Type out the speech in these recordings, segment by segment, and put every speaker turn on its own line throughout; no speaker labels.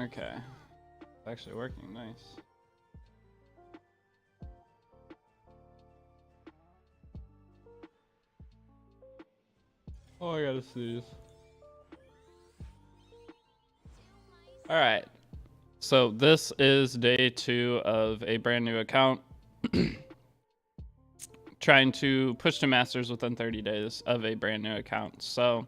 Okay. It's actually working. Nice. Oh, I gotta sneeze. Alright. So this is day 2 of a brand new account. Trying to push to masters within 30 days of a brand new account. So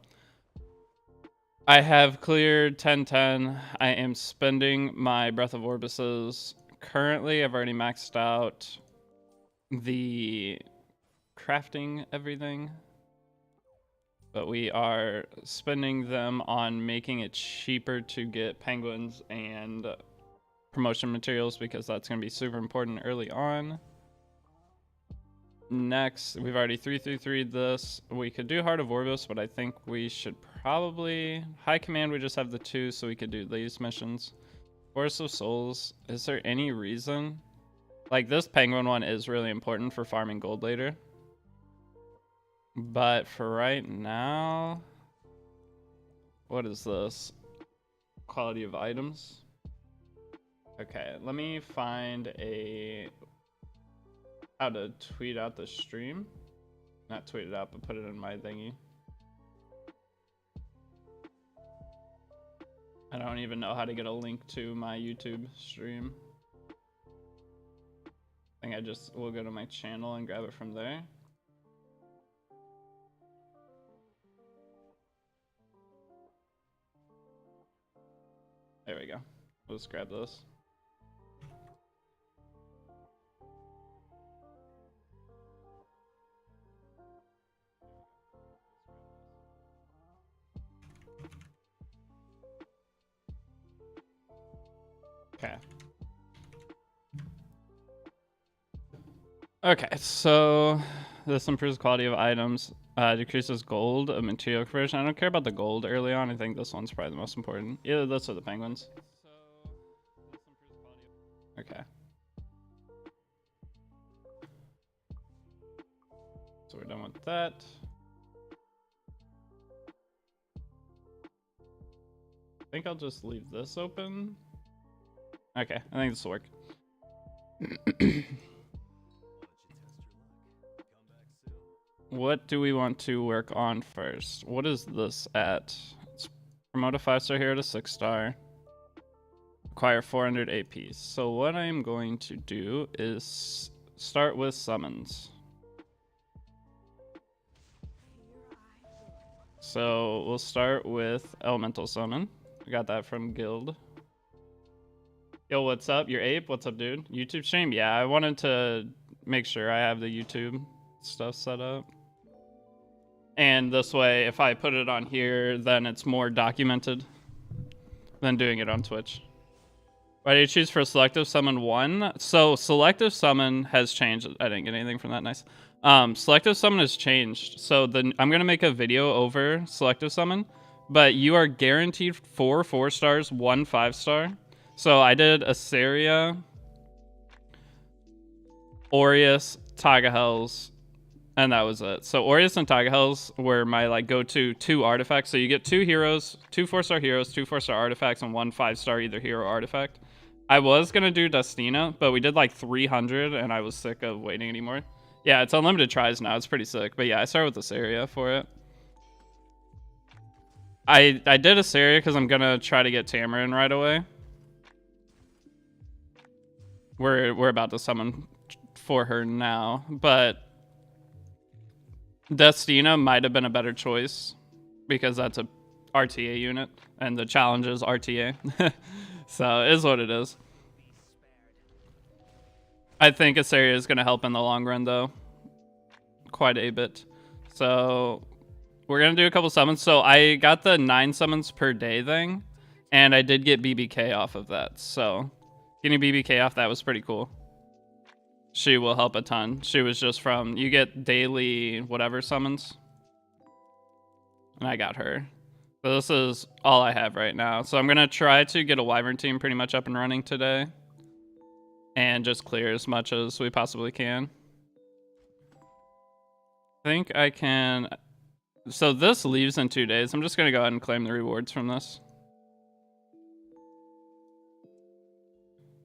I have cleared 10-10. I am spending my Breath of Orbises. Currently, I've already maxed out the crafting everything. But we are spending them on making it cheaper to get penguins and promotion materials because that's going to be super important early on. Next, we've already 3-3-3'd this. We could do Heart of Orbis, but I think we should probably... High Command, we just have the 2, so we could do these missions. Forest of Souls, is there any reason? Like, this penguin one is really important for farming gold later. But for right now, what is this? Quality of items. Okay, let me find how to tweet out the stream. Not tweet it out, but put it in my thingy. I don't even know how to get a link to my YouTube stream. I think I just will go to my channel and grab it from there. There we go. We'll just grab this. Okay. Okay, so this improves quality of items, decreases gold of material conversion. I don't care about the gold early on. I think this one's probably the most important. Either this or the penguins. Okay. So we're done with that. I think I'll just leave this open. Okay, I think this will work. What do we want to work on first? What is this at? Let's promote a 5-star hero to 6-star. Acquire 400 AP. So what I'm going to do is start with summons. So we'll start with Elemental Summon. We got that from Guild. Yo, what's up? You're Ape? What's up, dude? YouTube stream? Yeah, I wanted to make sure I have the YouTube stuff set up. And this way, if I put it on here, then it's more documented than doing it on Twitch. Why do you choose for Selective Summon 1? So, Selective Summon has changed. I didn't get anything from that. Nice. Selective Summon has changed. So, I'm going to make a video over Selective Summon. But you are guaranteed 4 4-stars, 1 5-star. So, I did Asaria, Aureus, Tagahells, and that was it. So Aureus and Tagahells were my like go-to 2 artifacts. So you get 2 heroes, 2 4-star heroes, 2 4-star artifacts, and 1 5-star either hero or artifact. I was gonna do Dustina, but we did like 300, and I was sick of waiting anymore. Yeah, it's unlimited tries now. It's pretty sick. But yeah, I started with Asaria for it. I did Asaria because I'm gonna try to get Tamarin right away. We're about to summon for her now, but Destina might have been a better choice because that's a RTA unit and the challenge is RTA. So it is what it is. I think Asaria is going to help in the long run though. Quite a bit. So we're going to do a couple summons. So I got the 9 summons per day thing and I did get BBK off of that. So getting BBK off that was pretty cool. She will help a ton. She was just from, you get daily whatever summons. And I got her. So this is all I have right now. So I'm going to try to get a Wyvern team pretty much up and running today. And just clear as much as we possibly can. I think I can... So this leaves in 2 days. I'm just going to go ahead and claim the rewards from this.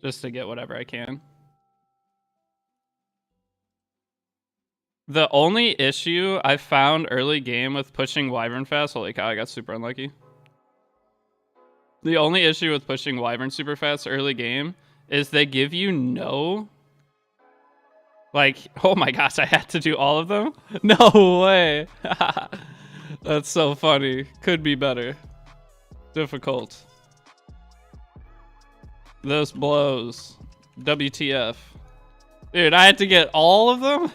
just to get whatever I can. The only issue I found early game with pushing Wyvern fast, holy cow, I got super unlucky. The only issue with pushing Wyvern super fast early game is they give you no... Like, oh my gosh, I had to do all of them? No way. That's so funny. Could be better. Difficult. Those blows. WTF. Dude, I had to get all of them?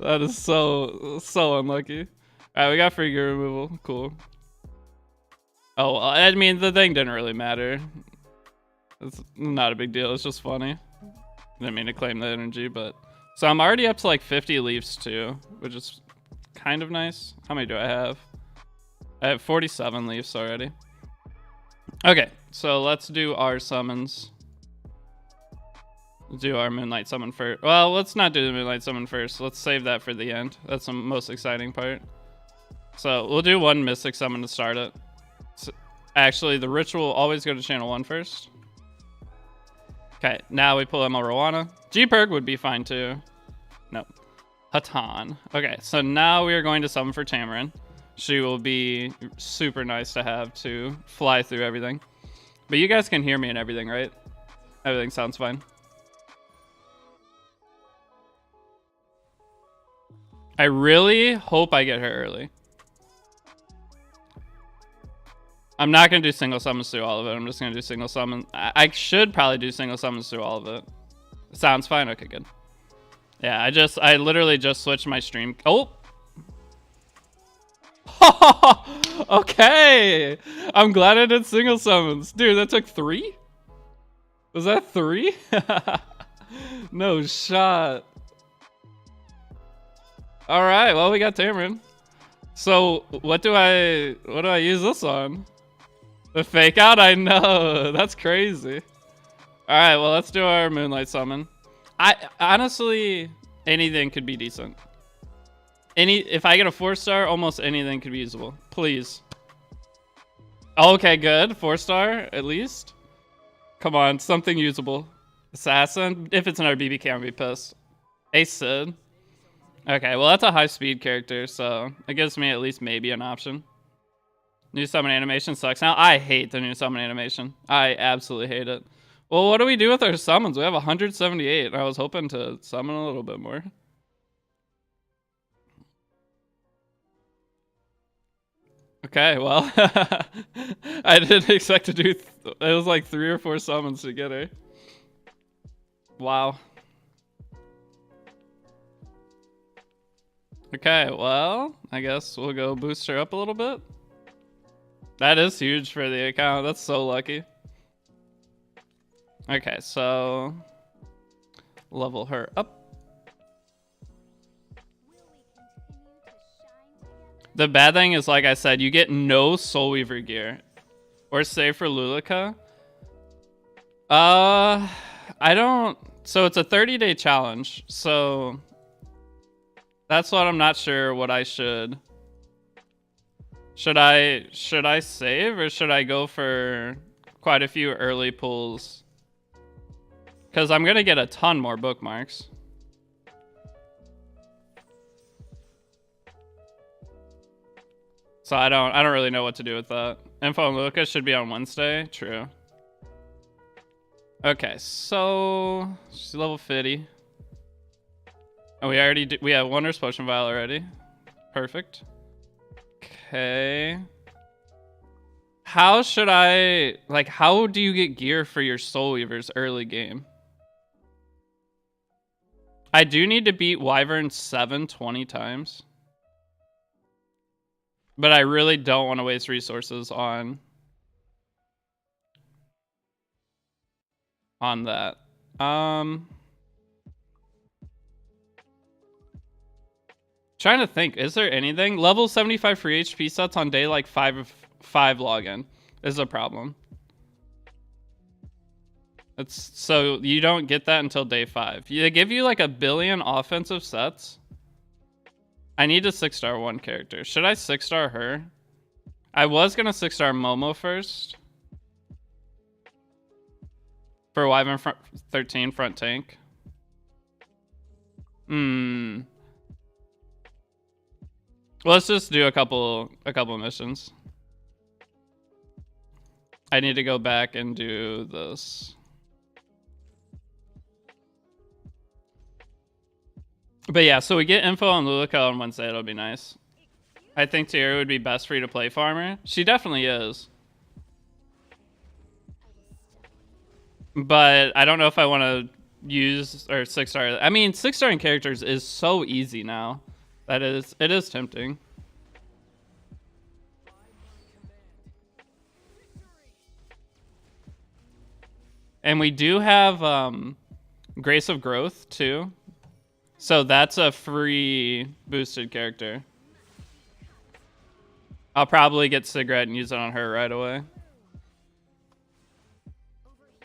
That is so unlucky. Alright, we got free gear removal. Cool. Oh, well, I mean, the thing didn't really matter. It's not a big deal. It's just funny. Didn't mean to claim the energy, but... So I'm already up to like 50 leaves too, which is kind of nice. How many do I have? I have 47 leaves already. Okay, so let's do our summons. Let's do our Moonlight summon first. Well, let's not do the Moonlight summon first. Let's save that for the end. That's the most exciting part. So we'll do one Mystic summon to start it. So, actually, the ritual always go to channel 1 first. Okay, now we pull Emma Rowana. G-Perk would be fine too. Nope. Hatan. Okay, so now we are going to summon for Tamarin. She will be super nice to have to fly through everything. But you guys can hear me and everything, right? Everything sounds fine. I really hope I get her early. I'm not going to do single summons through all of it. I'm just going to do single summon. I should probably do single summons through all of it. Sounds fine. Okay, good. Yeah, I literally just switched my stream. Oh! Okay! I'm glad I did single summons. Dude, that took 3? Was that 3? No shot. Alright, well, we got Tamarin. So, what do I use this on? The fake out? I know. That's crazy. Alright, well, let's do our Moonlight summon. Honestly, anything could be decent. If I get a 4-star, almost anything could be usable. Please. Okay, good. 4-star, at least. Come on, something usable. Assassin. If it's another BBK, I'm gonna be pissed. Ace Sid. Okay, well, that's a high-speed character, so it gives me at least maybe an option. New summon animation sucks. Now, I hate the new summon animation. I absolutely hate it. Well, what do we do with our summons? We have 178. I was hoping to summon a little bit more. Okay, well, I didn't expect to do... it was like 3 or 4 summons to get her. Wow. Okay, well, I guess we'll go boost her up a little bit. That is huge for the account. That's so lucky. Okay, so level her up. The bad thing is, like I said, you get no Soul Weaver gear. Or save for Lulika. I don't... So it's a 30-day challenge, so... That's what I'm not sure what I should... Should I save, or should I go for quite a few early pulls? Because I'm going to get a ton more bookmarks. So I don't really know what to do with that. Info on Lucas should be on Wednesday. True. Okay, so she's level 50. Oh, we have Wondrous Potion Vial already. Perfect. Okay. How should I, like, how do you get gear for your Soul Weavers early game? I do need to beat Wyvern 720 times. But I really don't want to waste resources on that. Trying to think, is there anything? Level 75 free HP sets on day like 5 login is a problem. It's so you don't get that until day 5. They give you like 1 billion offensive sets. I need a 6-star one character. Should I 6-star her? I was gonna 6-star Momo first. For Wyvern 13 front tank. Let's just do a couple missions. I need to go back and do this. But yeah, so we get info on Lulica on Wednesday. It'll be nice. I think Tierra would be best free to play farmer. She definitely is. But I don't know if I want to use or 6-star. I mean, 6-starring characters is so easy now. It is tempting. And we do have Grace of Growth too. So that's a free boosted character. I'll probably get Cigarette and use it on her right away.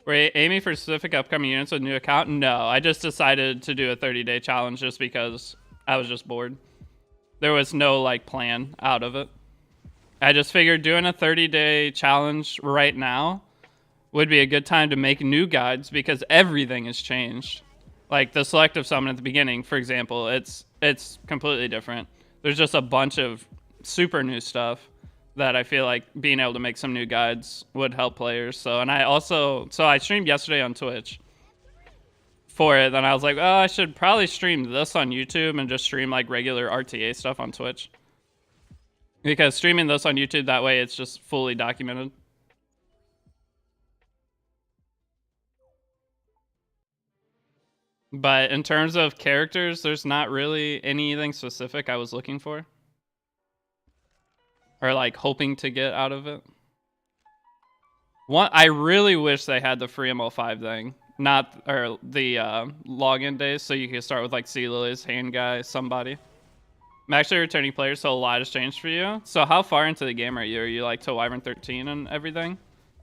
We're aiming for specific upcoming units with new account? No, I just decided to do a 30-day challenge just because I was just bored. There was no like plan out of it. I just figured doing a 30-day challenge right now would be a good time to make new guides because everything has changed. Like the selective summon at the beginning, for example, it's completely different. There's just a bunch of super new stuff that I feel like being able to make some new guides would help players. So, and I streamed yesterday on Twitch for it. Then I was like, oh, I should probably stream this on YouTube and just stream like regular RTA stuff on Twitch. Because streaming this on YouTube, that way it's just fully documented. But in terms of characters, there's not really anything specific I was looking for. Or like hoping to get out of it. I really wish they had the free ML5 thing. Or the login days, so you can start with like Sea Lilies, Hand Guy, somebody. I'm actually a returning player, so a lot has changed for you. So how far into the game are you? Are you like to Wyvern 13 and everything?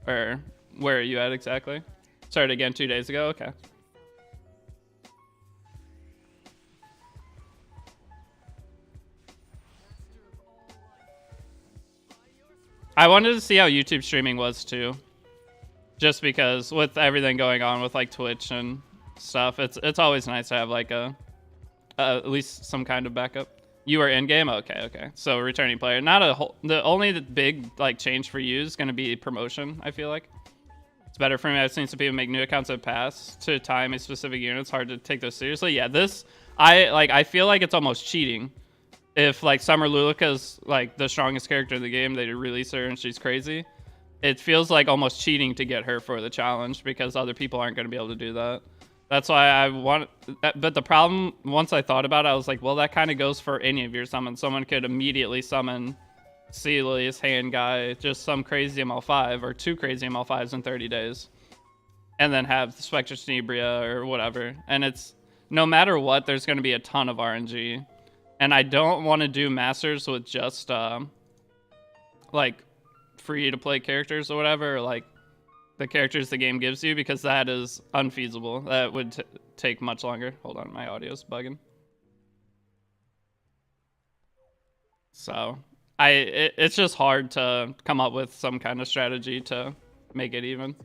Or where are you at exactly? Started again 2 days ago? Okay. I wanted to see how YouTube streaming was too. Just because with everything going on with like Twitch and stuff, it's always nice to have like at least some kind of backup. You are in game? Okay. So returning player. Not a whole, the only big like change for you is going to be promotion, I feel like. It's better for me. I've seen some people make new accounts that pass to time a specific unit. It's hard to take those seriously. Yeah, I feel like it's almost cheating. If like Summer Lulica's like the strongest character in the game, they release her and she's crazy. It feels like almost cheating to get her for the challenge because other people aren't going to be able to do that. That's why I want that. But the problem, once I thought about it, I was like, well, that kind of goes for any of your summons. Someone could immediately summon Sealy's Hand Guy, just some crazy ML5 or 2 crazy ML5s in 30 days. And then have Spectre Tenebria or whatever. And it's no matter what, there's going to be a ton of RNG. And I don't want to do masters with just like free to play characters or whatever, or like the characters the game gives you, because that is unfeasible. That would take much longer. Hold on, my audio's bugging. So it's just hard to come up with some kind of strategy to make it even.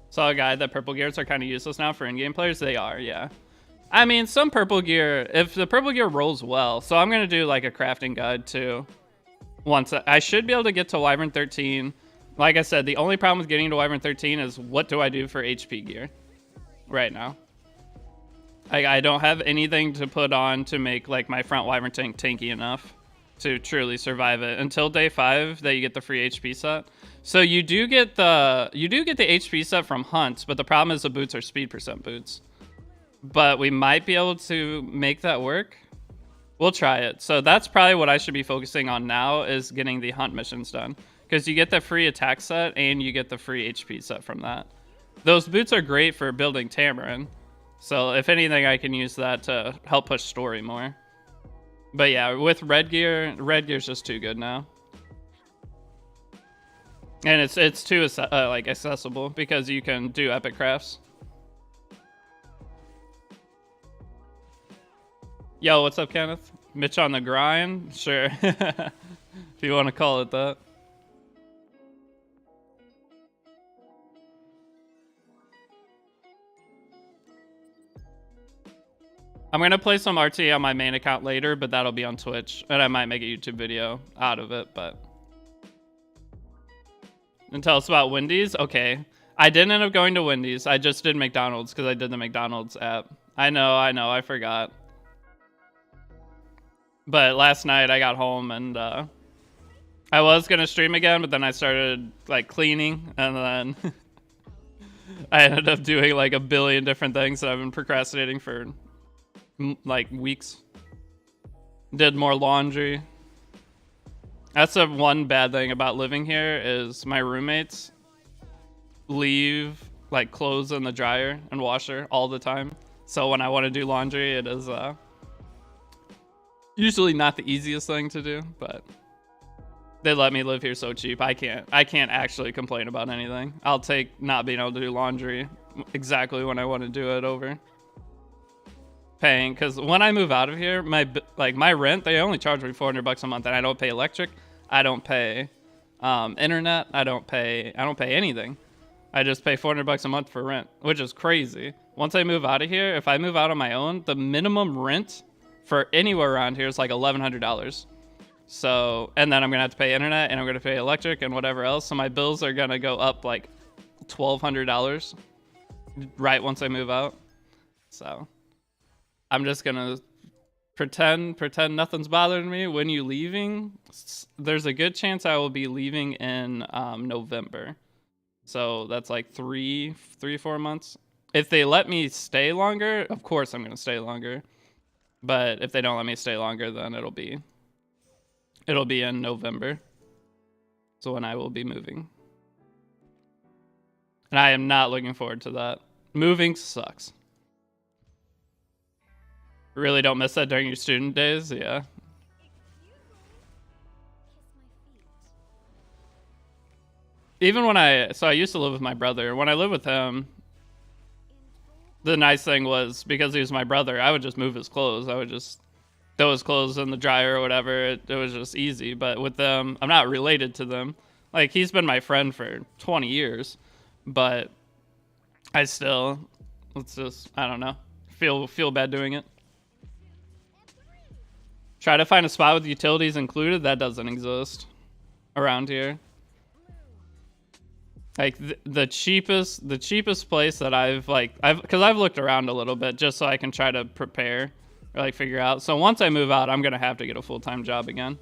Saw a guy that purple gears are kind of useless now for in-game players. They are, yeah. I mean, some purple gear, if the purple gear rolls well, so I'm going to do like a crafting guide too. Once I should be able to get to Wyvern 13. Like I said, the only problem with getting to Wyvern 13 is what do I do for HP gear right now? I don't have anything to put on to make like my front Wyvern tank tanky enough to truly survive it until day 5 that you get the free HP set. So you do get the HP set from hunts, but the problem is the boots are speed percent boots. But we might be able to make that work. We'll try it. So that's probably what I should be focusing on now, is getting the hunt missions done. Because you get the free attack set and you get the free HP set from that. Those boots are great for building Tamarin. So if anything, I can use that to help push story more. But yeah, with red gear's just too good now. And it's too like accessible because you can do epic crafts. Yo, what's up, Kenneth? Mitch on the grind? Sure. If you want to call it that. I'm going to play some RTA on my main account later, but that'll be on Twitch. And I might make a YouTube video out of it, but... And tell us about Wendy's? Okay. I didn't end up going to Wendy's. I just did McDonald's because I did the McDonald's app. I know, I forgot. But last night I got home and I was going to stream again, but then I started like cleaning and then I ended up doing like a billion different things that I've been procrastinating for like weeks. Did more laundry. That's the one bad thing about living here is my roommates leave like clothes in the dryer and washer all the time. So when I want to do laundry, it is usually not the easiest thing to do, but they let me live here so cheap. I can't actually complain about anything. I'll take not being able to do laundry exactly when I want to do it over paying, because when I move out of here, my rent, they only charge me $400 a month, and I don't pay electric, I don't pay internet, I don't pay anything. I just pay $400 a month for rent, which is crazy. Once I move out of here, if I move out on my own, the minimum rent for anywhere around here is like $1,100. So, and then I'm gonna have to pay internet, and I'm gonna pay electric and whatever else. So my bills are gonna go up like $1,200 right once I move out. So I'm just gonna pretend nothing's bothering me. When you leaving, there's a good chance I will be leaving in November. So that's like 4 months. If they let me stay longer, of course I'm gonna stay longer. But if they don't let me stay longer, then it'll be in November. So when I will be moving. And I am not looking forward to that. Moving sucks. Really don't miss that during your student days? Yeah. Even when I used to live with my brother. When I lived with him, the nice thing was, because he was my brother, I would just move his clothes. I would just throw his clothes in the dryer or whatever. It was just easy. But with them, I'm not related to them. Like, he's been my friend for 20 years. But I still, it's just, I don't know, feel bad doing it. Try to find a spot with utilities included. That doesn't exist around here. Like the cheapest place that I've looked around a little bit just so I can try to prepare or like figure out. So once I move out, I'm gonna have to get a full-time job again.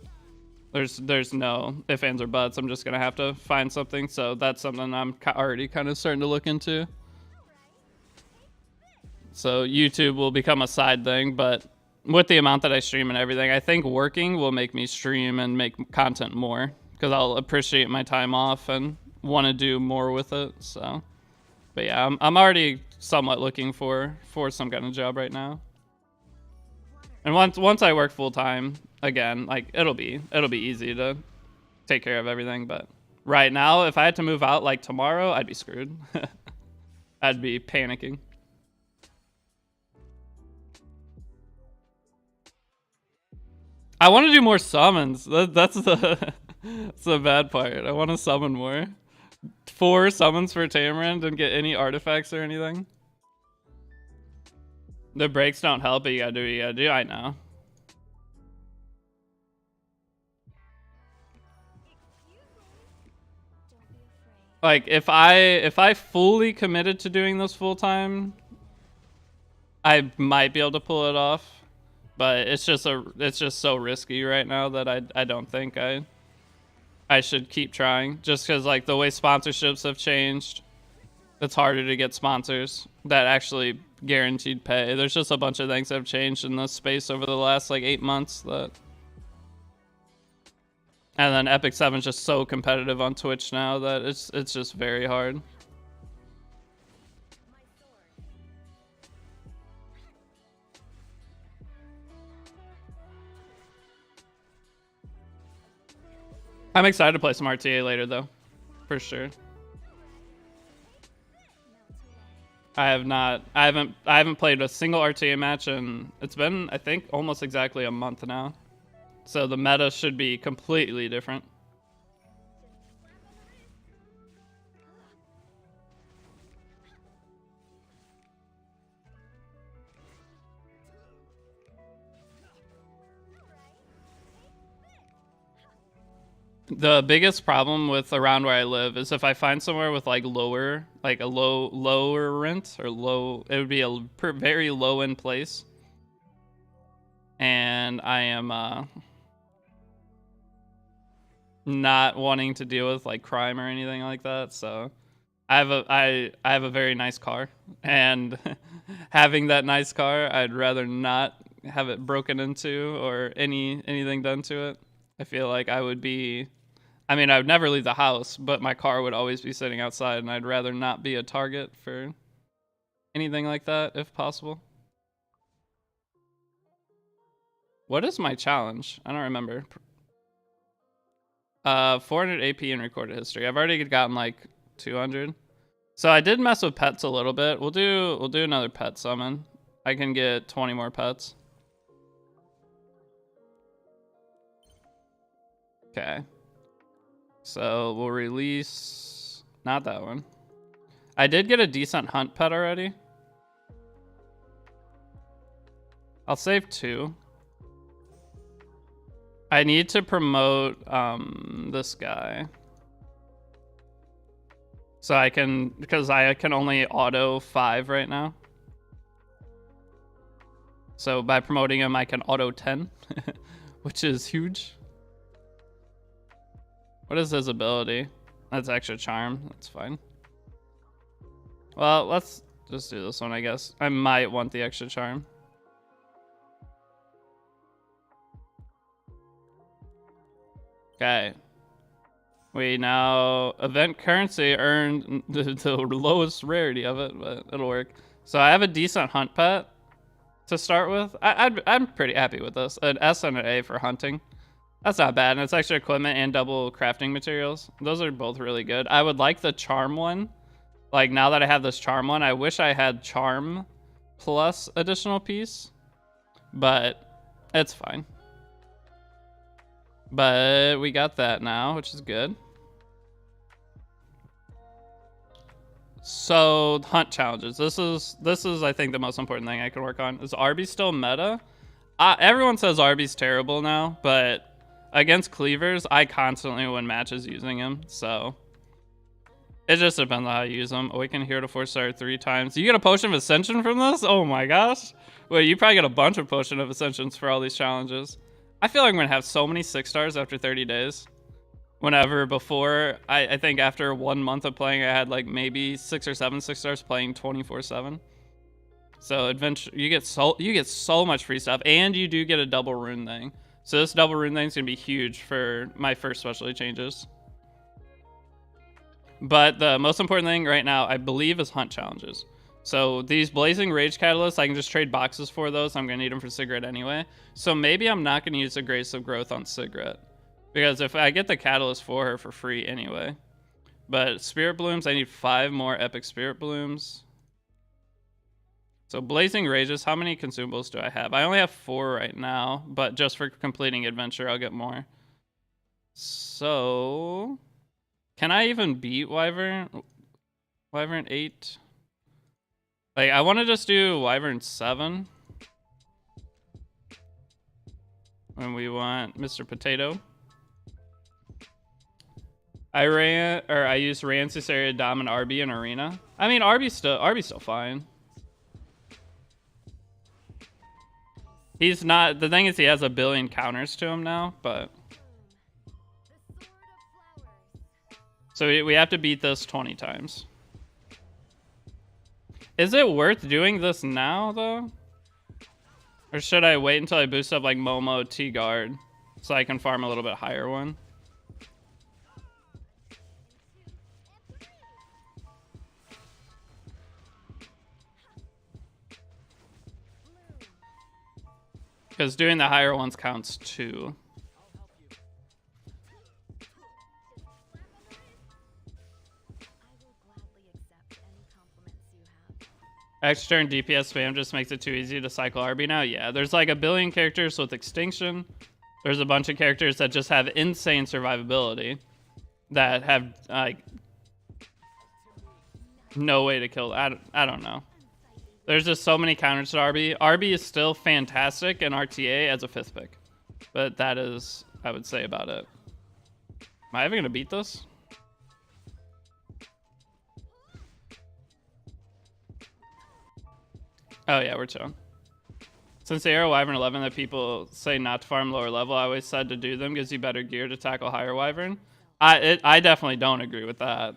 There's no ifs, ands, or buts. I'm just gonna have to find something. So that's something I'm already kind of starting to look into. So YouTube will become a side thing, but with the amount that I stream and everything, I think working will make me stream and make content more because I'll appreciate my time off and want to do more with it. So, but yeah, I'm already somewhat looking for some kind of job right now. And once I work full time again, like it'll be easy to take care of everything. But right now, if I had to move out like tomorrow, I'd be screwed. I'd be panicking. I want to do more summons. That's the bad part. I want to summon more. 4 summons for Tamarin, didn't get any artifacts or anything. The breaks don't help, but you gotta do what you gotta do. I know. Like if I fully committed to doing this full time, I might be able to pull it off. But it's just so risky right now that I don't think I should keep trying, just because like the way sponsorships have changed, it's harder to get sponsors that actually guaranteed pay. There's just a bunch of things that have changed in this space over the last like 8 months that, and then Epic 7's just so competitive on Twitch now that it's just very hard. I'm excited to play some RTA later though, for sure. I haven't played a single RTA match, and it's been, I think, almost exactly a month now. So the meta should be completely different. The biggest problem with around where I live is if I find somewhere with like lower, like a lower rent or low, it would be a very low end place. And I am not wanting to deal with like crime or anything like that. So I have a very nice car, and having that nice car, I'd rather not have it broken into or anything done to it. I feel like I would be, I mean, I would never leave the house, but my car would always be sitting outside, and I'd rather not be a target for anything like that if possible. What is my challenge? I don't remember. 400 AP in recorded history. I've already gotten like 200. So I did mess with pets a little bit. We'll do another pet summon. I can get 20 more pets. Okay. So we'll release, not that one. I did get a decent hunt pet already. I'll save 2. I need to promote this guy. So I can, because I can only auto 5 right now. So by promoting him, I can auto 10, which is huge. What is his ability? That's extra charm. That's fine. Well, let's just do this one, I guess. I might want the extra charm. Okay. We now event currency earned the lowest rarity of it, but it'll work. So I have a decent hunt pet to start with. I'm pretty happy with this. An S and an A for hunting. That's not bad, and it's extra equipment and double crafting materials. Those are both really good. I would like the charm one. Like, now that I have this charm one, I wish I had charm plus additional piece, but it's fine. But we got that now, which is good. So hunt challenges. This is I think the most important thing I can work on. Is Arby still meta? Everyone says Arby's terrible now, but against cleavers, I constantly win matches using him. So it just depends on how you use him. Awaken hero to 4-star 3 times. You get a potion of ascension from this? Oh my gosh! Wait, you probably get a bunch of potion of ascensions for all these challenges. I feel like I'm gonna have so many 6-stars after 30 days. Whenever before, I think after 1 month of playing, I had like maybe 6 or 7 6-stars playing 24/7. So adventure, you get so much free stuff, and you do get a double rune thing. So this double rune thing is gonna be huge for my first specialty changes. But the most important thing right now, I believe, is hunt challenges. So these Blazing Rage Catalysts, I can just trade boxes for those. I'm going to need them for Cigarette anyway. So maybe I'm not going to use the Grace of Growth on Cigarette, because if I get the Catalyst for her for free anyway. But Spirit Blooms, I need 5 more Epic Spirit Blooms. So Blazing Rages, how many consumables do I have? I only have 4 right now, but just for completing Adventure, I'll get more. So can I even beat Wyvern? Wyvern 8? Like, I want to just do Wyvern 7. And we want Mr. Potato. I used Rancis, Aria, Dom, and RB in Arena. I mean, RB's still fine. He's not, the thing is he has a billion counters to him now, but. So we have to beat this 20 times. Is it worth doing this now, though? Or should I wait until I boost up like Momo T-Guard so I can farm a little bit higher one? Because doing the higher ones counts too. Extra turn DPS spam just makes it too easy to cycle RB now. Yeah, there's like a billion characters with Extinction. There's a bunch of characters that just have insane survivability that have like no way to kill. I don't know. There's just so many counters to RB. RB is still fantastic in RTA as a 5th pick, but that is, I would say, about it. Am I even gonna beat this? Oh yeah, we're chilling. Since the Arrow Wyvern 11 that people say not to farm lower level, I always said to do them gives you better gear to tackle higher Wyvern. I definitely don't agree with that.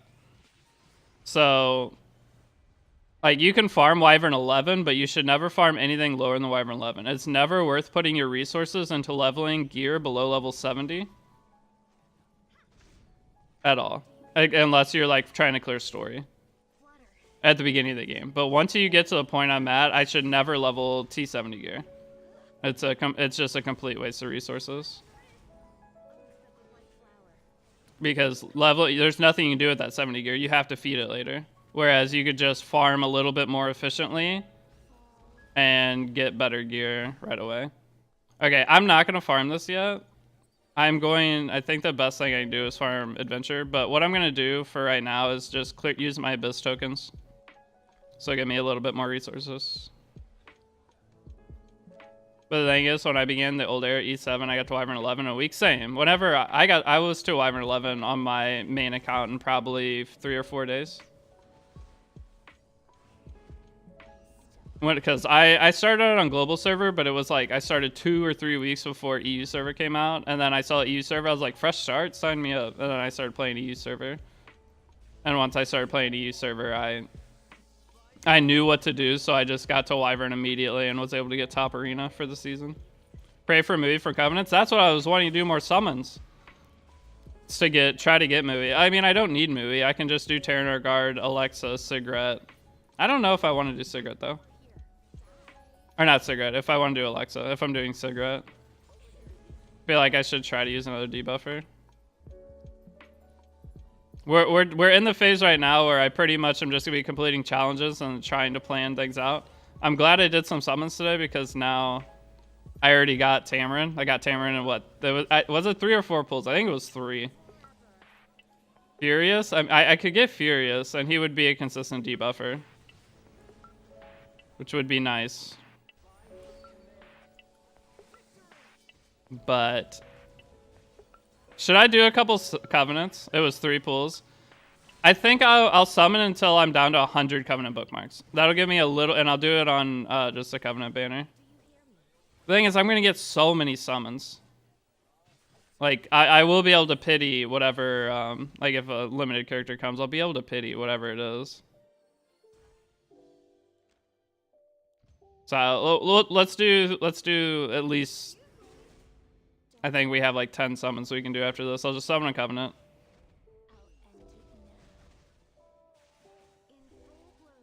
So, like, you can farm Wyvern 11, but you should never farm anything lower than Wyvern 11. It's never worth putting your resources into leveling gear below level 70. At all. Unless you're, like, trying to clear story. At the beginning of the game. But once you get to the point I'm at, I should never level T70 gear. It's just a complete waste of resources. Because there's nothing you can do with that 70 gear. You have to feed it later. Whereas you could just farm a little bit more efficiently and get better gear right away. Okay, I'm not going to farm this yet. I think the best thing I can do is farm adventure. But what I'm going to do for right now is just use my Abyss tokens. So give me a little bit more resources. But the thing is, when I began the old era E7, I got to Wyvern 11 in a week. Same. Whenever I was to Wyvern 11 on my main account in probably 3 or 4 days. Because I started it on global server, but it was like I started 2 or 3 weeks before EU server came out. And then I saw EU server. I was like, fresh start, sign me up. And then I started playing EU server. And once I started playing EU server, I knew what to do, so I just got to Wyvern immediately and was able to get top arena for the season. Pray for a movie for Covenants. That's what I was wanting to do, more summons. It's to try to get movie. I mean, I don't need movie. I can just do Terranar Guard, Alexa, Cigarette. I don't know if I want to do Cigarette, though. Or not Cigarette, if I want to do Alexa. If I'm doing Cigarette. I feel like I should try to use another debuffer. We're in the phase right now where I pretty much am just gonna be completing challenges and trying to plan things out. I'm glad I did some summons today because now I already got Tamarin. I got Tamarin in what? Was it 3 or 4 pulls? I think it was 3. Furious? I could get Furious and he would be a consistent debuffer, which would be nice. But should I do a couple Covenants? It was 3 pulls. I think I'll summon until I'm down to 100 Covenant bookmarks. That'll give me a little, and I'll do it on just a Covenant banner. The thing is, I'm going to get so many summons. Like, I will be able to pity whatever, like if a limited character comes, I'll be able to pity whatever it is. So let's do at least, I think we have like 10 summons we can do after this. I'll just summon a Covenant.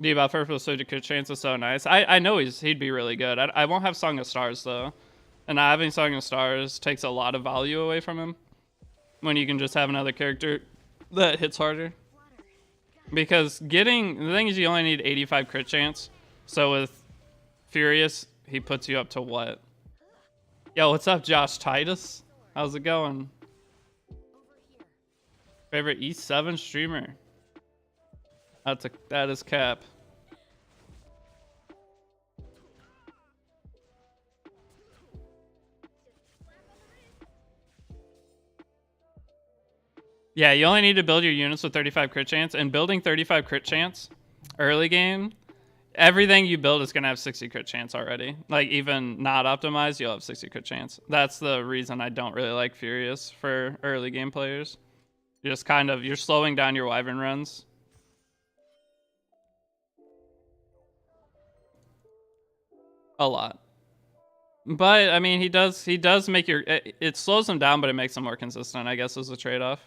Debuffer for the Soja crit chance is so nice. I know he'd be really good. I won't have Song of Stars though. And not having Song of Stars takes a lot of value away from him. When you can just have another character that hits harder. Because the thing is you only need 85 crit chance. So with Furious, he puts you up to what? Yo, what's up, Josh Titus? How's it going? Favorite E7 streamer? That is cap. Yeah, you only need to build your units with 35 crit chance, and building 35 crit chance early game, everything you build is going to have 60 crit chance already. Like, even not optimized, you'll have 60 crit chance. That's the reason I don't really like Furious for early game players. You're just you're slowing down your Wyvern runs. A lot. But, I mean, he does make it slows him down, but it makes him more consistent, I guess, is a trade-off.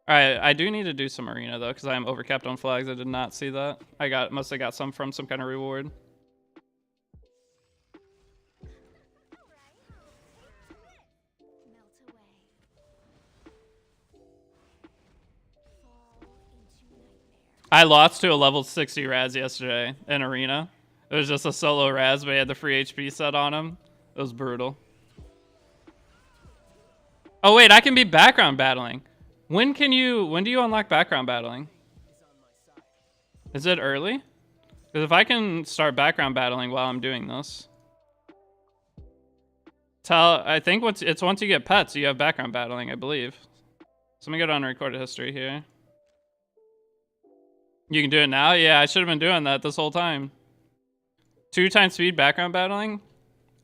Alright, I do need to do some arena though, because I am overcapped on flags. I did not see that. Must have got some from some kind of reward. I lost to a level 60 Raz yesterday in arena. It was just a solo Raz, but he had the free HP set on him. It was brutal. Oh wait, I can be background battling. When do you unlock background battling? Is it early? Because if I can start background battling while I'm doing this. I think it's once you get pets, you have background battling, I believe. So let me go to unrecorded history here. You can do it now? Yeah, I should have been doing that this whole time. 2 times speed background battling?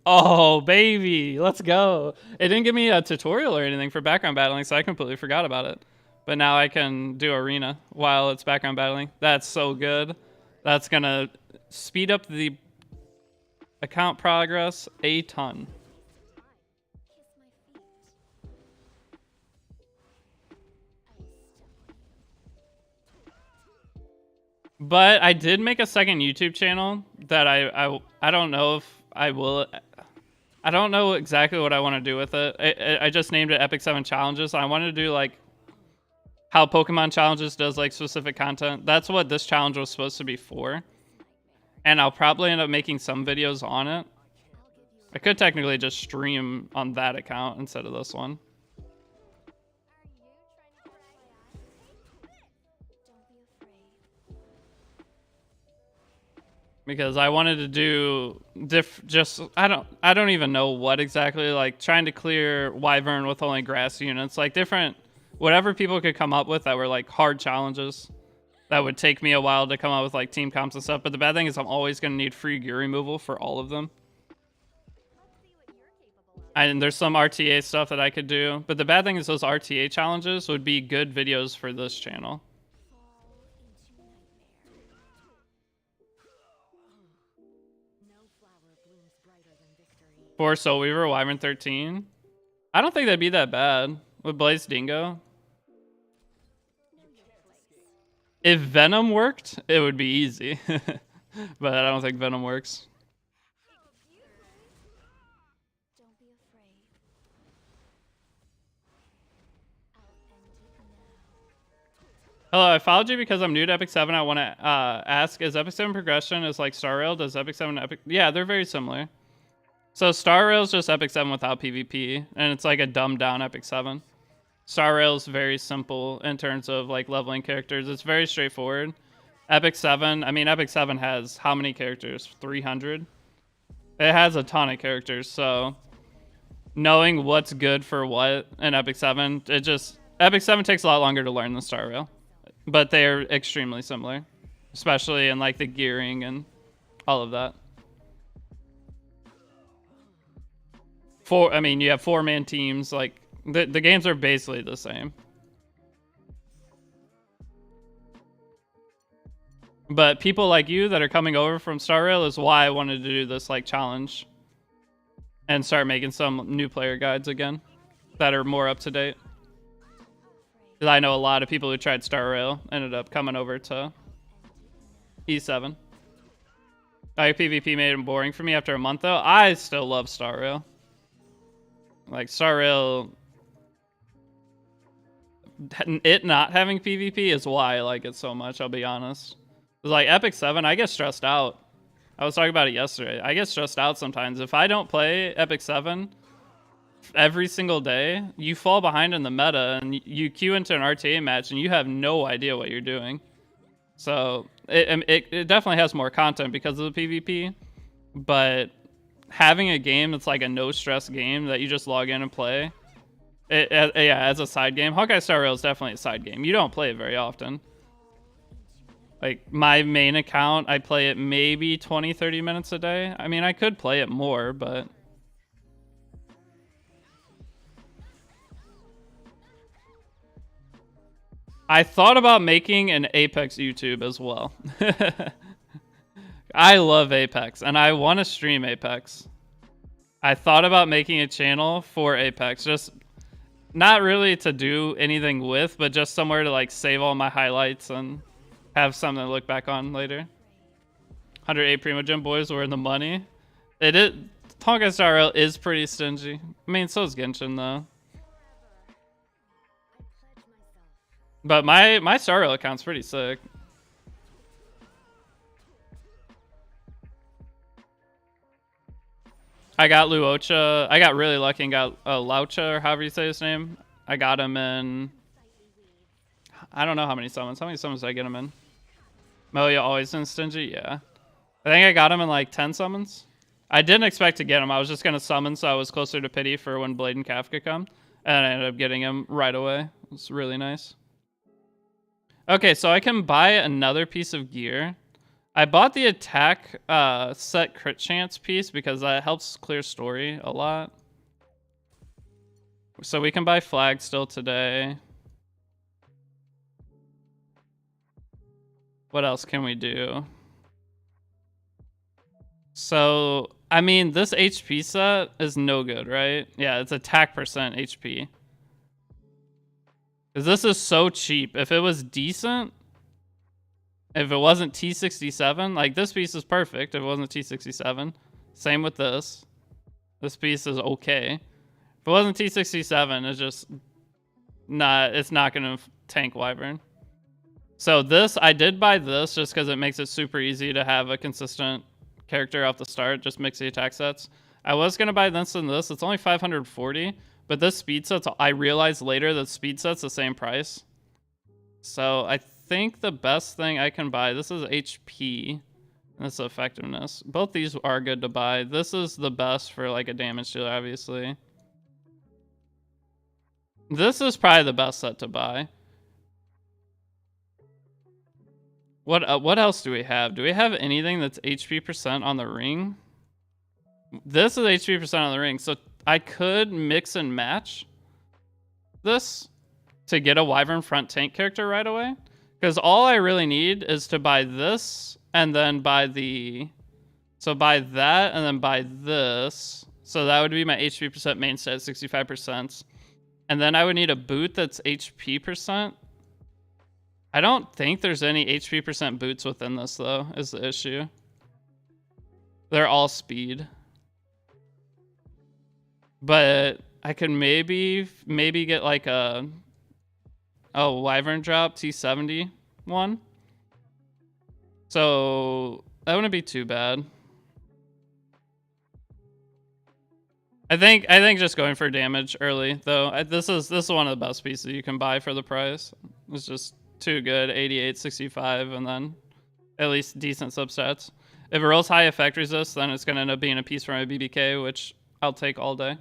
Oh, baby, let's go. It didn't give me a tutorial or anything for background battling, so I completely forgot about it. But now I can do arena while it's background battling. That's so good. That's gonna speed up the account progress a ton. But I did make a second YouTube channel that I don't know if I will. I don't know exactly what I want to do with it. I just named it Epic 7 Challenges. I want to do like how Pokemon Challenges does like specific content. That's what this challenge was supposed to be for. And I'll probably end up making some videos on it. I could technically just stream on that account instead of this one. Because I wanted to do I don't even know what exactly, like trying to clear Wyvern with only grass units, like different whatever people could come up with that were like hard challenges that would take me a while to come up with, like team comps and stuff. But the bad thing is I'm always going to need free gear removal for all of them. And there's some RTA stuff that I could do, but the bad thing is those RTA challenges would be good videos for this channel. For Soul Weaver, Wyvern 13. I don't think that'd be that bad with Blaze Dingo. If Venom worked, it would be easy. But I don't think Venom works. Hello, I followed you because I'm new to Epic 7. I want to ask, is Epic 7 progression is like Star Rail? Does Epic 7 Epic... Yeah, they're very similar. So Star Rail's just Epic 7 without PvP, and it's like a dumbed down Epic 7. Star Rail's very simple in terms of like leveling characters. It's very straightforward. Epic 7, I mean, Epic 7 has how many characters? 300? It has a ton of characters, so knowing what's good for what in Epic 7, Epic 7 takes a lot longer to learn than Star Rail. But they're extremely similar, especially in like the gearing and all of that. I mean, you have 4-man teams. Like the games are basically the same. But people like you that are coming over from Star Rail is why I wanted to do this like challenge and start making some new player guides again that are more up to date. Because I know a lot of people who tried Star Rail ended up coming over to E7. PvP made it boring for me after a month though. I still love Star Rail. Like Star Rail, it not having PvP is why I like it so much, I'll be honest. It's like Epic 7, I get stressed out. I was talking about it yesterday. I get stressed out sometimes. If I don't play Epic 7 every single day, you fall behind in the meta and you queue into an RTA match and you have no idea what you're doing. So it definitely has more content because of the PvP, but having a game that's like a no stress game that you just log in and play, yeah, as a side game. Hawkeye Star Rail is definitely a side game. You don't play it very often. Like my main account, I play it maybe 20-30 minutes a day. I mean, I could play it more, but I thought about making an Apex YouTube as well. I love Apex, and I want to stream Apex. I thought about making a channel for Apex, just not really to do anything with, but just somewhere to like save all my highlights and have something to look back on later. 108 Primogen boys were in the money. Honkai Star Rail is pretty stingy. I mean, so is Genshin though. But my Star Rail account's pretty sick. I got Luocha. I got really lucky and got Laucha, or however you say his name. I got him in... I don't know how many summons. How many summons did I get him in? Melia always in stingy? Yeah. I think I got him in like 10 summons. I didn't expect to get him. I was just going to summon so I was closer to pity for when Blade and Kafka come. And I ended up getting him right away. It's really nice. Okay, so I can buy another piece of gear. I bought the attack set crit chance piece because that helps clear story a lot. So we can buy flag still today. What else can we do? So, I mean, this HP set is no good, right? Yeah, it's attack percent HP. Because this is so cheap. If it was decent, if it wasn't T67, like this piece is perfect if it wasn't T67. Same with this. This piece is okay. If it wasn't T67, it's just not, it's not going to tank Wyvern. So this, I did buy this just because it makes it super easy to have a consistent character off the start. Just mix the attack sets. I was going to buy this and this. It's only 540, but this speed set's, I realized later that speed set's the same price. So I think the best thing I can buy, this is HP, and this is effectiveness. Both these are good to buy. This is the best for like a damage dealer, obviously. This is probably the best set to buy. What else do we have? Do we have anything that's HP percent on the ring? This is HP percent on the ring, so I could mix and match this to get a Wyvern front tank character right away. Because all I really need is to buy this and then buy the... So buy that and then buy this. So that would be my HP percent main set, 65%. And then I would need a boot that's HP percent. I don't think there's any HP percent boots within this, though, is the issue. They're all speed. But I could maybe get like a Wyvern drop T70 one. So that wouldn't be too bad. I think just going for damage early though. This is one of the best pieces you can buy for the price. It's just too good. 88, 65, and then at least decent substats. If it rolls high effect resist, then it's gonna end up being a piece for my BBK, which I'll take all day.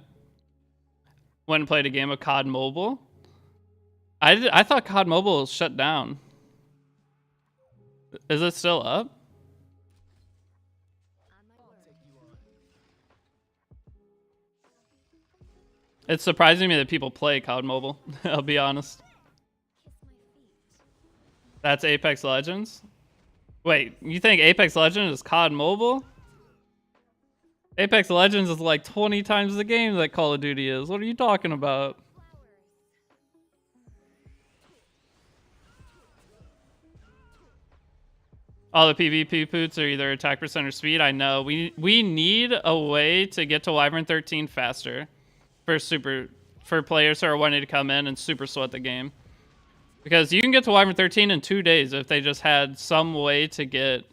Went and played a game of COD Mobile. I thought COD Mobile was shut down. Is it still up? It's surprising me that people play COD Mobile, I'll be honest. That's Apex Legends? Wait, you think Apex Legends is COD Mobile? Apex Legends is like 20 times the game that Call of Duty is. What are you talking about? All the PvP poots are either attack percent or speed. I know. We need a way to get to Wyvern 13 faster for players who are wanting to come in and super sweat the game. Because you can get to Wyvern 13 in 2 days if they just had some way to get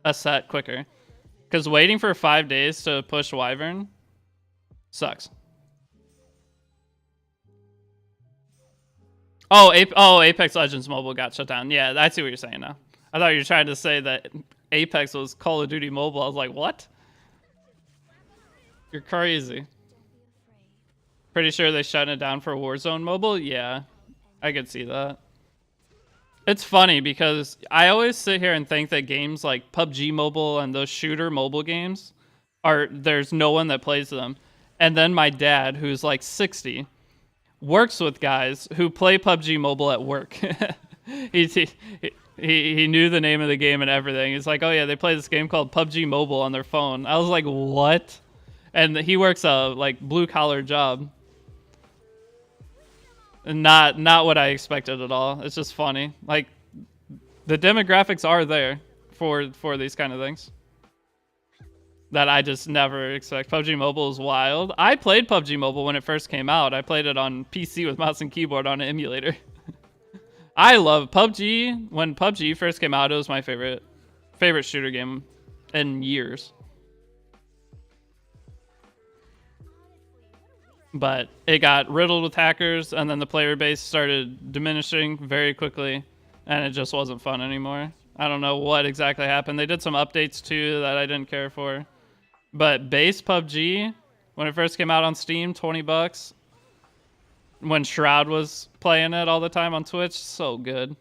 a set quicker. Because waiting for 5 days to push Wyvern sucks. Oh, Apex Legends Mobile got shut down. Yeah, I see what you're saying now. I thought you were trying to say that Apex was Call of Duty Mobile. I was like, what? You're crazy. Pretty sure they shut it down for Warzone Mobile? Yeah, I could see that. It's funny because I always sit here and think that games like PUBG Mobile and those shooter mobile games there's no one that plays them. And then my dad, who's like 60, works with guys who play PUBG Mobile at work. He knew the name of the game and everything. He's like, oh yeah, they play this game called PUBG Mobile on their phone. I was like, what? And he works a like blue collar job. Not what I expected at all. It's just funny. Like the demographics are there for these kind of things that I just never expect. PUBG Mobile is wild. I played PUBG Mobile when it first came out. I played it on PC with mouse and keyboard on an emulator. I love PUBG. When PUBG first came out, it was my favorite shooter game in years. But it got riddled with hackers, and then the player base started diminishing very quickly, and it just wasn't fun anymore. I don't know what exactly happened. They did some updates too that I didn't care for. But base PUBG, when it first came out on Steam, $20. when Shroud was playing it all the time on Twitch. So good.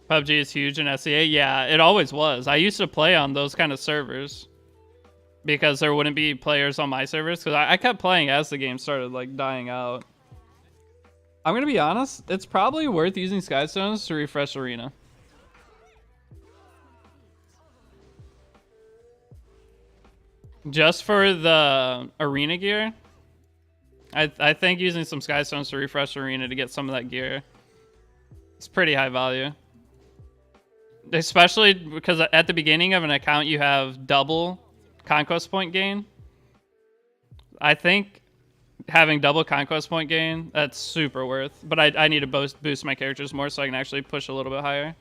PUBG is huge in SEA. Yeah, it always was. I used to play on those kind of servers because there wouldn't be players on my servers, because I kept playing as the game started like dying out. I'm gonna be honest, it's probably worth using Skystones to refresh Arena. Just for the Arena gear, I think using some Skystones to refresh Arena to get some of that gear, it's pretty high value. Especially because at the beginning of an account you have double conquest point gain. I think having double conquest point gain, that's super worth. But I need to boost my characters more so I can actually push a little bit higher.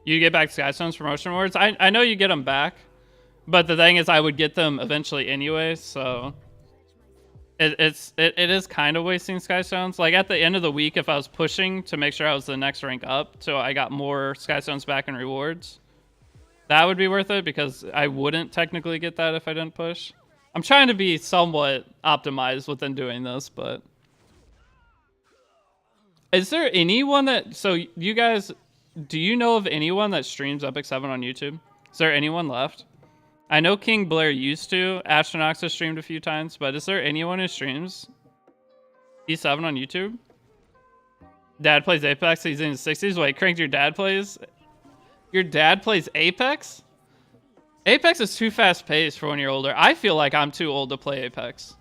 You get back Skystone's promotion rewards. I know you get them back, but the thing is I would get them eventually anyway, so it is kind of wasting Skystones. Like at the end of the week, if I was pushing to make sure I was the next rank up, so I got more Skystones back in rewards, that would be worth it, because I wouldn't technically get that if I didn't push. I'm trying to be somewhat optimized within doing this, but is there anyone that, so you guys, do you know of anyone that streams Epic 7 on YouTube? Is there anyone left? I know King Blair used to. Astronax has streamed a few times, but is there anyone who streams E7 on YouTube? Dad plays Apex, he's in his 60s. Wait, Cranked, your dad plays? Your dad plays Apex? Apex is too fast-paced for when you're older. I feel like I'm too old to play Apex.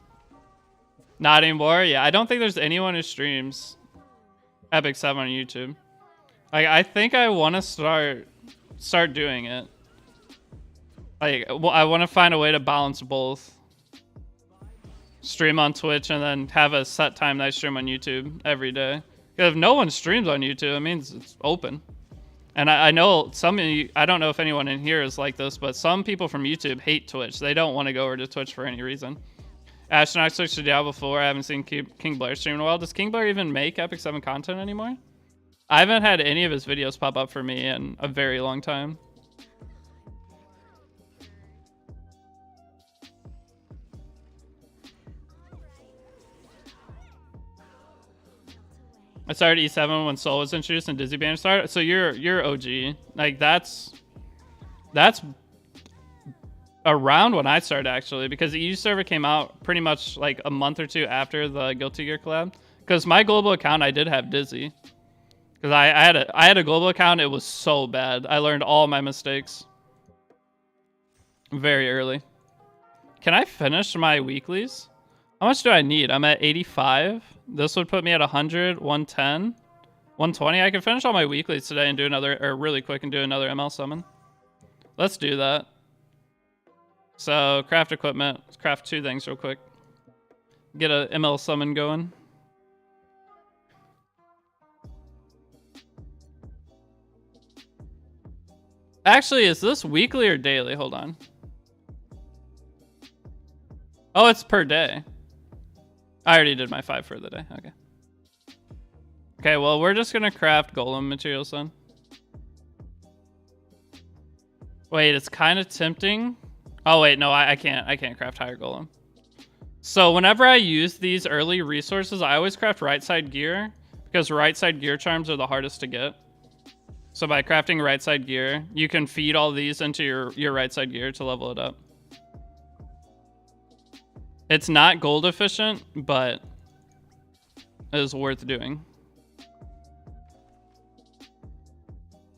Not anymore? Yeah, I don't think there's anyone who streams Epic 7 on YouTube. Like, I think I want to start doing it. Like, well, I want to find a way to balance both. Stream on Twitch and then have a set time that I stream on YouTube every day. Because if no one streams on YouTube, it means it's open. And I know some of you, I don't know if anyone in here is like this, but some people from YouTube hate Twitch. They don't want to go over to Twitch for any reason. Astronaut switched to Diablo 4. I haven't seen King Blair stream in a while. Does King Blair even make Epic 7 content anymore? I haven't had any of his videos pop up for me in a very long time. I started E7 when Soul was introduced and Dizzy Banner started. So you're OG. Like that's around when I started actually, because the EU server came out pretty much like a month or two after the Guilty Gear collab. Because my global account, I did have Dizzy. Because I had a global account, it was so bad. I learned all my mistakes very early. Can I finish my weeklies? How much do I need? I'm at 85. This would put me at 100, 110, 120. I can finish all my weeklies today and do another, or really quick and do another ML summon. Let's do that. So, craft equipment. Let's craft two things real quick. Get a ML summon going. Actually, is this weekly or daily? Hold on. Oh, it's per day. I already did my 5 for the day. Okay. Okay, well, we're just gonna craft golem materials then. Wait, it's kind of tempting. Oh wait, no, I can't craft higher golem. So whenever I use these early resources, I always craft right side gear, because right side gear charms are the hardest to get. So by crafting right side gear, you can feed all these into your right side gear to level it up. It's not gold efficient, but it is worth doing.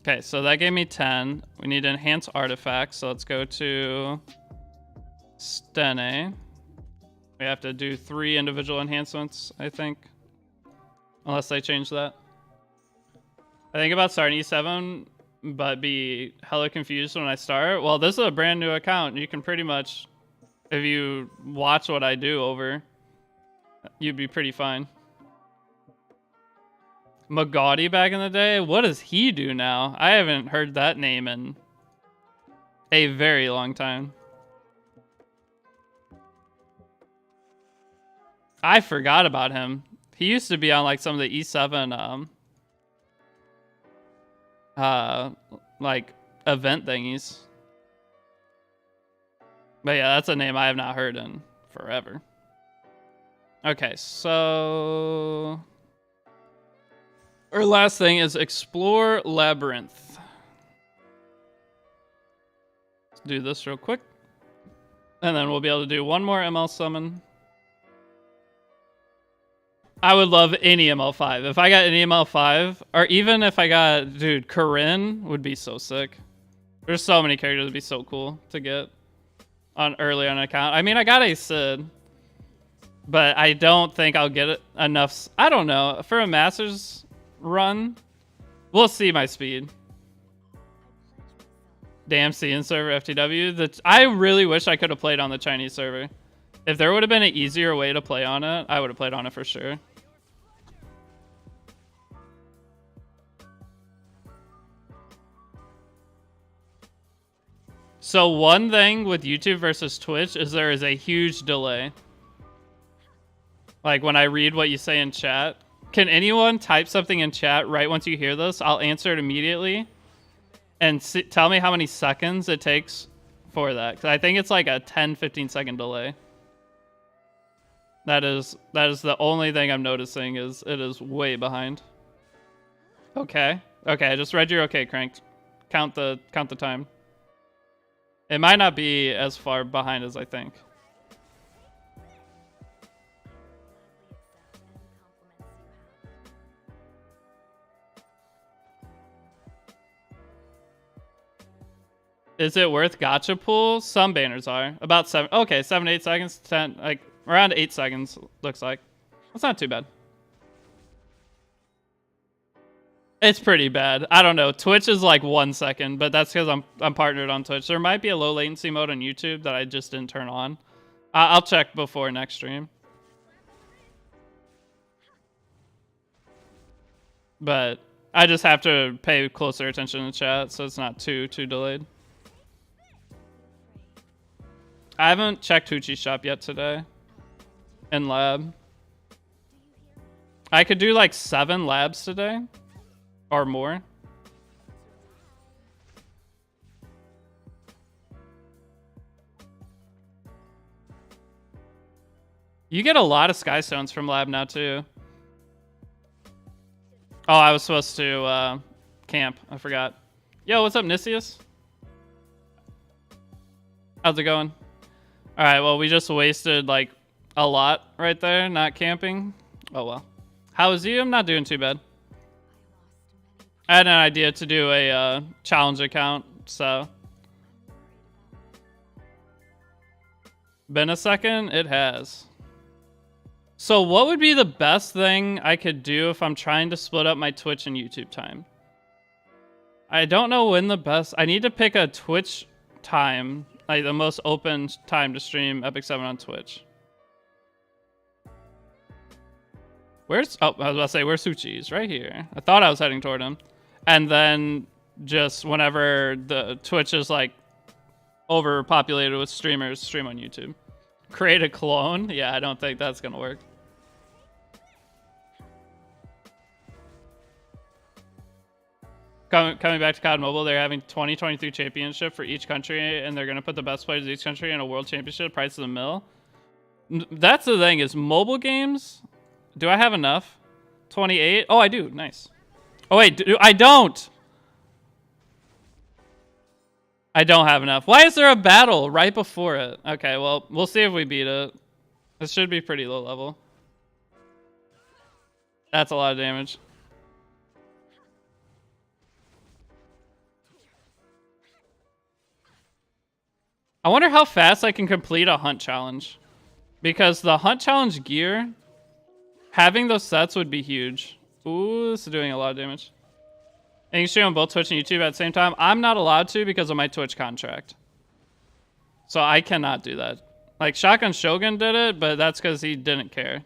Okay, so that gave me 10. We need to enhance artifacts, so let's go to Stene. We have to do 3 individual enhancements, I think. Unless they change that. I think about starting E7, but be hella confused when I start. Well, this is a brand new account. You can pretty much, if you watch what I do over, you'd be pretty fine. Magauti back in the day? What does he do now? I haven't heard that name in a very long time. I forgot about him. He used to be on like some of the E7. like event thingies. But yeah, that's a name I have not heard in forever. Okay, so our last thing is explore labyrinth. Let's do this real quick. And then we'll be able to do one more ML summon. I would love any ML5. If I got any ML5, or even if I got, dude, Corinne would be so sick. There's so many characters that'd be so cool to get on early on an account. I mean, I got a Sid, but I don't think I'll get it enough. I don't know. For a Masters run, we'll see my speed. Damn CN server FTW. I really wish I could have played on the Chinese server. If there would have been an easier way to play on it, I would have played on it for sure. So one thing with YouTube versus Twitch is there is a huge delay. Like when I read what you say in chat. Can anyone type something in chat right once you hear this? I'll answer it immediately. And tell me how many seconds it takes for that. Because I think it's like a 10-15 second delay. That is the only thing I'm noticing is it is way behind. Okay. Okay, I just read your okay, Cranked. Count the time. It might not be as far behind as I think. Is it worth gacha pool? Some banners are. About 7 to 8 seconds, 10, like around 8 seconds looks like. That's not too bad. It's pretty bad. I don't know. Twitch is like 1 second, but that's because I'm partnered on Twitch. There might be a low latency mode on YouTube that I just didn't turn on. I'll check before next stream. But I just have to pay closer attention to chat, so it's not too delayed. I haven't checked Hoochie's shop yet today. In lab. I could do like 7 labs today. Or more. You get a lot of sky stones from lab now too. Oh, I was supposed to camp. I forgot. Yo, what's up, Nicias? How's it going? Alright, well, we just wasted like a lot right there, not camping. Oh well. How is you? I'm not doing too bad. I had an idea to do a challenge account, so. Been a second? It has. So what would be the best thing I could do if I'm trying to split up my Twitch and YouTube time? I don't know when the best... I need to pick a Twitch time, like the most open time to stream Epic 7 on Twitch. Where's... Oh, I was about to say, where's Suchi's? Right here. I thought I was heading toward him. And then just whenever the Twitch is like overpopulated with streamers, stream on YouTube. Create a clone? Yeah, I don't think that's gonna work. Coming back to COD Mobile, they're having 2023 championship for each country, and they're gonna put the best players of each country in a world championship. Price of the mill. That's the thing is mobile games. Do I have enough? 28. Oh, I do. Nice. Oh wait, I don't. I don't have enough. Why is there a battle right before it? Okay, well, we'll see if we beat it. This should be pretty low level. That's a lot of damage. I wonder how fast I can complete a hunt challenge. Because the hunt challenge gear, having those sets would be huge. Ooh, this is doing a lot of damage. And you can stream on both Twitch and YouTube at the same time. I'm not allowed to because of my Twitch contract. So I cannot do that. Like, Shotgun Shogun did it, but that's because he didn't care.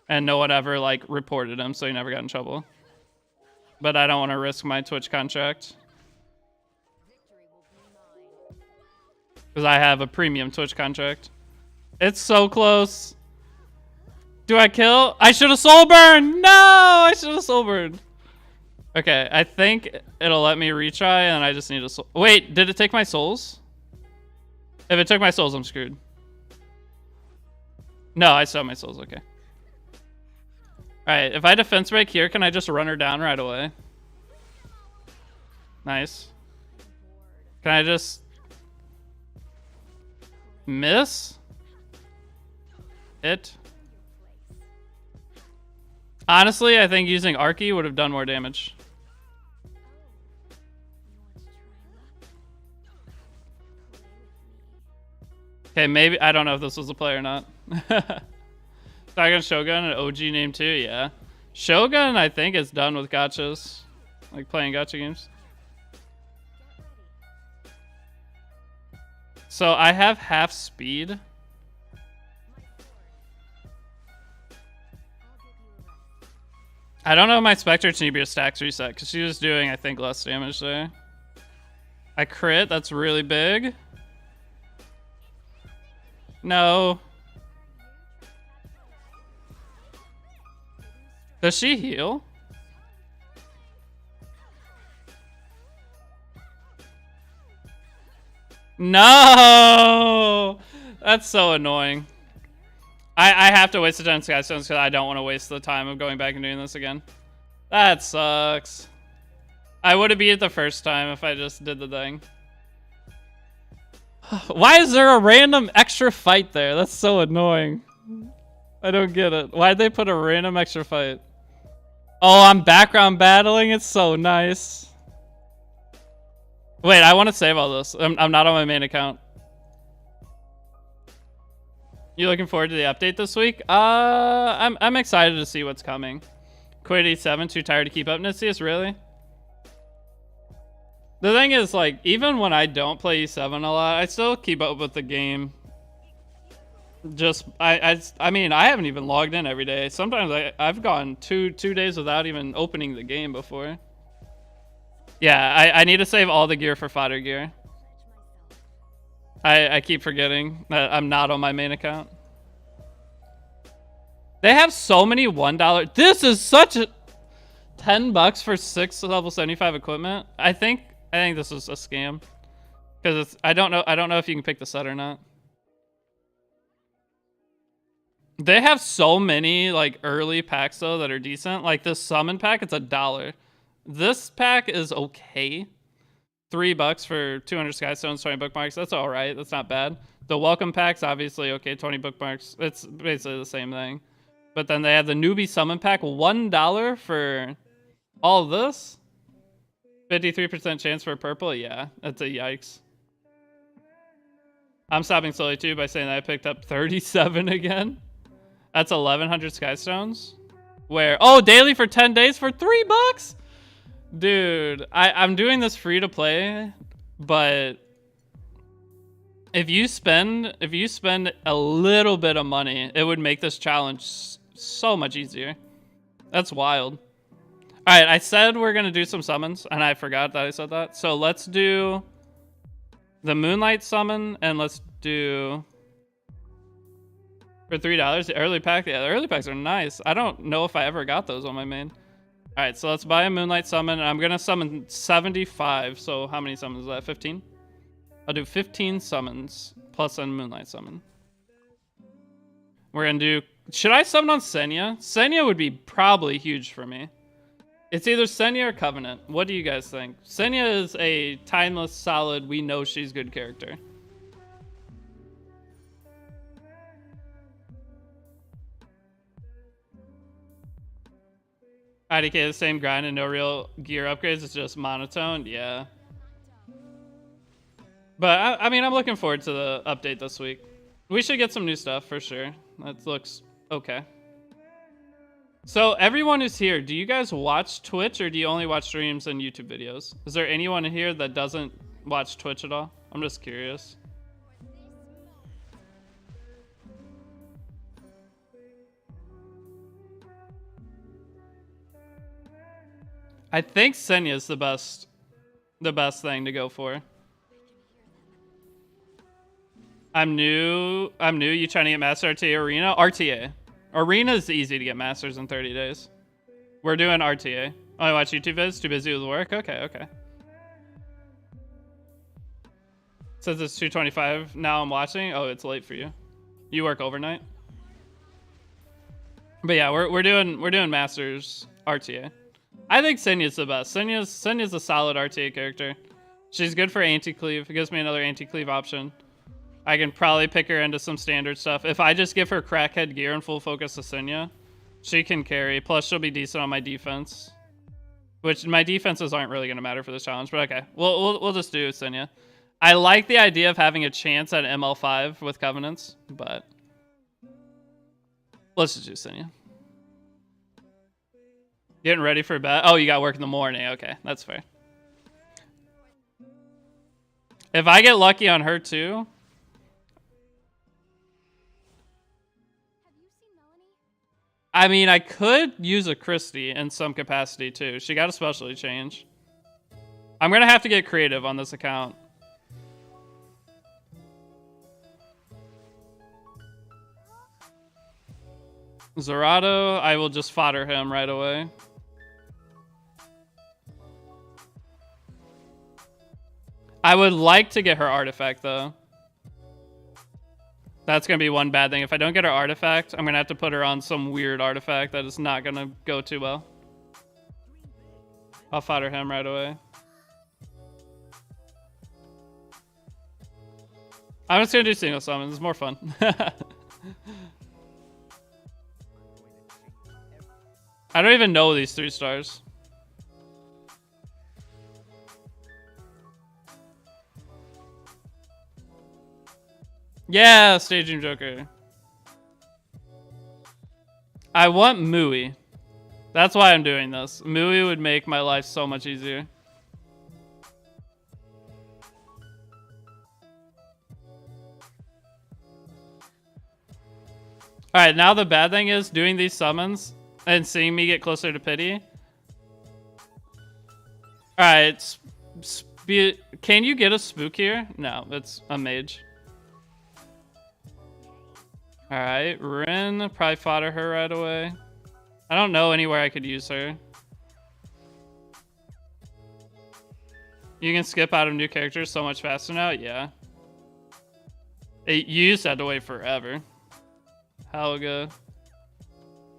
And no one ever, like, reported him, so he never got in trouble. But I don't want to risk my Twitch contract. Because I have a premium Twitch contract. It's so close. Do I kill? I should have soul burned! No! I should have soul burned. Okay, I think it'll let me retry, and I just need a soul. Wait, did it take my souls? If it took my souls, I'm screwed. No, I still have my souls. Okay. Alright, if I defense break here, can I just run her down right away? Nice. Can I just miss it? Honestly, I think using Arky would have done more damage. Okay, maybe I don't know if this was a play or not. Dragon Shogun, an OG name too, yeah. Shogun, I think, is done with gachas. Like playing gacha games. So I have half speed. I don't know if my Spectre Tenebria stacks reset because she was doing, I think, less damage there. I crit, that's really big. No. Does she heal? No! That's so annoying. I have to waste the 10 Skystones because I don't want to waste the time of going back and doing this again. That sucks. I would have beat it the first time if I just did the thing. Why is there a random extra fight there? That's so annoying. I don't get it. Why'd they put a random extra fight? Oh, I'm background battling. It's so nice. Wait, I want to save all this. I'm not on my main account. You looking forward to the update this week? I'm excited to see what's coming. Quit E7, too tired to keep up. Nicias, really? The thing is, like, even when I don't play E7 a lot, I still keep up with the game. Just, I mean, I haven't even logged in every day. Sometimes I've gone two days without even opening the game before. Yeah, I need to save all the gear for fodder gear. I keep forgetting that I'm not on my main account. They have so many $1. This is such a $10 for 6 level 75 equipment. I think this is a scam because I don't know if you can pick the set or not. They have so many like early packs though that are decent. Like this summon pack, it's $1. This pack is okay. $3 for 200 Skystones, 20 bookmarks. That's all right. That's not bad. The welcome pack's obviously okay. 20 bookmarks. It's basically the same thing. But then they have the newbie summon pack, $1 for all of this. 53% chance for purple. Yeah, that's a yikes. I'm stopping slowly too by saying that I picked up 37 again. That's 1,100 Skystones. Where? Oh, daily for 10 days for $3? Dude, I'm doing this free to play, but if you spend a little bit of money, it would make this challenge so much easier. That's wild. All right, I said we're gonna do some summons, and I forgot that I said that. So let's do the Moonlight summon, and let's do for $3 the early pack. Yeah, the early packs are nice. I don't know if I ever got those on my main. All right, so let's buy a Moonlight summon. And I'm going to summon 75. So how many summons is that? 15? I'll do 15 summons plus a Moonlight summon. We're going to do... Should I summon on Senya? Senya would be probably huge for me. It's either Senya or Covenant. What do you guys think? Senya is a timeless, solid, we know she's good character. IDK the same grind and no real gear upgrades. It's just monotone. Yeah. But I mean, I'm looking forward to the update this week. We should get some new stuff for sure. That looks okay. So everyone who's here, do you guys watch Twitch or do you only watch streams and YouTube videos? Is there anyone in here that doesn't watch Twitch at all? I'm just curious. I think Senya is the best thing to go for. I'm new. You trying to get Master RTA Arena? RTA. Arena is easy to get Masters in 30 days. We're doing RTA. Oh, I watch YouTube vids? Too busy with work? Okay, okay. Says it's 2:25. Now I'm watching. Oh, it's late for you. You work overnight? But yeah, we're doing Masters RTA. I think Senya's the best. Senya's a solid RTA character. She's good for anti-cleave. It gives me another anti-cleave option. I can probably pick her into some standard stuff. If I just give her crackhead gear and full focus to Senya, she can carry. Plus, she'll be decent on my defense. Which, my defenses aren't really going to matter for this challenge, but okay. We'll just do Senya. I like the idea of having a chance at ML5 with Covenants, but let's just do Senya. Getting ready for bed? Oh, you got work in the morning. Okay, that's fair. If I get lucky on her too... I mean, I could use a Christie in some capacity too. She got a specialty change. I'm going to have to get creative on this account. Zerato, I will just fodder him right away. I would like to get her artifact though. That's going to be one bad thing. If I don't get her artifact, I'm going to have to put her on some weird artifact that is not going to go too well. I'll fodder him right away. I'm just going to do single summons. It's more fun. I don't even know these 3 stars. Yeah, Staging Joker. I want Mui. That's why I'm doing this. Mui would make my life so much easier. Alright, now the bad thing is doing these summons and seeing me get closer to pity. Alright, can you get a spook here? No, it's a mage. Alright, Rin, probably fodder her right away. I don't know anywhere I could use her. You can skip out of new characters so much faster now? Yeah. You used to have to wait forever. Helga.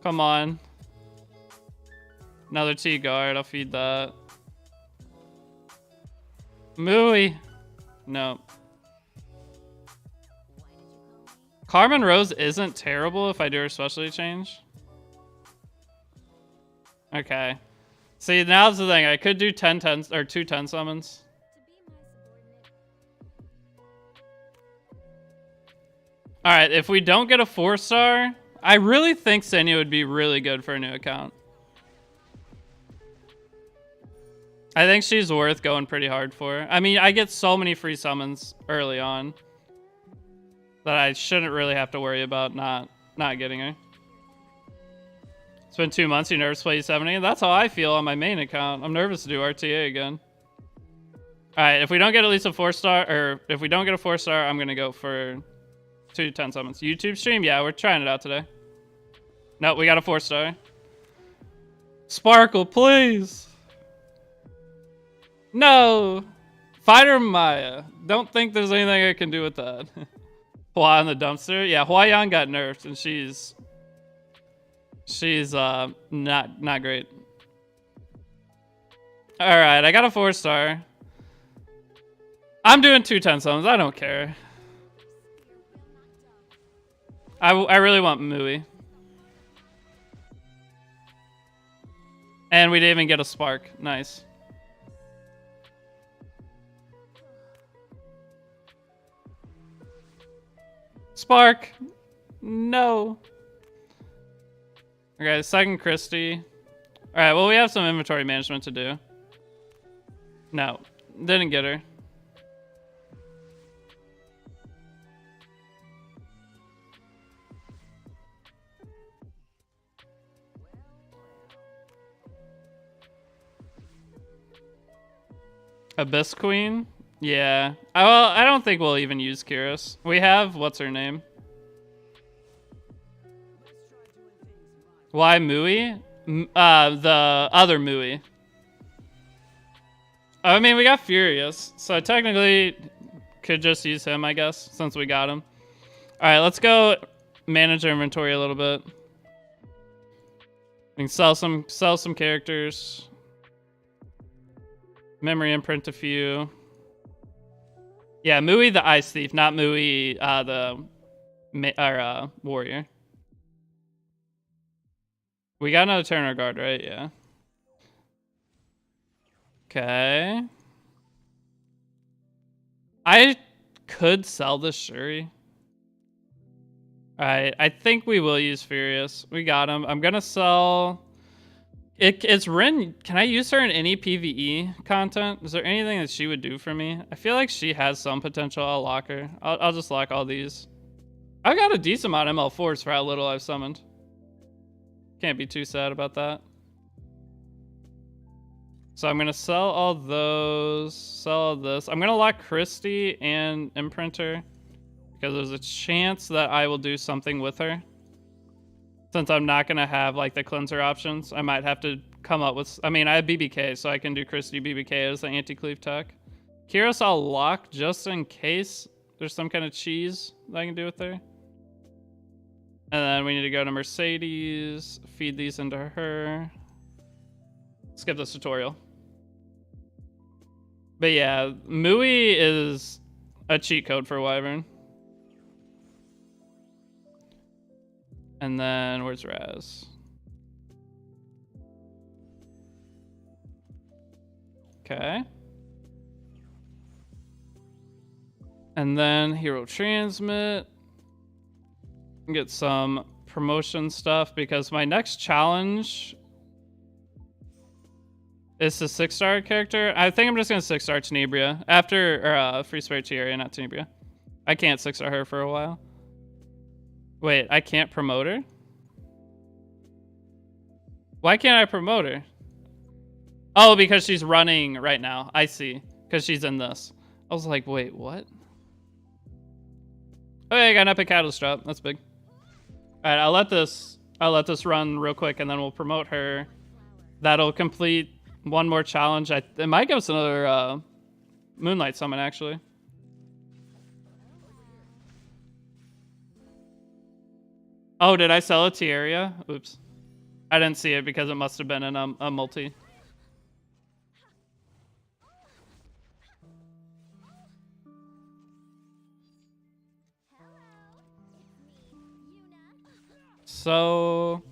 Come on. Another T-guard, I'll feed that. Mui. No. Carmen Rose isn't terrible if I do her specialty change. Okay. See, now's the thing. I could do 10 or 2 10 summons. Alright, if we don't get a 4-star, I really think Senya would be really good for a new account. I think she's worth going pretty hard for. I mean, I get so many free summons early on that I shouldn't really have to worry about not getting her. It's been 2 months, you nervous to play E70? That's how I feel on my main account. I'm nervous to do RTA again. Alright, if we don't get at least a 4-star, or if we don't get a 4-star, I'm gonna go for 2 10 summons. YouTube stream? Yeah, we're trying it out today. Nope, we got a 4-star. Sparkle, please! No! Fighter Maya. Don't think there's anything I can do with that. Hua in the dumpster? Yeah, Hua Yan got nerfed, and she's not great. Alright, I got a 4-star. I'm doing 2 10 summons, I don't care. I really want Mui. And we didn't even get a spark. Nice. Spark! No. Okay, second Christie. Alright, well, we have some inventory management to do. No, didn't get her. Abyss Queen? Yeah. Well, I don't think we'll even use Kyrus. We have, what's her name? Why Mui? the other Mui. I mean, we got Furious, so technically could just use him, I guess, since we got him. All right, let's go manage our inventory a little bit. We can sell some characters. Memory imprint a few. Yeah, Mui the Ice Thief, not Mui the warrior. We got another Turner Guard, right? Yeah. Okay. I could sell this Shuri. Alright, I think we will use Furious. We got him. I'm gonna sell... It's Rin. Can I use her in any PvE content? Is there anything that she would do for me? I feel like she has some potential. I'll lock her. I'll just lock all these. I got a decent amount of ML4s for how little I've summoned. Can't be too sad about that. So I'm gonna sell all those, sell all this. I'm gonna lock Christy and Imprinter because there's a chance that I will do something with her. Since I'm not gonna have like the cleanser options, I might have to come up with, I mean, I have BBK, so I can do Christy BBK as the anti-cleave tech. Kyros I'll lock just in case there's some kind of cheese that I can do with her. And then we need to go to Mercedes, feed these into her. Skip this tutorial. But yeah, Mui is a cheat code for Wyvern. And then, where's Raz? Okay. And then Hero Transmit. Get some promotion stuff because my next challenge is the 6-star character. I think I'm just going to 6-star Tenebria after, Free Spirit Aria, not Tenebria. I can't 6-star her for a while. Wait, I can't promote her? Why can't I promote her? Oh, because she's running right now. I see. Because she's in this. I was like, wait, what? Okay, I got an epic catalyst drop. That's big. Alright, I'll let this run real quick and then we'll promote her. That'll complete one more challenge. It might give us another Moonlight summon, actually. Oh, did I sell it to Aria? Oops. I didn't see it because it must have been in a multi. So...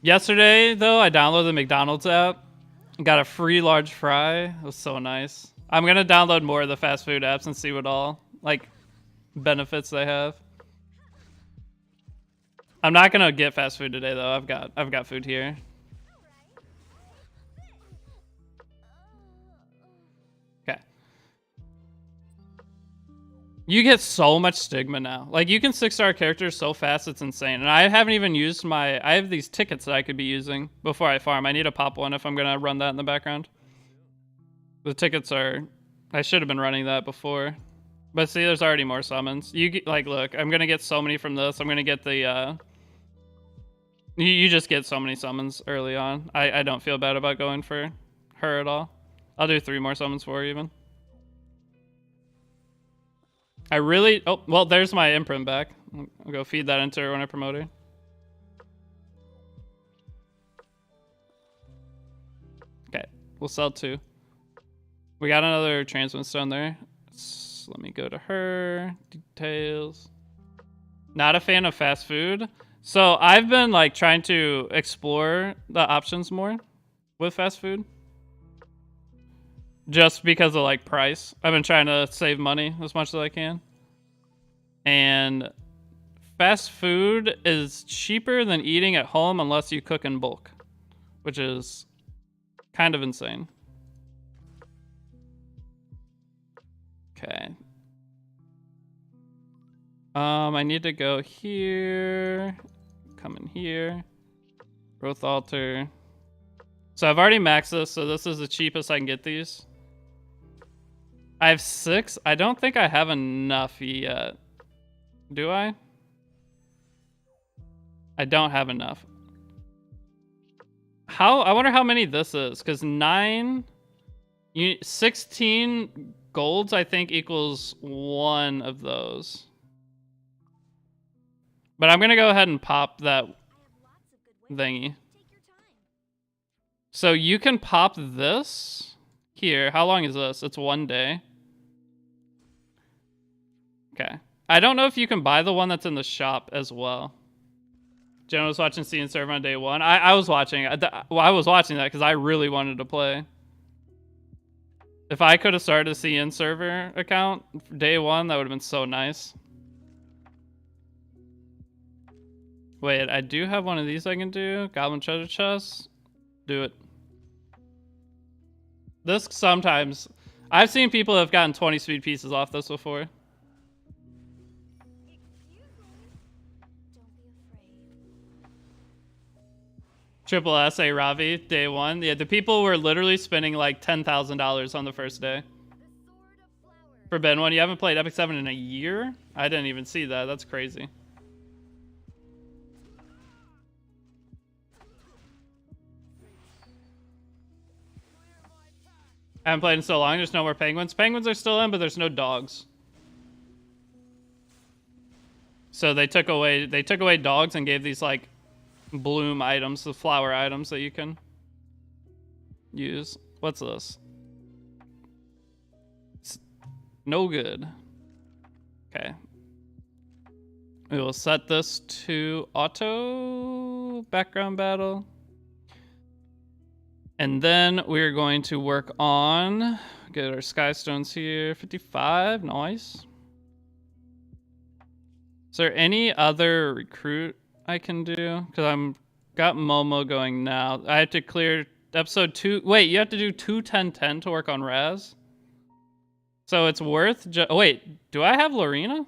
yesterday, though, I downloaded the McDonald's app. Got a free large fry. It was so nice. I'm going to download more of the fast food apps and see what all, like, benefits they have. I'm not gonna get fast food today though. I've got food here. Okay. You get so much stigma now. Like you can 6-star characters so fast it's insane. And I haven't even used I have these tickets that I could be using before I farm. I need to pop one if I'm gonna run that in the background. The tickets are, I should have been running that before. But see, there's already more summons. You get, like, look, I'm gonna get so many from this. I'm gonna get the you just get so many summons early on. I don't feel bad about going for her at all. I'll do 3 more summons for her even. I really... oh, well, there's my imprint back. I'll go feed that into her when I promote her. Okay, we'll sell 2. We got another transmit stone there. So let me go to her. Details. Not a fan of fast food. So I've been like trying to explore the options more with fast food. Just because of like price. I've been trying to save money as much as I can. And fast food is cheaper than eating at home unless you cook in bulk. Which is kind of insane. Okay. I need to go here. Come in here. Growth altar. So I've already maxed this, so this is the cheapest I can get these. I have 6. I don't think I have enough yet. Do I? I don't have enough. I wonder how many this is, because 16 golds, I think, equals one of those. But I'm gonna go ahead and pop that thingy. So you can pop this here. How long is this? It's 1 day. Okay. I don't know if you can buy the one that's in the shop as well. Jenna was watching CN server on day 1. I was watching. I was watching that because I really wanted to play. If I could have started a CN server account day 1, that would have been so nice. Wait, I do have one of these I can do. Goblin treasure chest. Do it. This sometimes... I've seen people have gotten 20 speed pieces off this before. Triple S, A Ravi, day 1. Yeah, the people were literally spending like $10,000 on the first day. Forbidden One, you haven't played Epic 7 in a year? I didn't even see that. That's crazy. I haven't played in so long. There's no more penguins. Penguins are still in, but there's no dogs. So they took away dogs and gave these like bloom items, the flower items that you can use. What's this? It's no good. Okay. We will set this to auto background battle. And then we're going to work on, get our sky stones here, 55, nice. Is there any other recruit I can do? Because I'm got Momo going now. I have to clear episode 2. Wait, you have to do 2-10-10 to work on Raz? So it's worth, wait, do I have Lorena?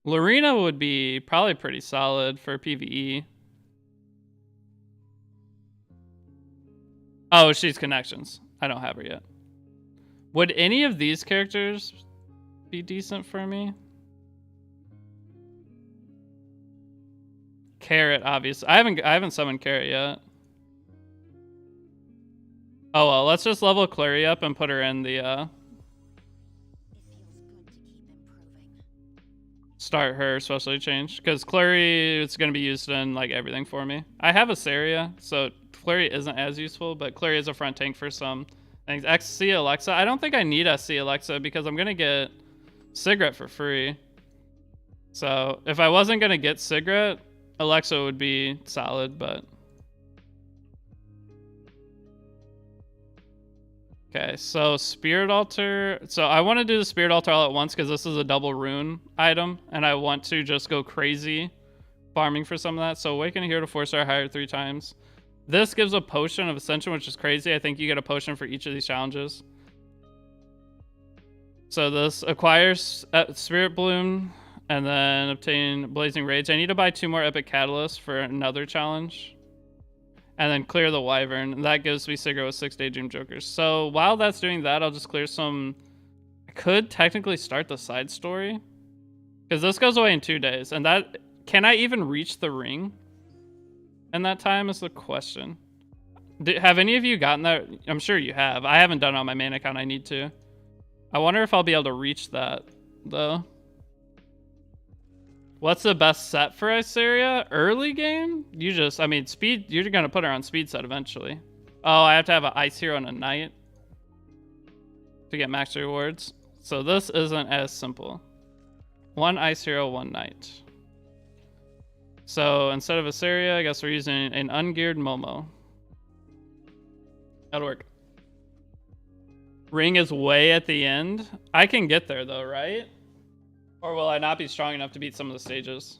Lorena would be probably pretty solid for PvE. Oh, she's connections. I don't have her yet. Would any of these characters be decent for me? Carrot, obviously. I haven't summoned Carrot yet. Oh well, let's just level Clary up and put her in the start her specialty change, because Clary is going to be used in like everything for me. I have a Seria, so Clary isn't as useful, but Clary is a front tank for some things. XC Alexa, I don't think I need SC Alexa because I'm going to get Sigret for free. So if I wasn't going to get Sigret, Alexa would be solid, but... Okay, so Spirit Altar. So I want to do the Spirit Altar all at once because this is a double rune item, and I want to just go crazy farming for some of that. So Awaken Hero to 4-star higher 3 times. This gives a potion of Ascension, which is crazy. I think you get a potion for each of these challenges. So this acquires Spirit Bloom, and then obtain Blazing Rage. I need to buy 2 more Epic Catalysts for another challenge. And then clear the Wyvern. And that gives me Sigurd with 6 Daydream Jokers. So while that's doing that, I'll just clear some... I could technically start the side story. Because this goes away in 2 days. And that... Can I even reach the ring? In that time is the question. Have any of you gotten that? I'm sure you have. I haven't done it on my main account. I need to. I wonder if I'll be able to reach that, though. What's the best set for Aria? Early game? You just, I mean, speed, you're going to put her on speed set eventually. Oh, I have to have an Ice Hero and a Knight to get max rewards. So this isn't as simple. 1 Ice Hero, 1 Knight. So instead of Aria, I guess we're using an ungeared Momo. That'll work. Ring is way at the end. I can get there though, right? Or will I not be strong enough to beat some of the stages?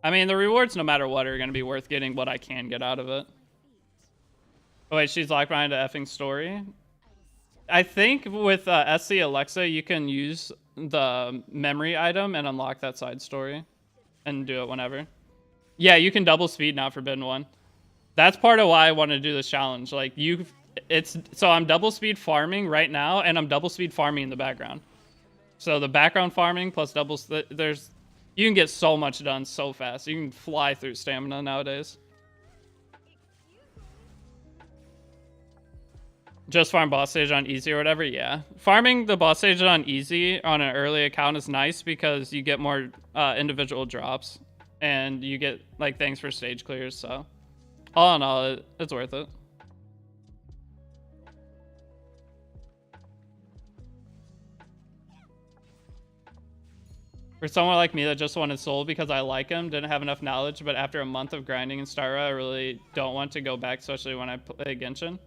I mean, the rewards, no matter what, are going to be worth getting what I can get out of it. Oh, wait, she's locked behind an effing story. I think with SC Alexa, you can use the memory item and unlock that side story. And do it whenever. Yeah, you can double speed now, Forbidden One. That's part of why I want to do this challenge. Like, so I'm double speed farming right now, and I'm double speed farming in the background. So the background farming plus doubles, you can get so much done so fast. You can fly through stamina nowadays. Just farm boss stage on easy or whatever, yeah. Farming the boss stage on easy on an early account is nice because you get more individual drops. And you get, like, things for stage clears, so... all in all, it's worth it. For someone like me that just wanted Soul because I like him, didn't have enough knowledge, but after a month of grinding in Star Rail, I really don't want to go back, especially when I play Genshin.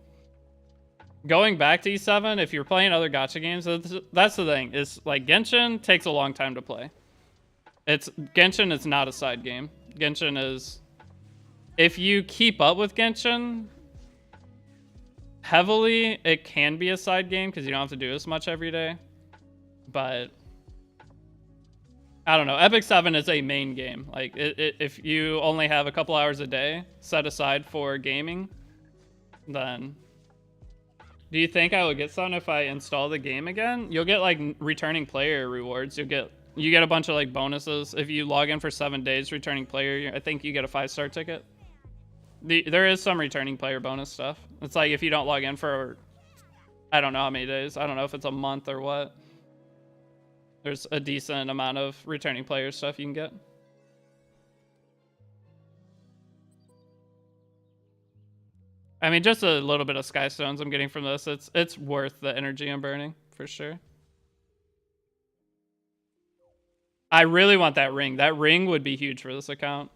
Going back to E7, if you're playing other gacha games, that's the thing, is like Genshin takes a long time to play. Genshin is not a side game. Genshin is, if you keep up with Genshin heavily, it can be a side game because you don't have to do as much every day. But I don't know. Epic 7 is a main game. Like, if you only have a couple hours a day set aside for gaming, then... Do you think I would get something if I install the game again? You'll get, like, returning player rewards. You get a bunch of, like, bonuses. If you log in for 7 days, returning player, I think you get a 5-star ticket. There is some returning player bonus stuff. It's like if you don't log in for, I don't know how many days. I don't know if it's a month or what. There's a decent amount of returning player stuff you can get. I mean, just a little bit of sky stones I'm getting from this. It's worth the energy I'm burning, for sure. I really want that ring. That ring would be huge for this account.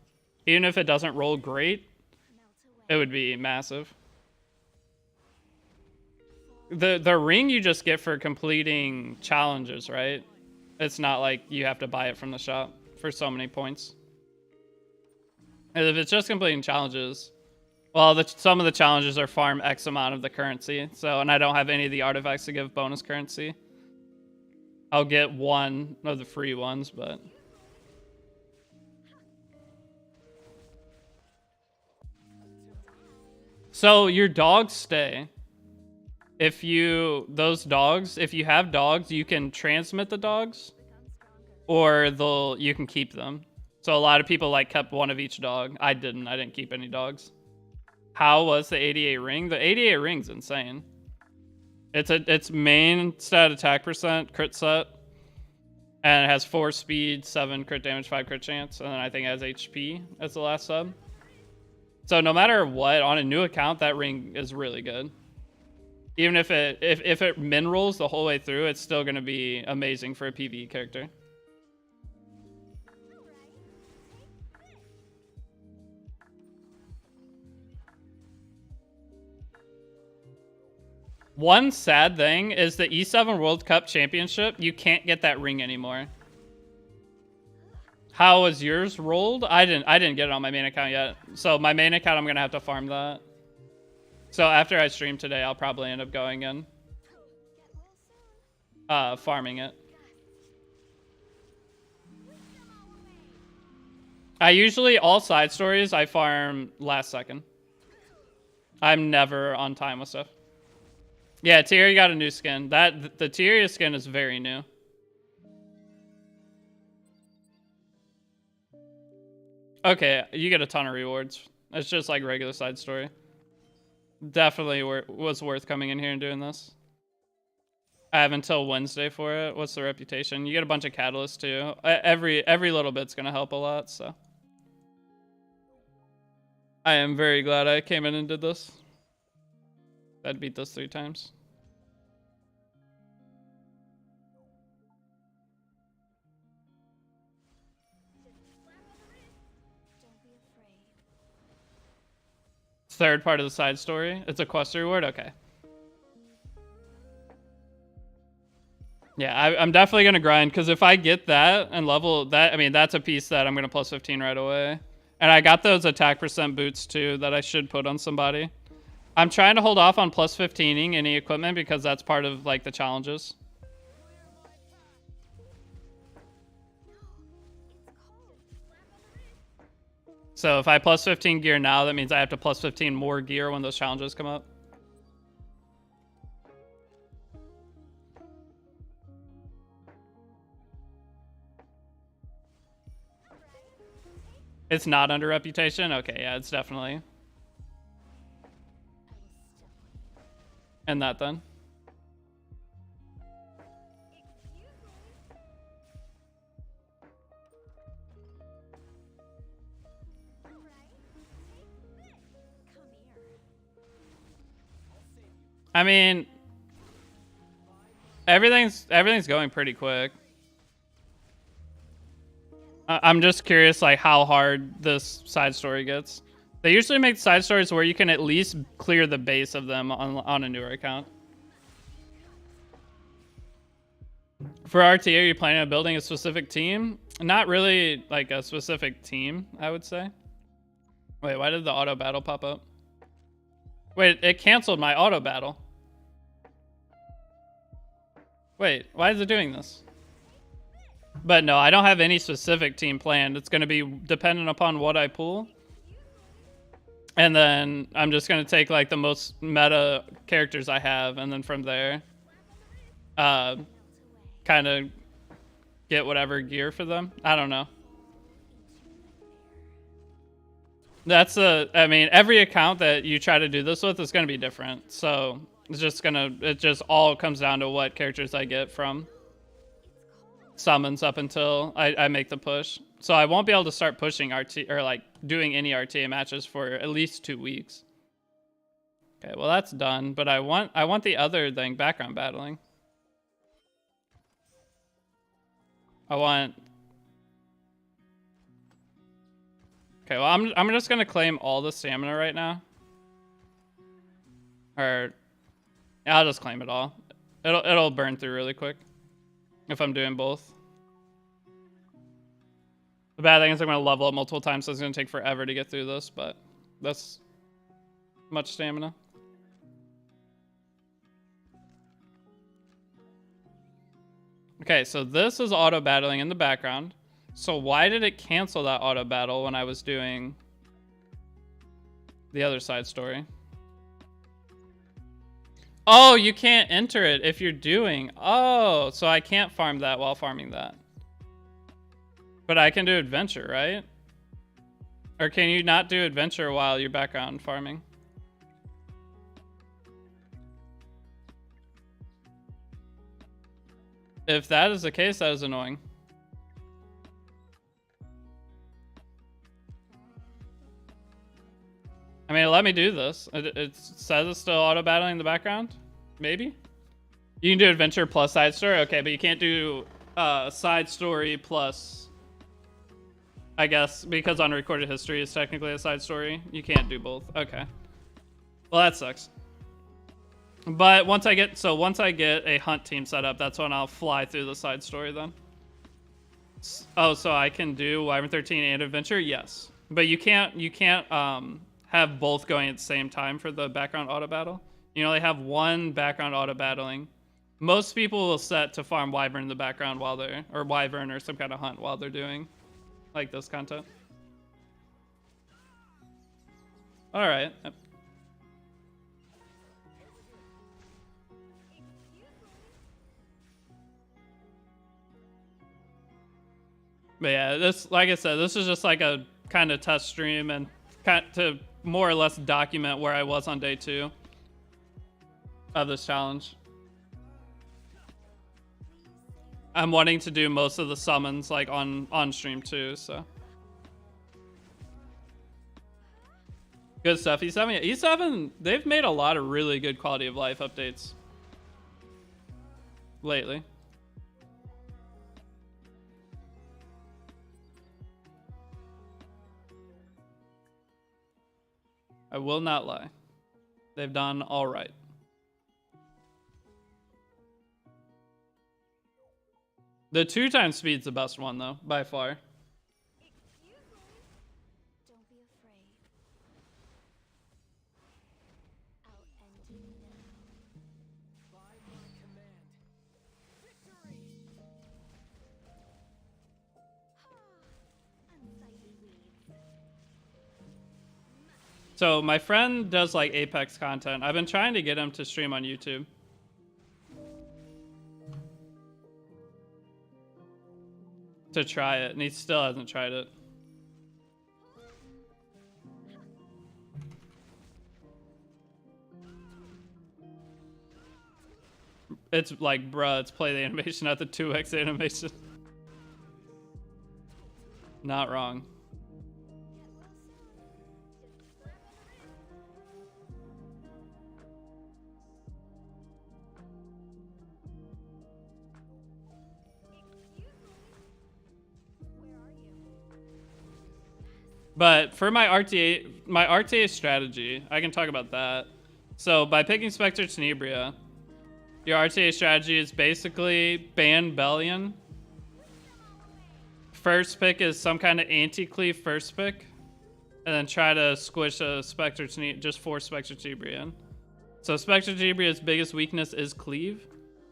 Even if it doesn't roll great, it would be massive. The ring you just get for completing challenges, right? It's not like you have to buy it from the shop for so many points. And if it's just completing challenges, well, some of the challenges are farm X amount of the currency. So, and I don't have any of the artifacts to give bonus currency. I'll get one of the free ones, but... So your dogs stay. If you have dogs, you can transmit the dogs, or you can keep them. So a lot of people like kept one of each dog. I didn't keep any dogs. How was the 88 ring? The 88 ring's insane. It's main stat attack percent, crit set, and it has 4 speed, 7 crit damage, 5 crit chance, and then I think it has HP as the last sub. So no matter what, on a new account, that ring is really good. Even if it min rolls the whole way through, it's still going to be amazing for a PvE character. One sad thing is the E7 World Cup Championship, you can't get that ring anymore. How was yours rolled? I didn't get it on my main account yet. So my main account, I'm going to have to farm that. So after I stream today, I'll probably end up going in. Farming it. I usually, all side stories, I farm last second. I'm never on time with stuff. Yeah, Tyria got a new skin. The Tyria skin is very new. Okay, you get a ton of rewards. It's just like regular side story. Definitely was worth coming in here and doing this. I have until Wednesday for it. What's the reputation? You get a bunch of catalysts too. Every little bit's gonna help a lot, so. I am very glad I came in and did this. I'd beat this 3 times. Third part of the side story. It's a quest reward? Okay. Yeah, I'm definitely going to grind, because if I get that and level that, I mean, that's a piece that I'm going to plus 15 right away. And I got those attack percent boots too that I should put on somebody. I'm trying to hold off on plus 15ing any equipment because that's part of like the challenges. So if I plus 15 gear now, that means I have to plus 15 more gear when those challenges come up. It's not under reputation? Okay, yeah, it's definitely. And that then. I mean, everything's going pretty quick. I'm just curious, like, how hard this side story gets. They usually make side stories where you can at least clear the base of them on a newer account. For RTA, are you planning on building a specific team? Not really, like, a specific team, I would say. Wait, why did the auto battle pop up? Wait, it canceled my auto battle. Wait, why is it doing this? But no, I don't have any specific team planned. It's going to be dependent upon what I pull. And then I'm just going to take like the most meta characters I have. And then from there, kind of get whatever gear for them. I don't know. That's I mean, every account that you try to do this with is going to be different. So it just all comes down to what characters I get from summons up until I make the push. So I won't be able to start pushing RT or like doing any RTA matches for at least 2 weeks. Okay, well that's done, but I want the other thing, background battling. Okay, well I'm just gonna claim all the stamina right now. Or I'll just claim it all. It'll burn through really quick if I'm doing both. The bad thing is I'm going to level up multiple times, so it's going to take forever to get through this, but that's much stamina. Okay, so this is auto battling in the background. So why did it cancel that auto battle when I was doing the other side story? Oh, you can't enter it if you're doing... Oh, so I can't farm that while farming that. But I can do adventure, right? Or can you not do adventure while you're background farming? If that is the case, that is annoying. I mean, let me do this. It says it's still auto battling in the background. Maybe you can do adventure plus side story. Okay, but you can't do side story plus. I guess because unrecorded history is technically a side story, you can't do both. Okay, well that sucks. But once I get a hunt team set up, that's when I'll fly through the side story then. Oh, so I can do Wyvern 13 and adventure? Yes, but you can't have both going at the same time for the background auto battle. You only have one background auto battling. Most people will set to farm Wyvern in the background while they're, or Wyvern or some kind of hunt while they're doing like this content. All right. But yeah, this, like I said, this is just like a kind of test stream and kind to more or less document where I was on day 2 of this challenge. I'm wanting to do most of the summons like on stream too, so. Good stuff, E7. Yeah, E7, they've made a lot of really good quality of life updates lately. I will not lie. They've done all right. The 2x speed's the best one though, by far.
Don't be afraid. I'll end you now. By my command. Victory! Unsightly weeds.
So my friend does like Apex content. I've been trying to get him to stream on YouTube. To try it, and he still hasn't tried it. It's like, bruh, it's play the animation, not the 2x animation. Not wrong. But for my RTA strategy, I can talk about that. So by picking Spectre Tenebria, your RTA strategy is basically ban Bellion. First pick is some kind of anti-cleave first pick, and then try to squish a Spectre Tenebria, just force Spectre Tenebria in. So Spectre Tenebria's biggest weakness is cleave.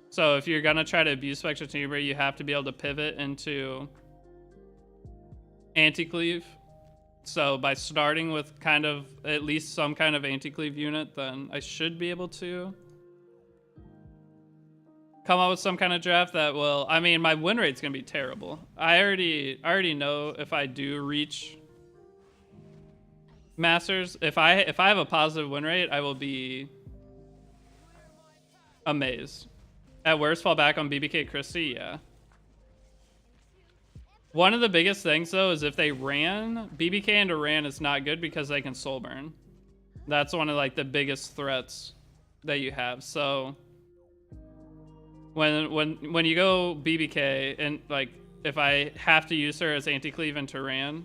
So if you're gonna try to abuse Spectre Tenebria, you have to be able to pivot into anti-cleave. So by starting with kind of at least some kind of anti-cleave unit, then I should be able to come up with some kind of draft that will, I mean, my win rate's gonna be terrible. I already know if I do reach Masters, if I have a positive win rate, I will be amazed. At worst, fall back on BBK Christie, yeah. One of the biggest things, though, is if they ran, BBK into ran is not good because they can soul burn. That's one of, like, the biggest threats that you have. So when you go BBK, and, like, if I have to use her as anti-cleave into ran,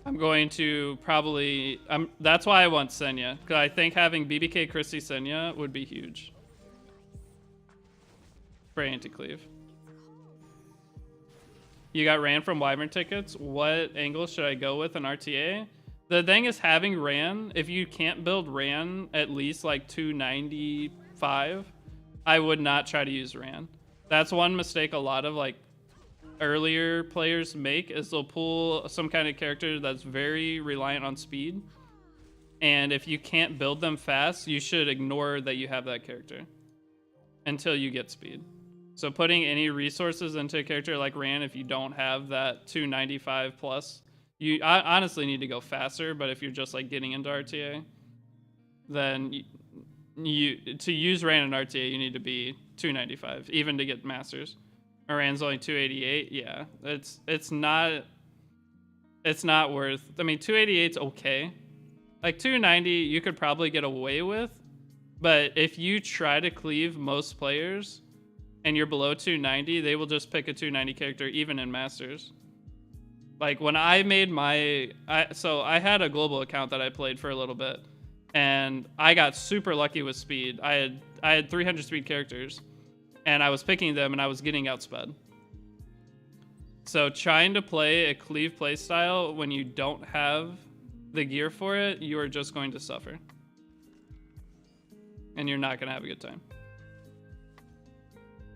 I'm going to probably... that's why I want Senya, because I think having BBK Christie Senya would be huge for anti-cleave. You got Ran from Wyvern tickets. What angle should I go with in RTA? The thing is, having Ran, if you can't build Ran at least like 295, I would not try to use Ran. That's one mistake a lot of like earlier players make, is they'll pull some kind of character that's very reliant on speed. And if you can't build them fast, you should ignore that you have that character until you get speed. So putting any resources into a character like Ran, if you don't have that 295 plus, you honestly need to go faster. But if you're just like getting into RTA, then you to use Ran in RTA, you need to be 295, even to get Masters. Ran's only 288. Yeah, it's not worth. I mean, 288's okay. Like 290, you could probably get away with, but if you try to cleave most players and you're below 290, they will just pick a 290 character, even in Masters. Like when I made so I had a global account that I played for a little bit, and I got super lucky with speed. I had 300 speed characters, and I was picking them, and I was getting outsped. So trying to play a cleave playstyle when you don't have the gear for it, you are just going to suffer, and you're not going to have a good time.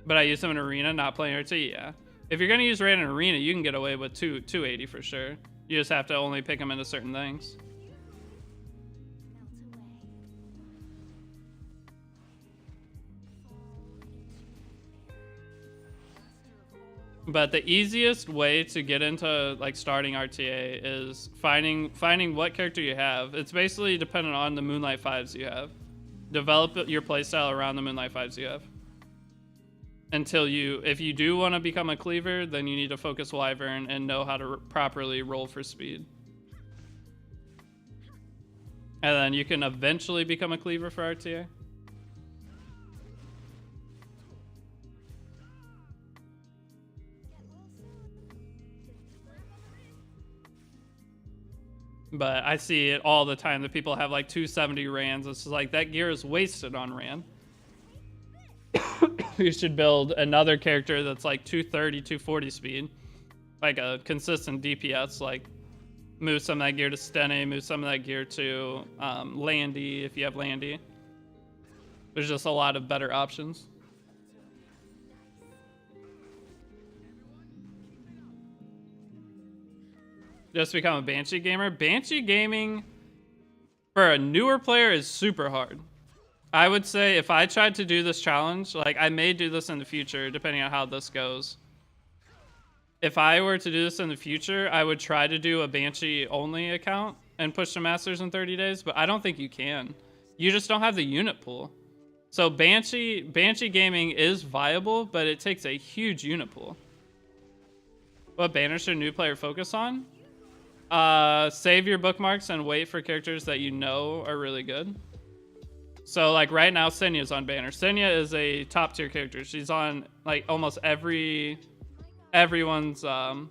But I use them in Arena, not playing RT, yeah. If you're going to use Ran in Arena, you can get away with 280 for sure. You just have to only pick them into certain things. But the easiest way to get into like starting RTA is finding what character you have. It's basically dependent on the Moonlight 5s you have. Develop your playstyle around the Moonlight 5s you have. Until if you do want to become a cleaver, then you need to focus Wyvern and know how to properly roll for speed. And then you can eventually become a cleaver for RTA. But I see it all the time that people have like 270 Rans. It's like, that gear is wasted on Ran. You should build another character that's like 230, 240 speed. Like a consistent DPS, like move some of that gear to Stene, move some of that gear to Landy if you have Landy. There's just a lot of better options. Just become a Banshee gamer. Banshee gaming for a newer player is super hard. I would say if I tried to do this challenge, like I may do this in the future, depending on how this goes. If I were to do this in the future, I would try to do a Banshee only account and push to Masters in 30 days, but I don't think you can. You just don't have the unit pool. So Banshee gaming is viable, but it takes a huge unit pool. What banner should a new player focus on? Save your bookmarks and wait for characters that you know are really good. So like right now, Senya's on banner. Senya is a top tier character. She's on like almost everyone's I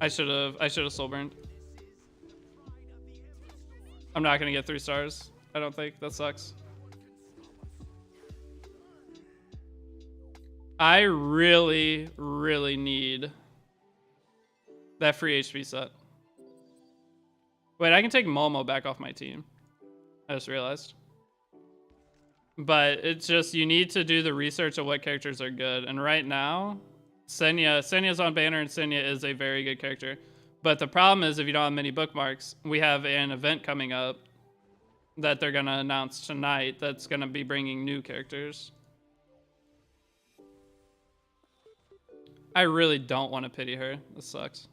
should have soul burned. I'm not gonna get 3 stars. I don't think. That sucks. I really, really need that free HP set. Wait, I can take Momo back off my team. I just realized. But it's just, you need to do the research of what characters are good. And right now, Senya's on banner, and Senya is a very good character. But the problem is, if you don't have many bookmarks, we have an event coming up that they're going to announce tonight that's going to be bringing new characters. I really don't want to pity her. This sucks.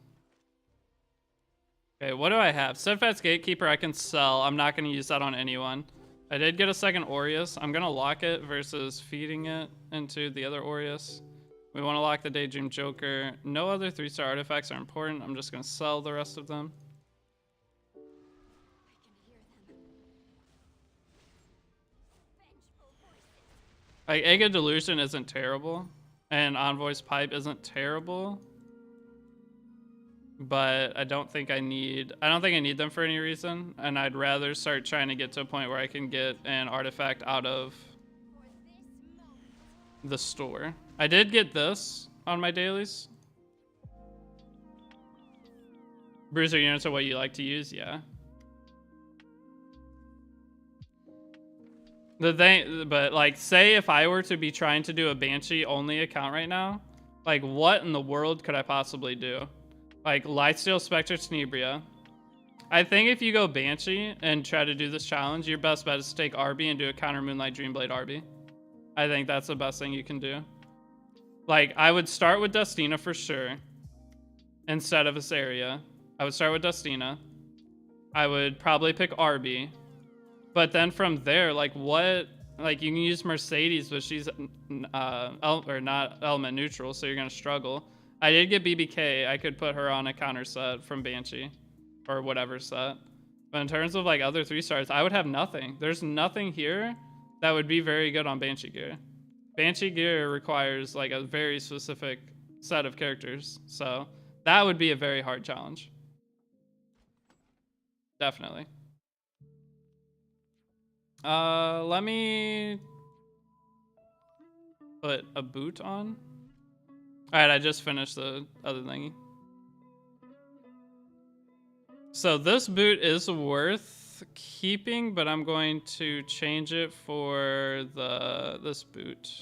Okay, what do I have? Steadfast Gatekeeper I can sell. I'm not going to use that on anyone. I did get a second Aureus. I'm going to lock it versus feeding it into the other Aureus. We want to lock the Daydream Joker. No other 3-star artifacts are important. I'm just going to sell the rest of them. Like, Egg of Delusion isn't terrible. And Envoy's Pipe isn't terrible. But I don't think I need them for any reason. And I'd rather start trying to get to a point where I can get an artifact out of the store. I did get this on my dailies. Bruiser units are what you like to use, yeah. The thing, but like, say if I were to be trying to do a Banshee only account right now, like what in the world could I possibly do? Like Lightsteel, Spectre, Tenebria. I think if you go Banshee and try to do this challenge, your best bet is to take RB and do a counter Moonlight Dreamblade RB. I think that's the best thing you can do. Like, I would start with Dustina for sure. Instead of this Aria. I would start with Dustina. I would probably pick RB. But then from there, like what... Like, you can use Mercedes, but she's not element neutral, so you're going to struggle. I did get BBK. I could put her on a counter set from Banshee. Or whatever set. But in terms of, like, other 3-stars, I would have nothing. There's nothing here that would be very good on Banshee gear. Banshee gear requires like a very specific set of characters, so that would be a very hard challenge. Definitely. Let me put a boot on. All right, I just finished the other thingy. So this boot is worth keeping, but I'm going to change it for this boot.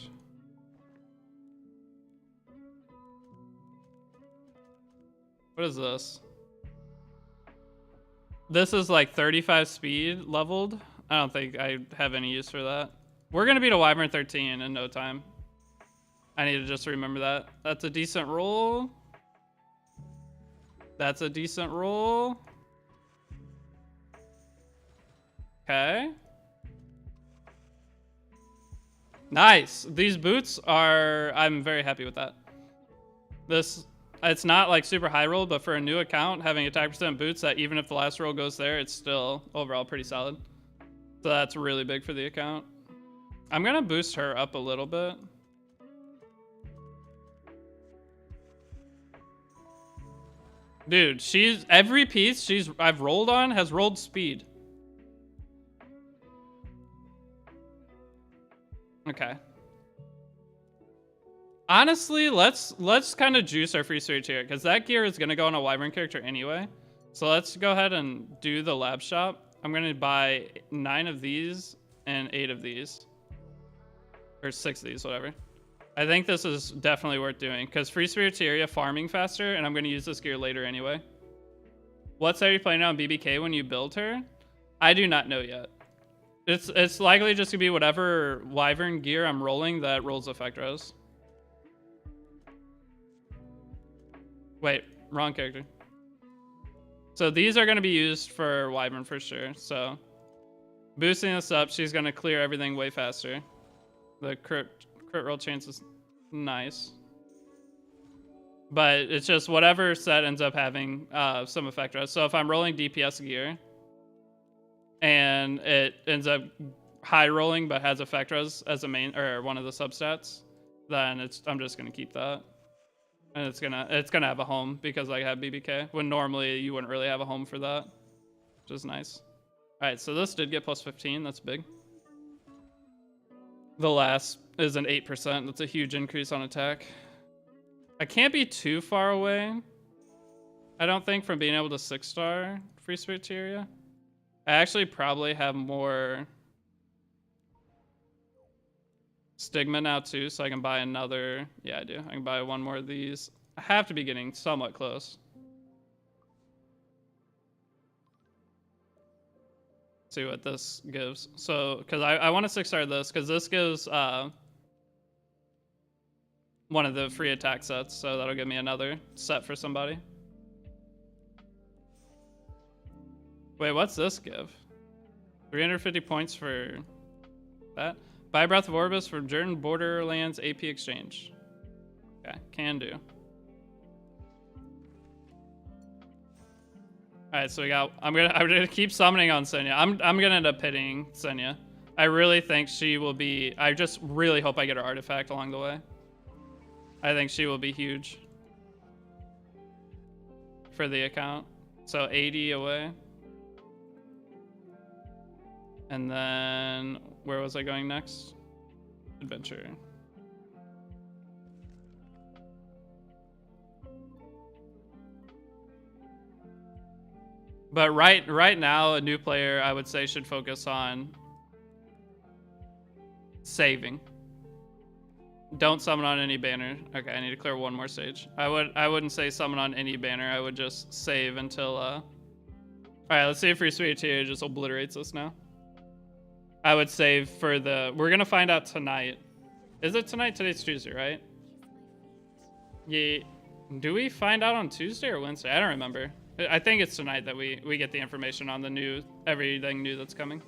What is this? This is like 35 speed leveled. I don't think I have any use for that. We're gonna beat a Wyvern 13 in no time. I need to just remember that. That's a decent roll. That's a decent roll. Okay. Nice. These boots are... I'm very happy with that. This... It's not like super high roll, but for a new account, having attack percent boots that even if the last roll goes there, it's still overall pretty solid. So that's really big for the account. I'm going to boost her up a little bit. Dude, she's... Every piece I've rolled on has rolled speed. Okay. Honestly, let's kind of juice our free switch here, because that gear is going to go on a Wyvern character anyway. So let's go ahead and do the lab shop. I'm going to buy 9 of these and 8 of these. Or 6 of these, whatever. I think this is definitely worth doing, because free Spiriteria farming faster, and I'm going to use this gear later anyway. What set are you playing on BBK when you build her? I do not know yet. It's likely just to be whatever Wyvern gear I'm rolling that rolls effect rose. Wait, wrong character. So these are going to be used for Wyvern for sure. So Boosting this up, she's gonna clear everything way faster. The crit roll chance is nice. But it's just whatever set ends up having some effect. So if I'm rolling DPS gear and it ends up high rolling but has effect res as a main or one of the substats, then I'm just gonna keep that. And it's gonna have a home because I have BBK, when normally you wouldn't really have a home for that. Which is nice. Alright, so this did get plus 15, that's big. The last is an 8%, that's a huge increase on attack. I can't be too far away, I don't think, from being able to 6-star Free Spirit Aria. I actually probably have more Stigma now too, so I can buy another. Yeah, I do. I can buy one more of these. I have to be getting somewhat close. See what this gives. So, because I want to 6-star this, because this gives one of the free attack sets, so that'll give me another set for somebody. Wait, what's this give? 350 points for that? Buy Breath of Orbis for Jordan Borderlands AP exchange. Okay, can do. Alright, so we got I'm gonna keep summoning on Senya. I'm gonna end up pitying Senya. I really think she will be. I just really hope I get her artifact along the way. I think she will be huge for the account. So 80 away. And then where was I going next? Adventure. But right now, a new player, I would say, should focus on saving. Don't summon on any banner. Okay, I need to clear one more stage. I wouldn't say summon on any banner. I would just save until All right, let's see if Free Spirit Aria just obliterates us now. I would save for the... We're going to find out tonight. Is it tonight? Today's Tuesday, right? Yeah. Do we find out on Tuesday or Wednesday? I don't remember. I think it's tonight that we get the information on the new... Everything new that's coming.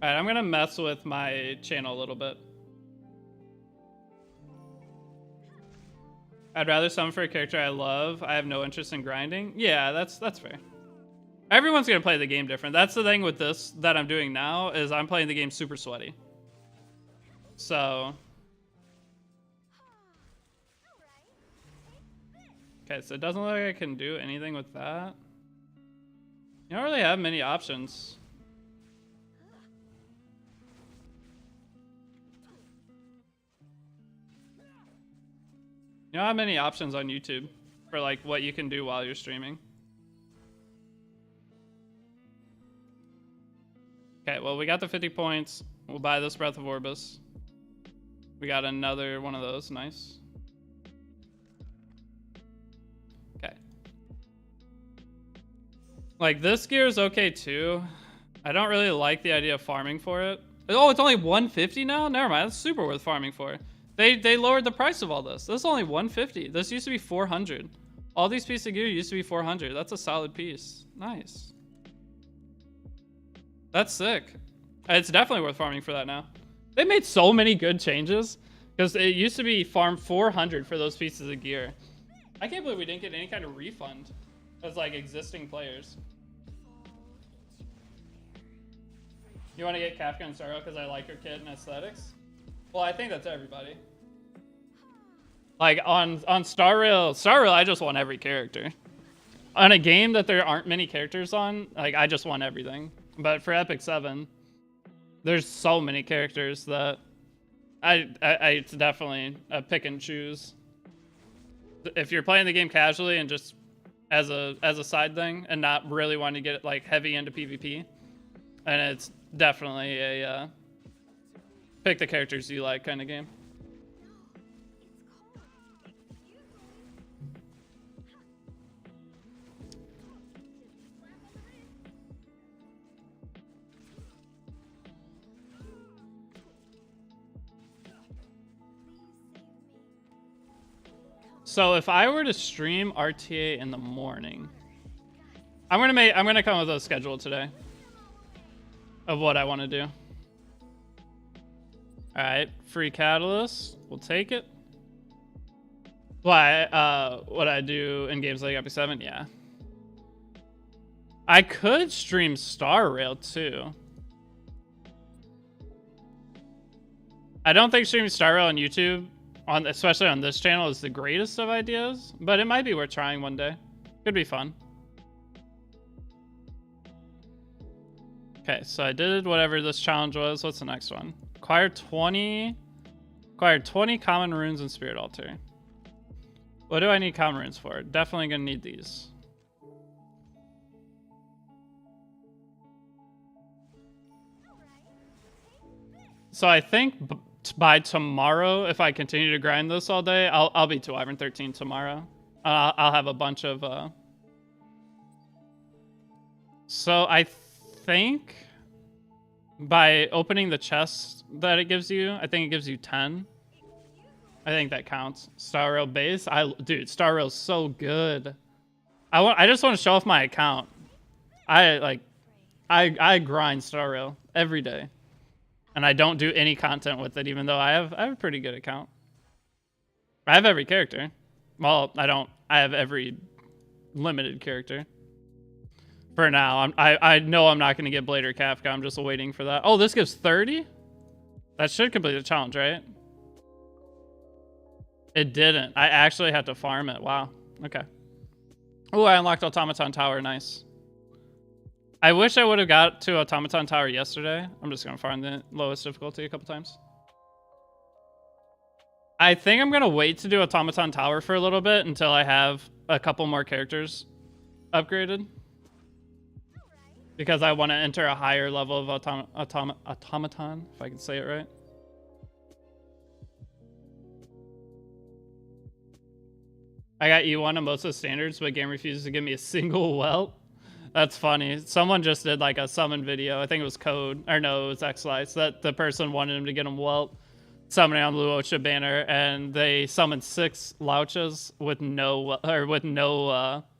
Alright, I'm going to mess with my channel a little bit. I'd rather summon for a character I love. I have no interest in grinding. Yeah, that's fair. Everyone's gonna play the game different. That's the thing with this that I'm doing now, is I'm playing the game super sweaty. So. Okay, so it doesn't look like I can do anything with that. You don't really have many options. You don't have many options on YouTube for like what you can do while you're streaming. Okay, well, we got the 50 points. We'll buy this Breath of Orbis. We got another one of those. Nice. Okay. Like, this gear is okay too. I don't really like the idea of farming for it. Oh, it's only 150 now? Never mind. That's super worth farming for. They lowered the price of all this. This is only 150. This used to be 400. All these pieces of gear used to be 400. That's a solid piece. Nice. That's sick. It's definitely worth farming for that now. They made so many good changes, because it used to be farm 400 for those pieces of gear. I can't believe we didn't get any kind of refund as like existing players. You want to get Kafka and Sorrow because I like her kit and aesthetics? Well, I think that's everybody. Like on Star Rail, I just want every character. On a game that there aren't many characters on, like I just want everything. But for Epic 7, there's so many characters that it's definitely a pick and choose. If you're playing the game casually and just as a side thing and not really wanting to get like heavy into PvP, and it's definitely a pick the characters you like kind of game. So if I were to stream RTA in the morning, I'm gonna come up with a schedule today of what I want to do. All right, free catalyst, we'll take it. Why? What I do in games like Epic 7? Yeah. I could stream Star Rail too. I don't think streaming Star Rail on YouTube, especially on this channel, is the greatest of ideas, but it might be worth trying one day. Could be fun. Okay, so I did whatever this challenge was. What's the next one? Acquire 20 common runes and Spirit Altar. What do I need common runes for? Definitely gonna need these. So I think by tomorrow, if I continue to grind this all day, I'll be to Wyvern 13 tomorrow. I'll have a bunch of. So I think by opening the chest that it gives you, I think it gives you 10. I think that counts. Star Rail base, dude, Star Rail's so good. I just want to show off my account. I grind Star Rail every day, and I don't do any content with it, even though I have a pretty good account. I have every character. Well, I don't. I have every limited character. For now, I know I'm not going to get Blade or Kafka. I'm just waiting for that. Oh, this gives 30? That should complete the challenge, right? It didn't. I actually had to farm it. Wow. Okay. Oh, I unlocked Automaton Tower. Nice. I wish I would have got to Automaton Tower yesterday. I'm just going to farm the lowest difficulty a couple times. I think I'm going to wait to do Automaton Tower for a little bit until I have a couple more characters upgraded. Because I want to enter a higher level of Automaton, if I can say it right. I got E1 on most of the standards, but game refuses to give me a single welt. That's funny. Someone just did like a summon video. I think it was Code, or no, it was X-Lights, that the person wanted him to get him welt summoning on Luocha banner, and they summoned 6 Louches with no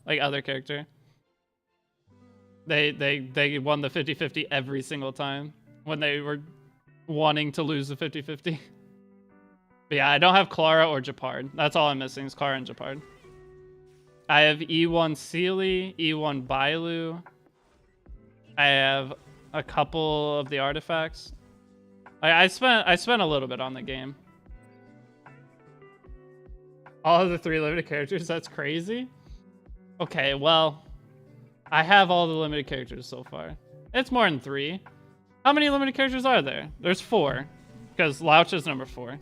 like other character. They won the 50-50 every single time when they were wanting to lose the 50-50. But yeah, I don't have Clara or Japard. That's all I'm missing is Clara and Japard. I have E1 Sealy, E1 Bailu. I have a couple of the artifacts. I spent a little bit on the game. All of the 3 limited characters, that's crazy. Okay, well, I have all the limited characters so far. It's more than 3. How many limited characters are there? There's 4, because Louch is number 4.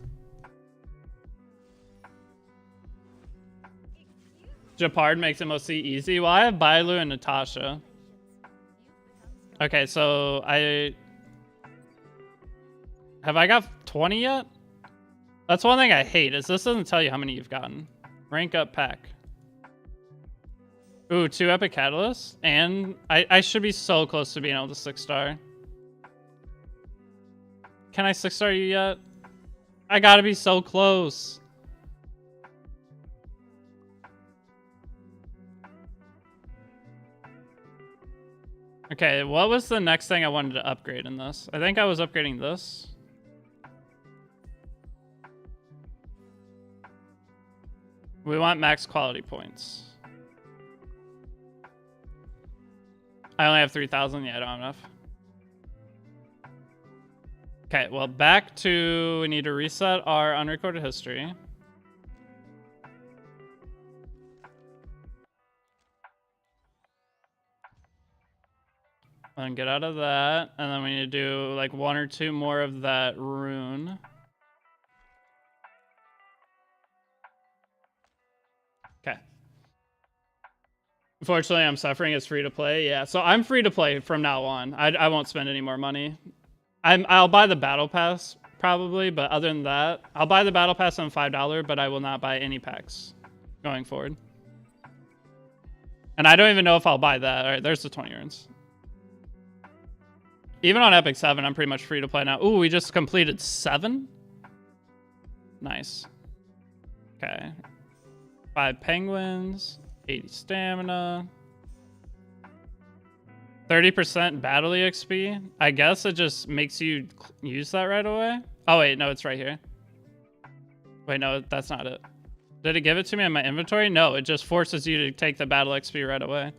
Japard makes it mostly easy. Well, I have Bailu and Natasha. Okay, so have I got 20 yet? That's one thing I hate, is this doesn't tell you how many you've gotten. Rank up pack. Ooh, 2 epic catalysts, and I should be so close to being able to 6-star. Can I 6-star you yet? I gotta be so close. Okay, what was the next thing I wanted to upgrade in this? I think I was upgrading this. We want max quality points. I only have 3,000. Yeah, I don't have enough. Okay, well, back to... We need to reset our unrecorded history. And get out of that. And then we need to do like 1 or 2 more of that rune. Okay. Unfortunately, I'm suffering as free to play. Yeah, so I'm free to play from now on. I won't spend any more money. I'll buy the battle pass probably, but other than that, I'll buy the battle pass on $5, but I will not buy any packs going forward. And I don't even know if I'll buy that. All right, there's the 20 urns. Even on Epic 7, I'm pretty much free to play now. Ooh, we just completed 7? Nice. Okay. 5 penguins, 80 stamina, 30% battle EXP. I guess it just makes you use that right away. Oh wait, no, it's right here. Wait, no, that's not it. Did it give it to me in my inventory? No, it just forces you to take the battle XP right away.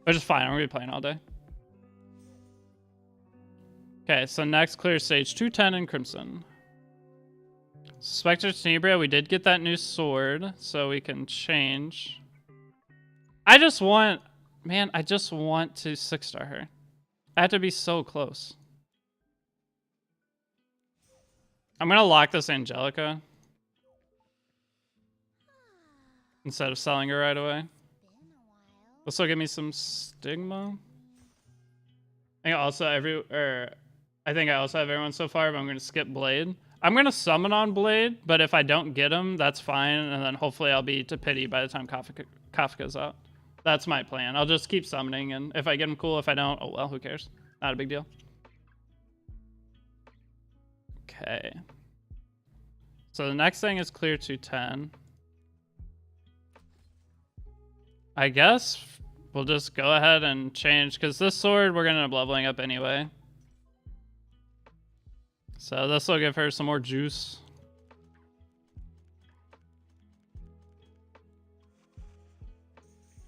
Which is fine, I'm gonna be playing all day. Okay, so next clear stage 210 in Crimson. Spectre Tenebria, we did get that new sword, so we can change. I just want, man, I just want to 6-star her. I have to be so close. I'm gonna lock this Angelica instead of selling her right away. This will give me some Stigma. I think I also have everyone so far, but I'm gonna skip Blade. I'm gonna summon on Blade, but if I don't get him, that's fine, and then hopefully I'll be to pity by the time Kafka's out. That's my plan. I'll just keep summoning, and if I get him, cool. If I don't, oh well, who cares? Not a big deal. Okay. So the next thing is clear 210. I guess we'll just go ahead and change, because this sword we're gonna end up leveling up anyway. So this will give her some more juice.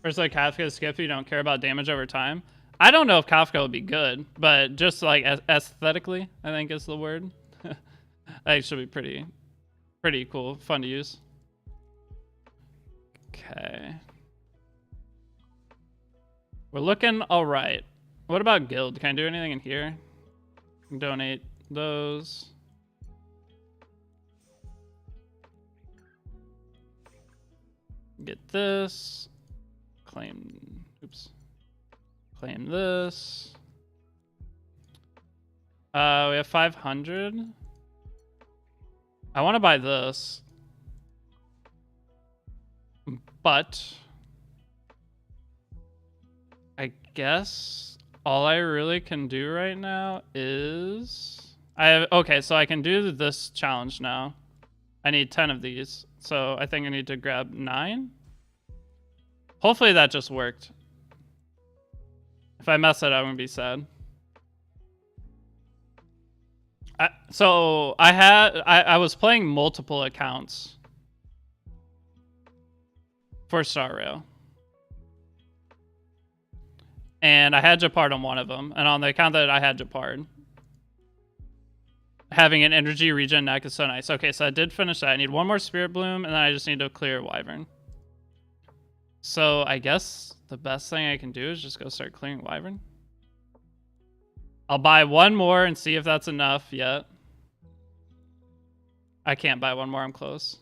First, like Kafka skip, you don't care about damage over time. I don't know if Kafka would be good, but just like aesthetically, I think is the word. I think it should be pretty cool, fun to use. Okay. We're looking all right. What about guild? Can I do anything in here? Donate those. Get this. Claim. Oops. Claim this. We have 500. I want to buy this, but I guess all I really can do right now is okay, so I can do this challenge now. I need 10 of these, so I think I need to grab 9. Hopefully that just worked. If I mess it up, I'm gonna be sad. I was playing multiple accounts for Star Rail. And I had Japard on one of them. And on the account that I had Japard, having an energy regen neck is so nice. Okay, so I did finish that. I need one more Spirit Bloom, and then I just need to clear Wyvern. So I guess the best thing I can do is just go start clearing Wyvern. I'll buy one more and see if that's enough yet. I can't buy one more, I'm close.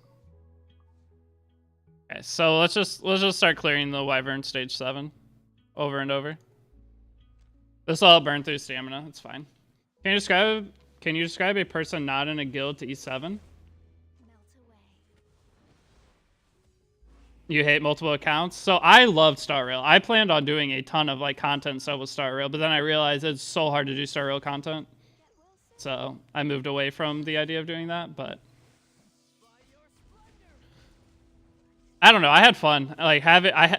Okay, so let's just start clearing the Wyvern stage 7 over and over. This will all burn through stamina, it's fine. Can you describe a person not in a guild to E7? You hate multiple accounts? So I loved Star Rail. I planned on doing a ton of like content stuff with Star Rail, but then I realized it's so hard to do Star Rail content. So I moved away from the idea of doing that, but I don't know. I had fun. Like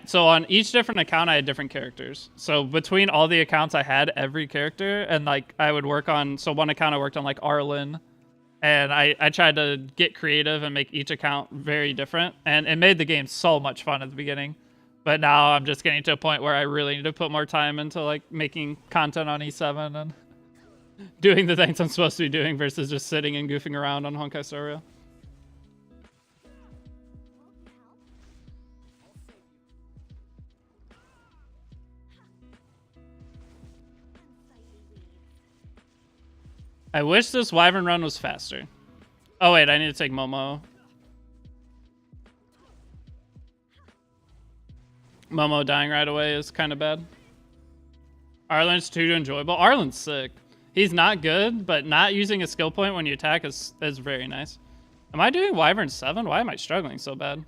so on each different account I had different characters. So between all the accounts I had every character, and like I would work on, so one account I worked on like Arlen. And I tried to get creative and make each account very different. And it made the game so much fun at the beginning. But now I'm just getting to a point where I really need to put more time into like making content on E7 and doing the things I'm supposed to be doing versus just sitting and goofing around on Honkai Star Rail. I wish this Wyvern run was faster. Oh wait, I need to take Momo. Momo dying right away is kind of bad. Arlen's too enjoyable. Arlen's sick. He's not good, but not using a skill point when you attack is very nice. Am I doing Wyvern 7? Why am I struggling so bad?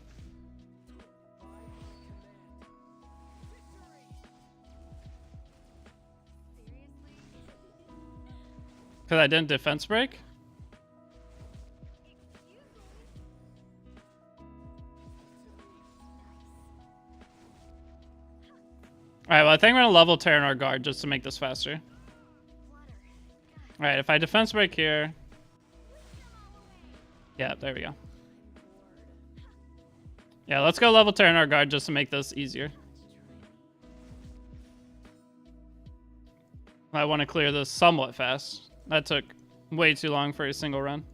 Because I didn't defense break? Alright, well I think we're gonna level Terran our guard just to make this faster. Alright, if I defense break here. Yeah, there we go. Yeah, let's go level Terran our guard just to make this easier. I want to clear this somewhat fast. That took way too long for a single run.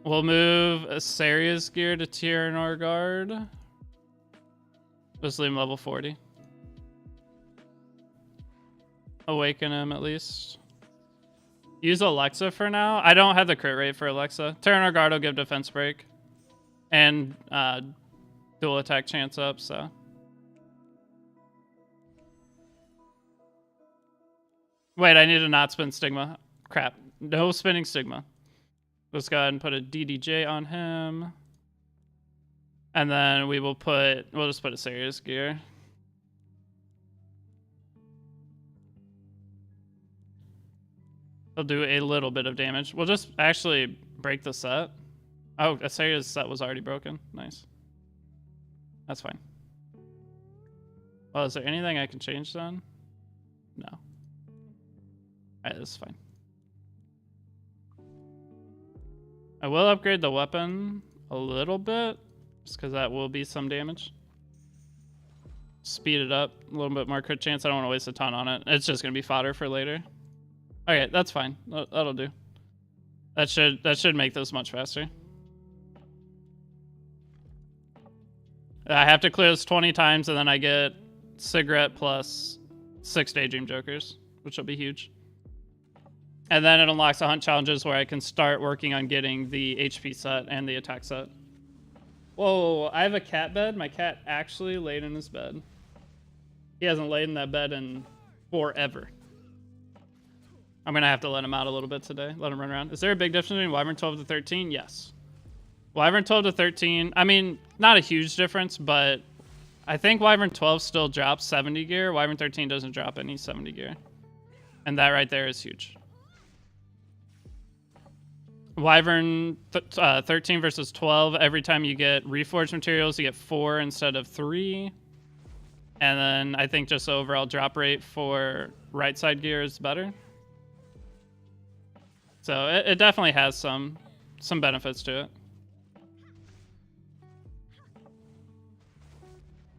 We'll move Asaria's gear to Terran our guard. Just leave him level 40. Awaken him at least. Use Alexa for now. I don't have the crit rate for Alexa. Terran our guard will give defense break. And dual attack chance up, so. Wait, I need to not spin Stigma. Crap. No spinning Stigma. Let's go ahead and put a DDJ on him. And then we'll just put a serious gear. He'll do a little bit of damage. We'll just actually break the set. Oh, Asaria's set was already broken. Nice. That's fine. Well, is there anything I can change then? No. Alright, this is fine. I will upgrade the weapon a little bit, just because that will be some damage. Speed it up, a little bit more crit chance. I don't want to waste a ton on it. It's just going to be fodder for later. Okay, that's fine. That'll do. That should make this much faster. I have to clear this 20 times, and then I get Cigarette plus 6 Daydream Jokers, which will be huge. And then it unlocks the hunt challenges where I can start working on getting the HP set and the attack set. Whoa, I have a cat bed. My cat actually laid in his bed. He hasn't laid in that bed in forever. I'm going to have to let him out a little bit today. Let him run around. Is there a big difference between Wyvern 12 to 13? Yes. Wyvern 12 to 13, I mean, not a huge difference, but I think Wyvern 12 still drops 70 gear. Wyvern 13 doesn't drop any 70 gear. And that right there is huge. Wyvern 13 versus 12, every time you get reforged materials, you get 4 instead of 3. And then I think just the overall drop rate for right side gear is better. So it definitely has some benefits to it.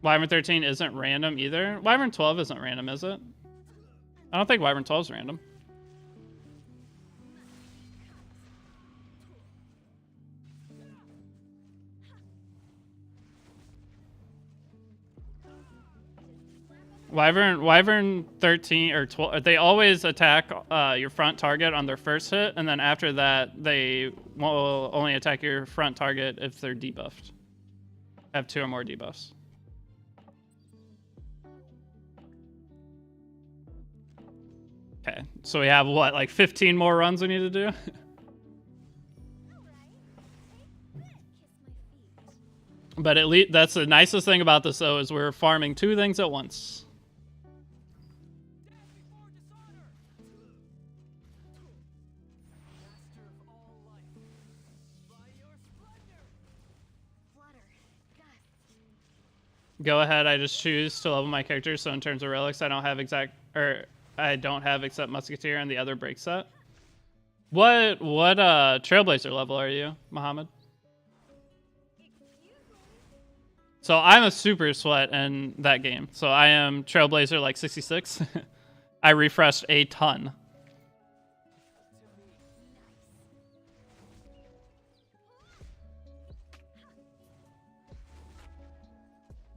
Wyvern 13 isn't random either. Wyvern 12 isn't random, is it? I don't think Wyvern 12 is random. Wyvern 13 or 12, they always attack your front target on their first hit, and then after that, they will only attack your front target if they're debuffed. Have 2 or more debuffs. Okay, so we have what, like 15 more runs we need to do? But at least that's the nicest thing about this though, is we're farming 2 things at once. Go ahead, I just choose to level my character, so in terms of relics, I don't have except Musketeer and the other break set. What Trailblazer level are you, Muhammad? So I'm a super sweat in that game. So I am Trailblazer like 66. I refreshed a ton.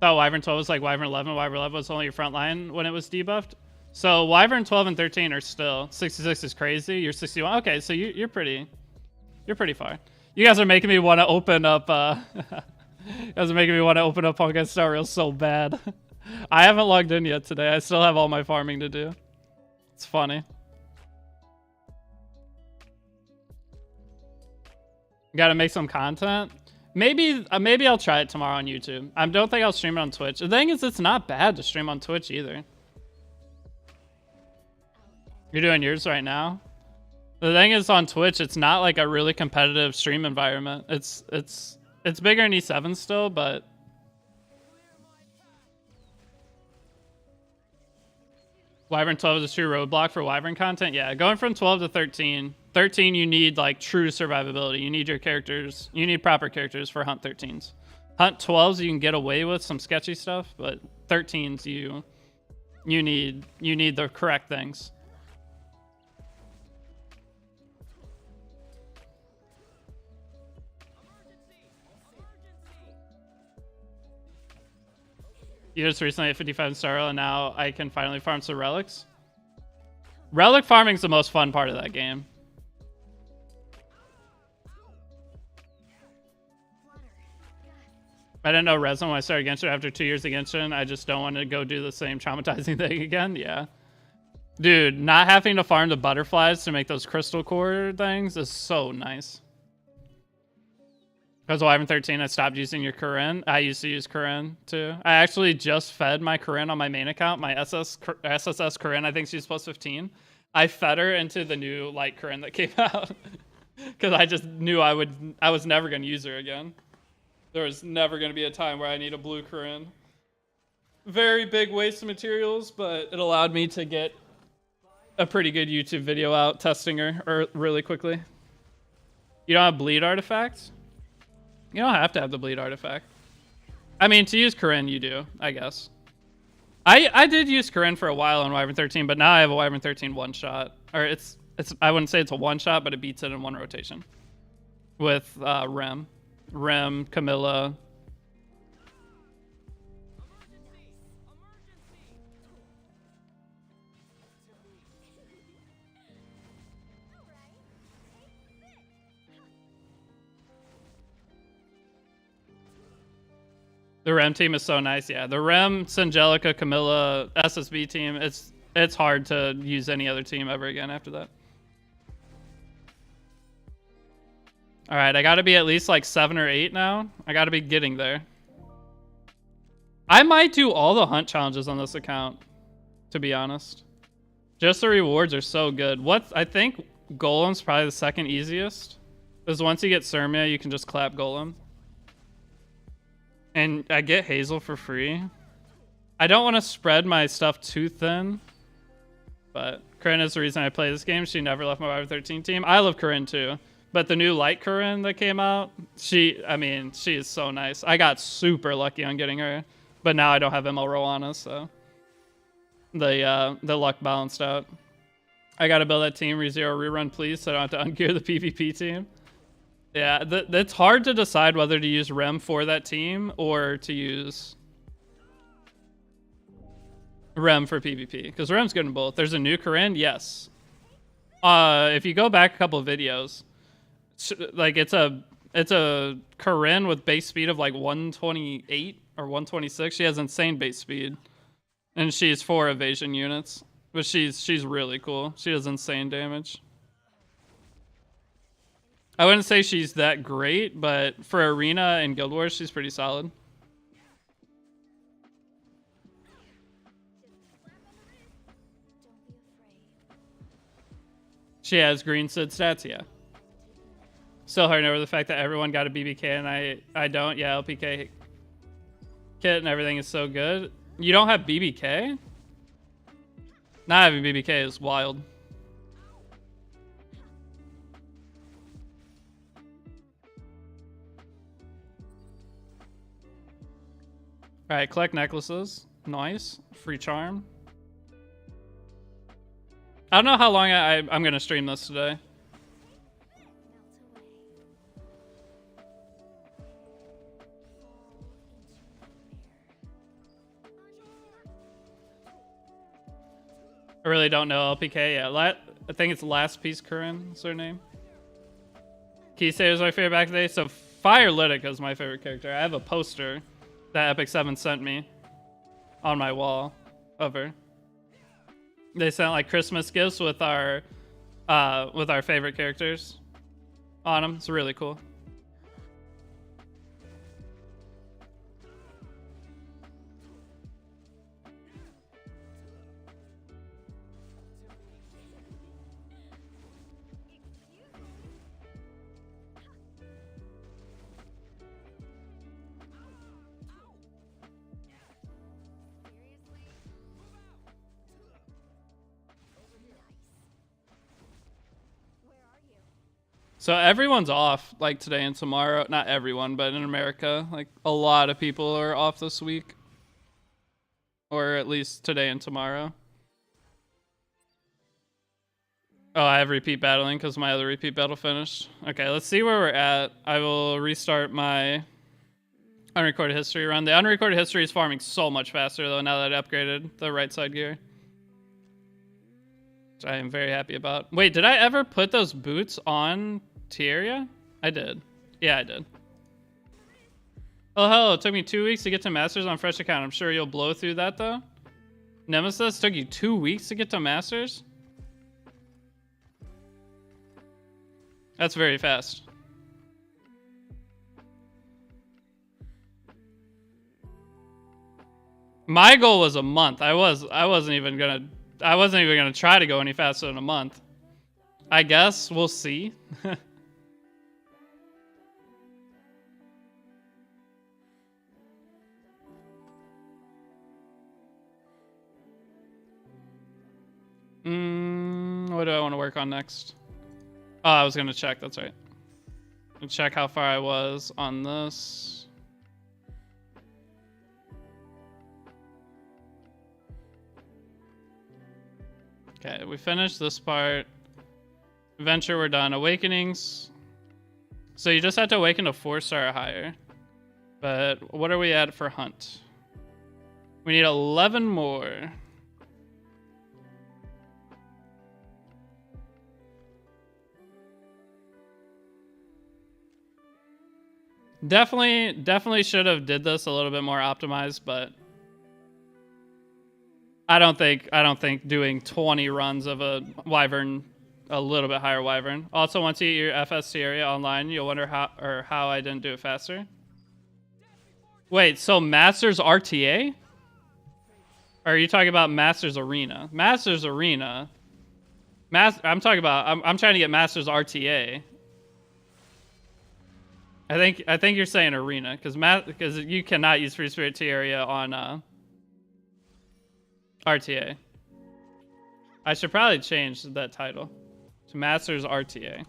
Oh, Wyvern 12 was like Wyvern 11. Wyvern 11 was only your front line when it was debuffed. So Wyvern 12 and 13 are still 66 is crazy. You're 61. Okay, so you're pretty far. You guys are making me want to open up. You guys are making me want to open up Punk Star Rails so bad. I haven't logged in yet today. I still have all my farming to do. It's funny. Got to make some content. Maybe I'll try it tomorrow on YouTube. I don't think I'll stream it on Twitch. The thing is, it's not bad to stream on Twitch either. You're doing yours right now? The thing is, on Twitch, it's not like a really competitive stream environment. It's It's bigger in E7 still, but Wyvern 12 is a true roadblock for Wyvern content. Yeah, going from 12 to 13. 13, you need like true survivability. You need your characters. You need proper characters for Hunt 13s. Hunt 12s, you can get away with some sketchy stuff, but 13s, you need the correct things. You just recently at 55 star, and now I can finally farm some relics. Relic farming is the most fun part of that game. I didn't know Resin when I started Genshin after 2 years of Genshin. I just don't want to go do the same traumatizing thing again. Yeah. Dude, not having to farm the butterflies to make those crystal core things is so nice. Because Wyvern 13, I stopped using your Corinne. I used to use Corinne too. I actually just fed my Corinne on my main account, my SSS Corinne. I think she's plus 15. I fed her into the new light Corinne that came out. Because I just knew I was never going to use her again. There was never going to be a time where I need a blue Corinne. Very big waste of materials, but it allowed me to get a pretty good YouTube video out testing her really quickly. You don't have bleed artifacts? You don't have to have the bleed artifact. I mean, to use Corinne, you do, I guess. I did use Corinne for a while on Wyvern 13, but now I have a Wyvern 13 one-shot. Or it's I wouldn't say it's a one-shot, but it beats it in one rotation. With Rem, Camilla. The Rem team is so nice, yeah. The Rem, Sangelica, Camilla, SSB team, it's hard to use any other team ever again after that. All right, I got to be at least like 7 or 8 now. I got to be getting there. I might do all the hunt challenges on this account, to be honest. Just the rewards are so good. I think Golem's probably the second easiest. Because once you get Senya, you can just clap Golem. And I get Hazel for free. I don't want to spread my stuff too thin. But Corinne is the reason I play this game. She never left my Wyvern 13 team. I love Corinne too. But the new light Corinne that came out, she is so nice. I got super lucky on getting her. But now I don't have ML roll on us, so the luck balanced out. I gotta build that team ReZero rerun, please, so I don't have to ungear the PvP team. Yeah, it's hard to decide whether to use Rem for that team or to use Rem for PvP, because Rem's good in both. There's a new Corinne, yes. If you go back a couple of videos, like it's a Corinne with base speed of like 128 or 126. She has insane base speed, and she's 4 evasion units, but she's really cool. She does insane damage. I wouldn't say she's that great, but for Arena and Guild Wars, she's pretty solid. She has green Sid stats, yeah. Still hard over the fact that everyone got a BBK and I don't. Yeah, LPK kit and everything is so good. You don't have BBK? Not having BBK is wild. Alright, collect necklaces. Nice. Free charm. I don't know how long I'm going to stream this today. I really don't know LPK yet. I think it's Last Piece Corinne is her name. Keystay is my favorite back today. So Fire Lytica is my favorite character. I have a poster that Epic 7 sent me on my wall of her. They sent like Christmas gifts with our favorite characters on them. It's really cool. So everyone's off like today and tomorrow. Not everyone, but in America, like a lot of people are off this week. Or at least today and tomorrow. Oh, I have repeat battling because my other repeat battle finished. Okay, let's see where we're at. I will restart my unrecorded history run. The unrecorded history is farming so much faster though now that I upgraded the right side gear. Which I am very happy about. Wait, did I ever put those boots on Aria? I did. Yeah, I did. Oh, hello. It took me 2 weeks to get to Masters on fresh account. I'm sure you'll blow through that though. Nemesis took you 2 weeks to get to Masters? That's very fast. My goal was a month. I wasn't even gonna try to go any faster than a month. I guess we'll see. What do I want to work on next? Oh, I was gonna check, that's right. Check how far I was on this. Okay, we finished this part. Adventure, we're done. Awakenings. So you just have to awaken to 4-star or higher. But what are we at for hunt? We need 11 more. Definitely should have did this a little bit more optimized, but I don't think doing 20 runs of a Wyvern, a little bit higher Wyvern. Also, once you get your FSC area online, you'll wonder how I didn't do it faster. Wait, so Masters RTA? Or are you talking about Masters Arena? Masters Arena. I'm talking about. I'm trying to get Masters RTA. I think you're saying Arena because you cannot use Free Spirit Tea area on RTA. I should probably change that title to Masters RTA.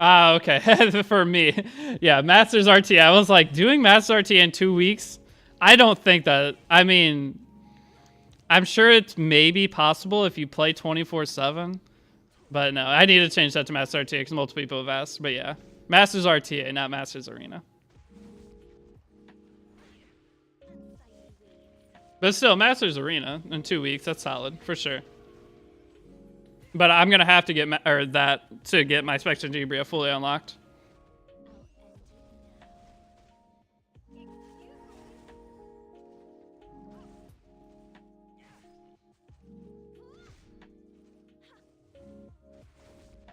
Ah, okay. For me. Yeah, Masters RTA. I was like, doing Masters RTA in 2 weeks? I don't think that... I mean, I'm sure it's maybe possible if you play 24/7. But no, I need to change that to Masters RTA because multiple people have asked. But yeah, Masters RTA, not Masters Arena. But still, Masters Arena in 2 weeks. That's solid, for sure. But I'm going to have to get that to get my Spectre Debria fully unlocked.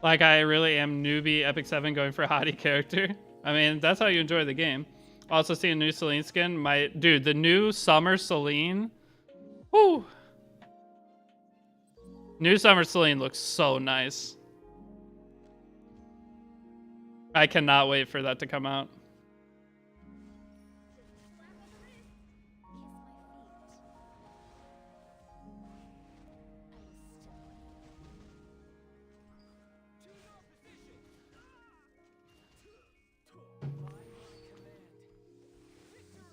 Like, I really am newbie Epic 7 going for a hottie character. I mean, that's how you enjoy the game. Also see a new Celine skin. Dude, the new Summer Celine. Woo! New Summer Celine looks so nice. I cannot wait for that to come out.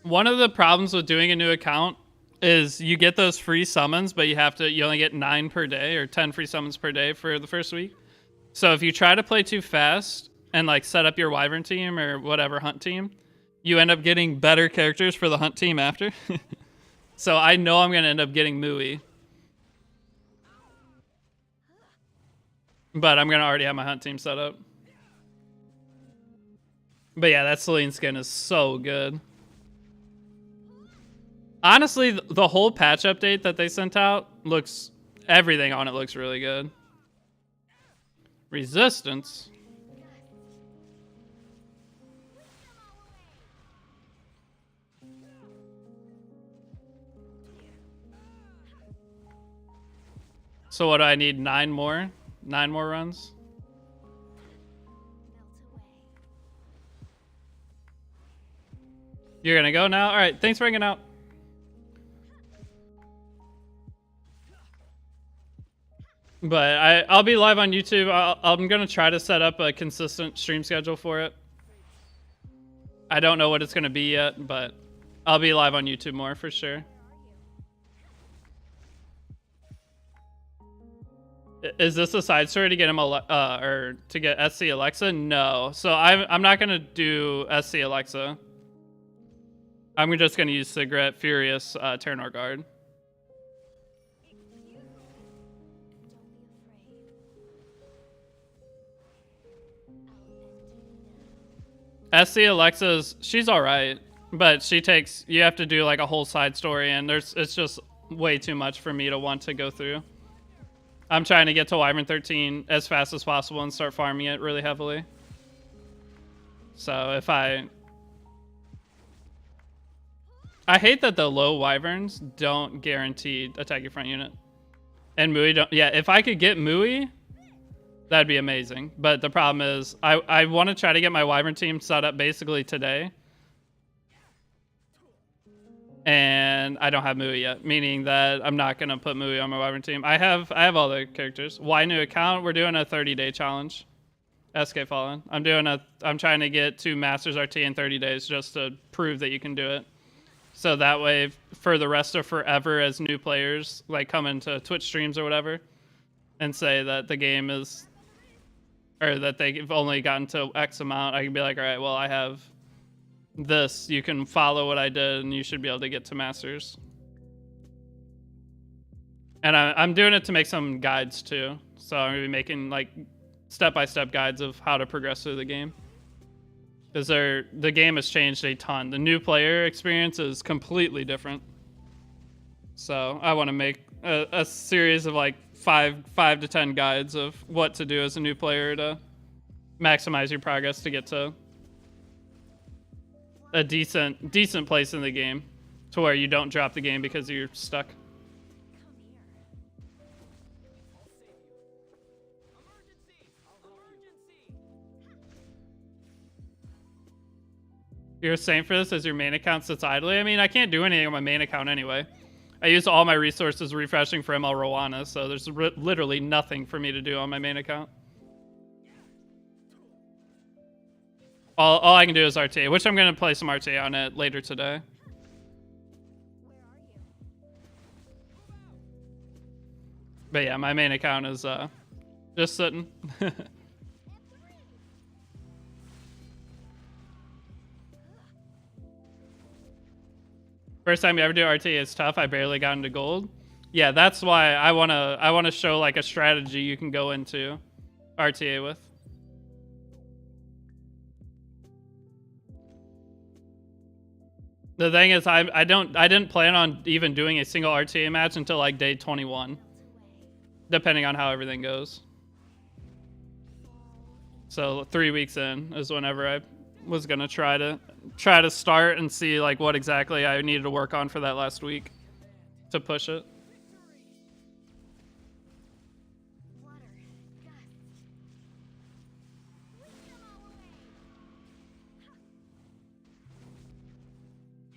One of the problems with doing a new account is you get those free summons, but you only get 9 per day or 10 free summons per day for the first week. So if you try to play too fast and like set up your Wyvern team or whatever hunt team, you end up getting better characters for the hunt team after. So I know I'm going to end up getting Mui. But I'm going to already have my hunt team set up. But yeah, that Celine skin is so good. Honestly, the whole patch update that they sent out everything on it looks really good. Resistance. So what do I need? 9 more? 9 more runs? You're gonna go now? Alright, thanks for hanging out. But I'll be live on YouTube. I'm gonna try to set up a consistent stream schedule for it. I don't know what it's gonna be yet, but I'll be live on YouTube more for sure. Is this a side story to get him or to get SC Alexa? No. So I'm not gonna do SC Alexa. I'm just gonna use Cigarette, Furious, Terranor Guard. SC Alexa's, she's alright, but she takes, you have to do like a whole side story, and it's just way too much for me to want to go through. I'm trying to get to Wyvern 13 as fast as possible and start farming it really heavily. So if I hate that the low Wyverns don't guarantee attack your front unit. And Mui don't, yeah, if I could get Mui, that'd be amazing. But the problem is, I want to try to get my Wyvern team set up basically today. And I don't have Mui yet, meaning that I'm not going to put Mui on my Wyvern team. I have all the characters. Why new account? We're doing a 30-day challenge. SK Fallen. I'm trying to get 2 Masters RT in 30 days just to prove that you can do it. So that way, for the rest of forever, as new players like come into Twitch streams or whatever, and say that the game is, or that they've only gotten to X amount, I can be like, all right, well, I have this. You can follow what I did, and you should be able to get to Masters. And I'm doing it to make some guides too. So I'm gonna be making like step-by-step guides of how to progress through the game. Because the game has changed a ton. The new player experience is completely different. So I want to make a series of like 5 to 10 guides of what to do as a new player to maximize your progress to get to a decent place in the game, to where you don't drop the game because you're stuck. You're the same for this as your main account sits idly? I mean, I can't do anything on my main account anyway. I use all my resources refreshing for ML Rowana, so there's literally nothing for me to do on my main account. All I can do is RTA, which I'm going to play some RTA on it later today. But yeah, my main account is just sitting. First time you ever do RTA is tough. I barely got into gold. Yeah, that's why I wanna show like a strategy you can go into RTA with. The thing is, I didn't plan on even doing a single RTA match until like day 21, depending on how everything goes. So 3 weeks in is whenever I was gonna try to start and see like what exactly I needed to work on for that last week to push it.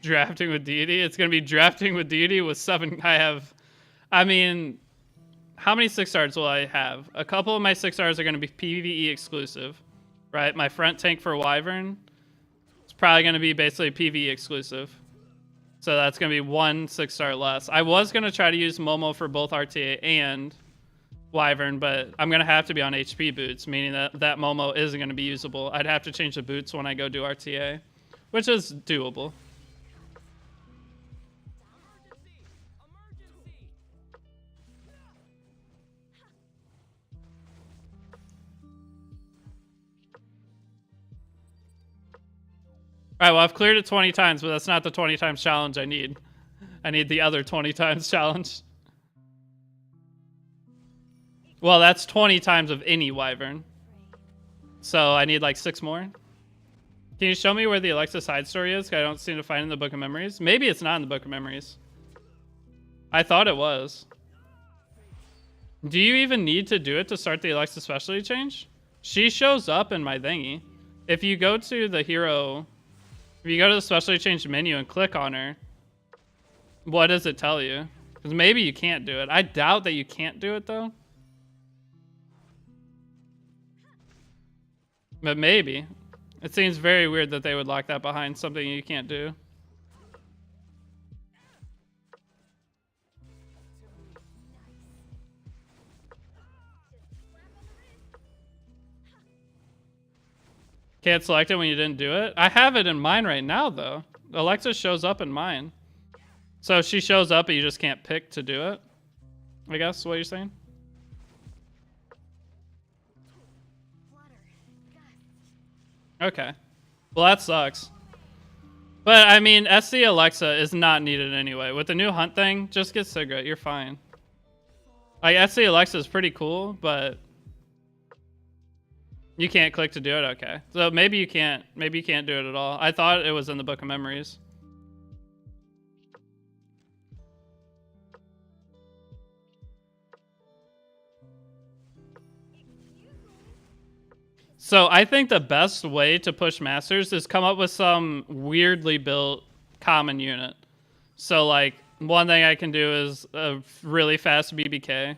Drafting with Deity? It's gonna be drafting with Deity with 7. I mean, how many 6-stars will I have? A couple of my 6-stars are gonna be PvE exclusive, right? My front tank for Wyvern, it's probably gonna be basically PvE exclusive. So that's gonna be 1 6-star less. I was gonna try to use Momo for both RTA and Wyvern, but I'm gonna have to be on HP boots, meaning that Momo isn't gonna be usable. I'd have to change the boots when I go do RTA, which is doable. All right, well, I've cleared it 20 times, but that's not the 20 times challenge I need. I need the other 20 times challenge. Well, that's 20 times of any Wyvern. So I need like 6 more. Can you show me where the Alexa side story is? 'Cause I don't seem to find it in the Book of Memories. Maybe it's not in the Book of Memories. I thought it was. Do you even need to do it to start the Alexa specialty change? She shows up in my thingy. If you go to the hero... If you go to the specialty change menu and click on her, what does it tell you? Because maybe you can't do it. I doubt that you can't do it, though. But maybe. It seems very weird that they would lock that behind something you can't do. Can't select it when you didn't do it? I have it in mine right now, though. Alexa shows up in mine. So she shows up, but you just can't pick to do it? I guess what you're saying? Okay. Well, that sucks. But, I mean, SC Alexa is not needed anyway. With the new hunt thing, just get Cigarette. You're fine. Like, SC Alexa is pretty cool, but... You can't click to do it? Okay. So maybe you can't do it at all. I thought it was in the Book of Memories. So I think the best way to push Masters is come up with some weirdly built common unit. So like one thing I can do is a really fast BBK.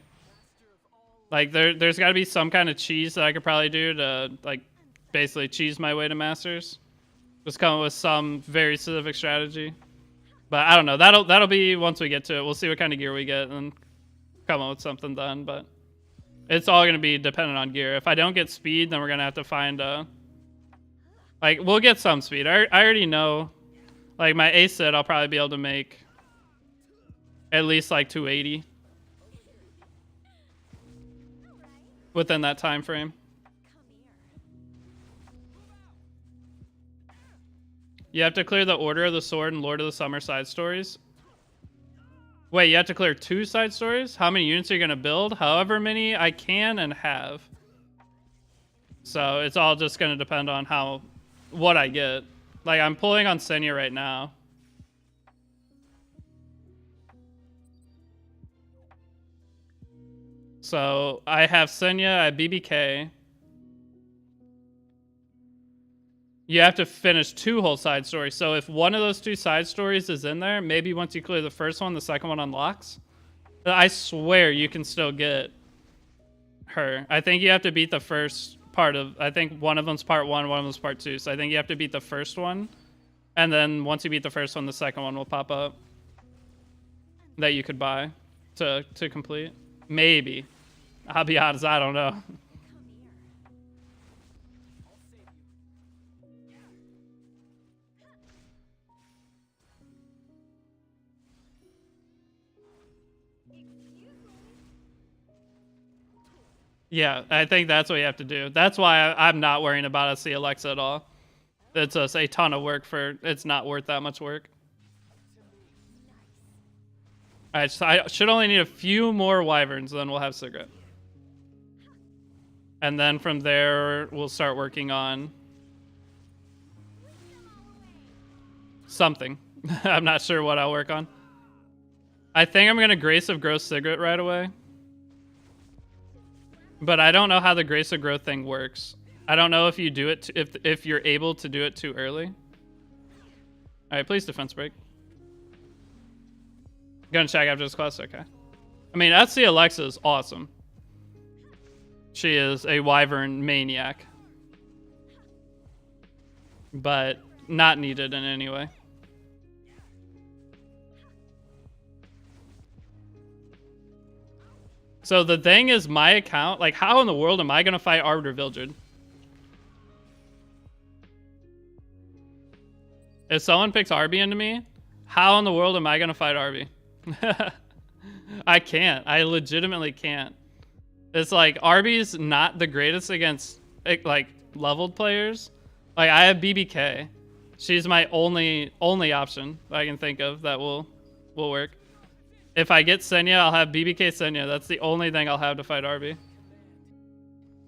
Like there's got to be some kind of cheese that I could probably do to like basically cheese my way to Masters. Just come up with some very specific strategy. But I don't know. That'll be once we get to it. We'll see what kind of gear we get and come up with something then. But it's all gonna be dependent on gear. If I don't get speed, then we're gonna have to find like we'll get some speed. I already know. Like my ace set, I'll probably be able to make at least like 280. Within that time frame. You have to clear the Order of the Sword and Lord of the Summer side stories. Wait, you have to clear 2 side stories? How many units are you going to build? However many I can and have. So it's all just going to depend on what I get. Like I'm pulling on Senya right now. So I have Senya, I have BBK. You have to finish 2 whole side stories. So if one of those 2 side stories is in there, maybe once you clear the first one, the second one unlocks. But I swear you can still get her. I think you have to beat the first part of... I think one of them's part 1, one of them's part 2. So I think you have to beat the first one. And then once you beat the first one, the second one will pop up. That you could buy to complete. Maybe. I'll be honest, I don't know. Yeah, I think that's what you have to do. That's why I'm not worrying about SC Alexa at all. It's just a ton of work it's not worth that much work. Alright, so I should only need a few more Wyverns, then we'll have Cigarette. And then from there, we'll start working on something. I'm not sure what I'll work on. I think I'm going to Grace of Growth Cigarette right away. But I don't know how the Grace of Growth thing works. I don't know if you do it, if you're able to do it too early. Alright, please defense break. Gonna check after this class? Okay. I mean, SC Alexa is awesome. She is a Wyvern maniac. But not needed in any way. So the thing is, my account, like how in the world am I going to fight Arbiter Vildred? If someone picks Arby into me, how in the world am I going to fight Arby? I can't. I legitimately can't. It's like Arby's not the greatest against like leveled players. Like I have BBK. She's my only option I can think of that will work. If I get Senya, I'll have BBK Senya. That's the only thing I'll have to fight Arby.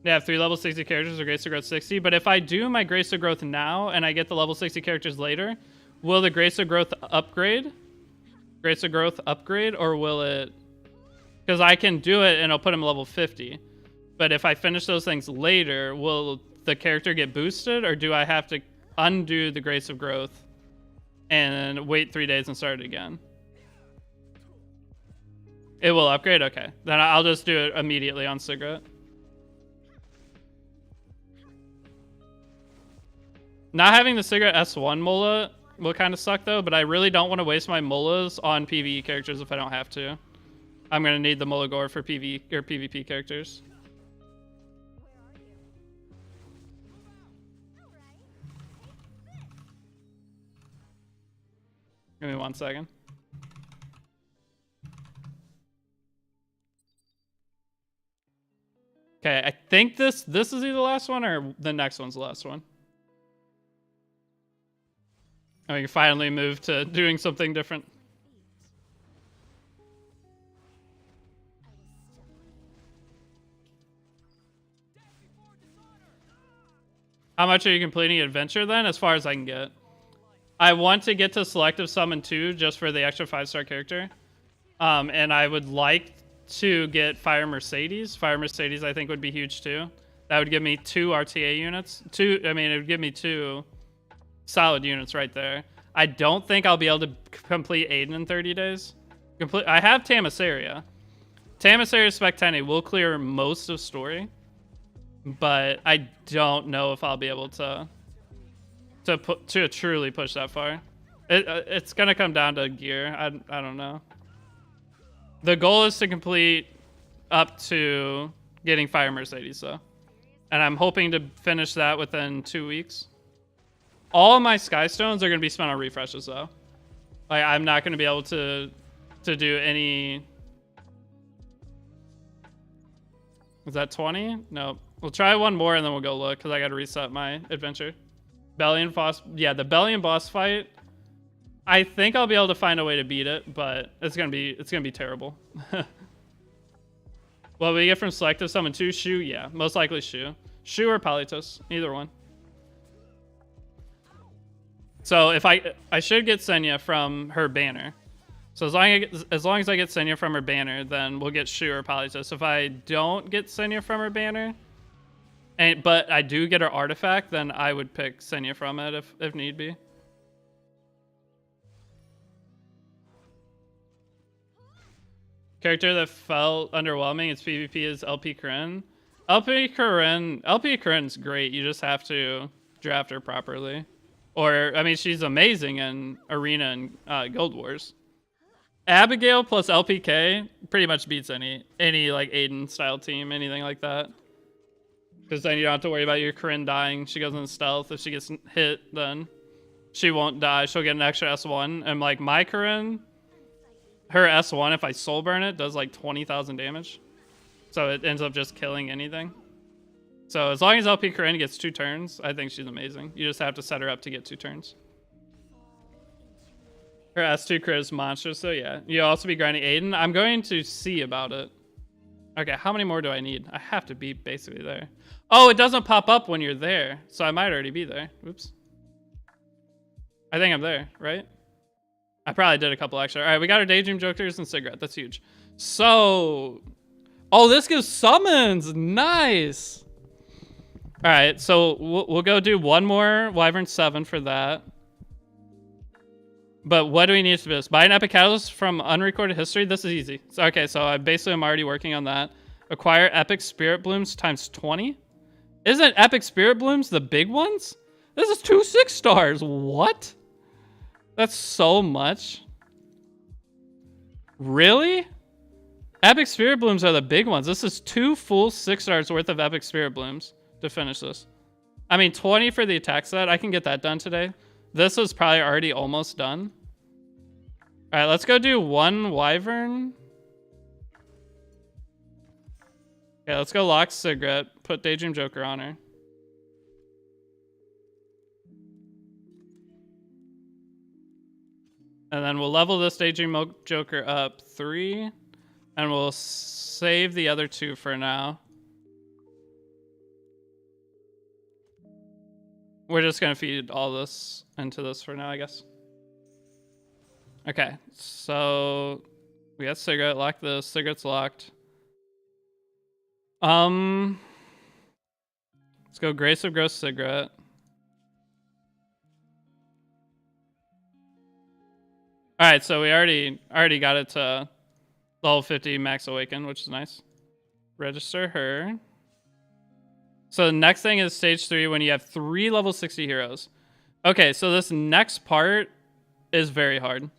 They have 3 level 60 characters or Grace of Growth 60. But if I do my Grace of Growth now and I get the level 60 characters later, will the Grace of Growth upgrade? Grace of Growth upgrade, or will it... Because I can do it and it'll put him level 50. But if I finish those things later, will the character get boosted, or do I have to undo the Grace of Growth and wait 3 days and start it again? It will upgrade? Okay. Then I'll just do it immediately on Cigarette. Not having the cigarette S1 Mola will kind of suck though, but I really don't want to waste my Molas on PvE characters if I don't have to. I'm gonna need the Mola Gore for PvE or PvP characters. Give me 1 second. Okay, I think this is either the last one or the next one's the last one. And we can finally move to doing something different. How much are you completing Adventure then? As far as I can get. I want to get to Selective Summon 2 just for the extra 5-star character. And I would like to get Fire Mercedes. Fire Mercedes I think would be huge too. That would give me 2 RTA units. It would give me 2 solid units right there. I don't think I'll be able to complete Aiden in 30 days. I have Tamarin. Tamarin Spec 10 will clear most of story. But I don't know if I'll be able to truly push that far. It's gonna come down to gear. I don't know. The goal is to complete up to getting Fire Mercedes though, and I'm hoping to finish that within 2 weeks. All of my Sky Stones are gonna be spent on refreshes though. Like I'm not gonna be able to do any. Is that 20? No. We'll try one more and then we'll go look because I got to reset my adventure. Bellion boss. Yeah, the Bellion boss fight. I think I'll be able to find a way to beat it, but it's gonna be terrible. What we get from Selective Summon 2? Shu? Yeah, most likely Shu. Shu or Politos, either one. So if I should get Senya from her banner. So as long as I get Senya from her banner, then we'll get Shu or Politos. If I don't get Senya from her banner, but I do get her artifact, then I would pick Senya from it if need be. Character that felt underwhelming, its PvP is LP Corinne. LP Corinne's great. You just have to draft her properly. Or, I mean, she's amazing in Arena and Guild Wars. Abigail plus LPK pretty much beats any like Aiden style team, anything like that. Because then you don't have to worry about your Corinne dying. She goes in stealth. If she gets hit, then she won't die. She'll get an extra S1. And like my Corinne, her S1, if I soul burn it, does like 20,000 damage. So it ends up just killing anything. So as long as LP Corinne gets 2 turns, I think she's amazing. You just have to set her up to get 2 turns. Her S2 crit is monstrous, so yeah. You'll also be grinding Aiden. I'm going to see about it. Okay, how many more do I need? I have to be basically there. Oh, it doesn't pop up when you're there, so I might already be there. Oops. I think I'm there, right? I probably did a couple extra. All right, we got our Daydream Jokers and Cigarette. That's huge. So, oh, this gives summons. Nice. All right, so we'll go do one more Wyvern 7 for that. But what do we need for this? Buy an Epic Catalyst from Unrecorded History. This is easy. So, okay, so I basically am already working on that. Acquire Epic Spirit Blooms times 20. Isn't Epic Spirit Blooms the big ones? This is 2 6-stars. What? That's so much. Really? Epic Spirit Blooms are the big ones. This is 2 full 6-stars worth of Epic Spirit Blooms to finish this. I mean, 20 for the attack set. I can get that done today. This was probably already almost done. All right, let's go do 1 Wyvern. Okay, let's go lock Cigarette. Put Daydream Joker on her. And then we'll level this Daydream Joker up 3. And we'll save the other 2 for now. We're just going to feed all this into this for now, I guess. Okay, so we got Cigarette. Lock this. Cigarette's locked. Let's go Grace of Gross Cigarette. All right, so we already got it to level 50 Max Awaken, which is nice. Register her. So the next thing is stage 3 when you have 3 level 60 heroes. Okay, so this next part is very hard.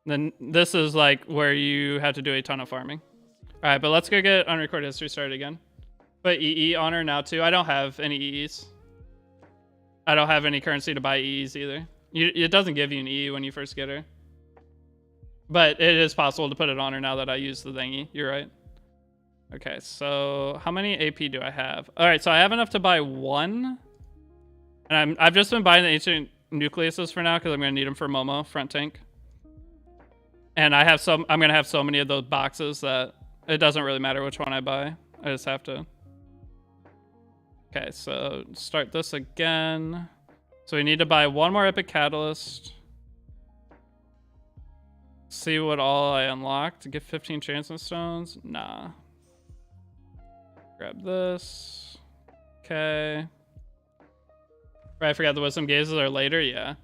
Then this is like where you have to do a ton of farming. All right, but let's go get unrecorded history started again. But EE on her now too. I don't have any EEs. I don't have any currency to buy EEs either. It doesn't give you an EE when you first get her. But it is possible to put it on her now that I use the thingy. You're right. Okay, so how many AP do I have? All right, so I have enough to buy one. And I've just been buying the ancient nucleuses for now because I'm going to need them for Momo, front tank. And I'm going to have so many of those boxes that it doesn't really matter which one I buy. I just have to. Okay, so start this again. So we need to buy one more epic catalyst. See what all I unlocked to get 15 transcend stones. Nah. Grab this. Okay. Right, I forgot the wisdom gazes are later. Yeah.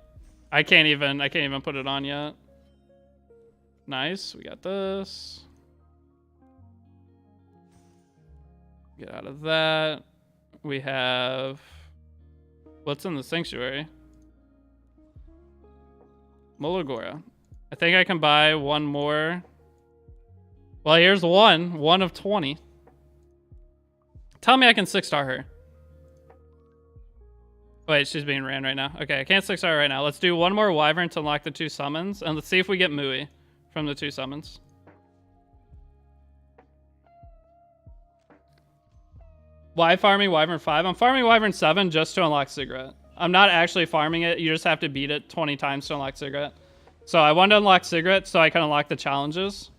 I can't even put it on yet. Nice. We got this. Get out of that. We have what's in the sanctuary? Molagora. I think I can buy one more. Well, here's one of 20. Tell me I can 6-star her. Wait, she's being ran right now. Okay, I can't 6-star right now. Let's do one more Wyvern to unlock the 2 summons, and let's see if we get Mui from the 2 summons. Why farming Wyvern 5? I'm farming Wyvern 7 just to unlock Cigarette. I'm not actually farming it. You just have to beat it 20 times to unlock Cigarette. So I wanted to unlock Cigarette so I can unlock the challenges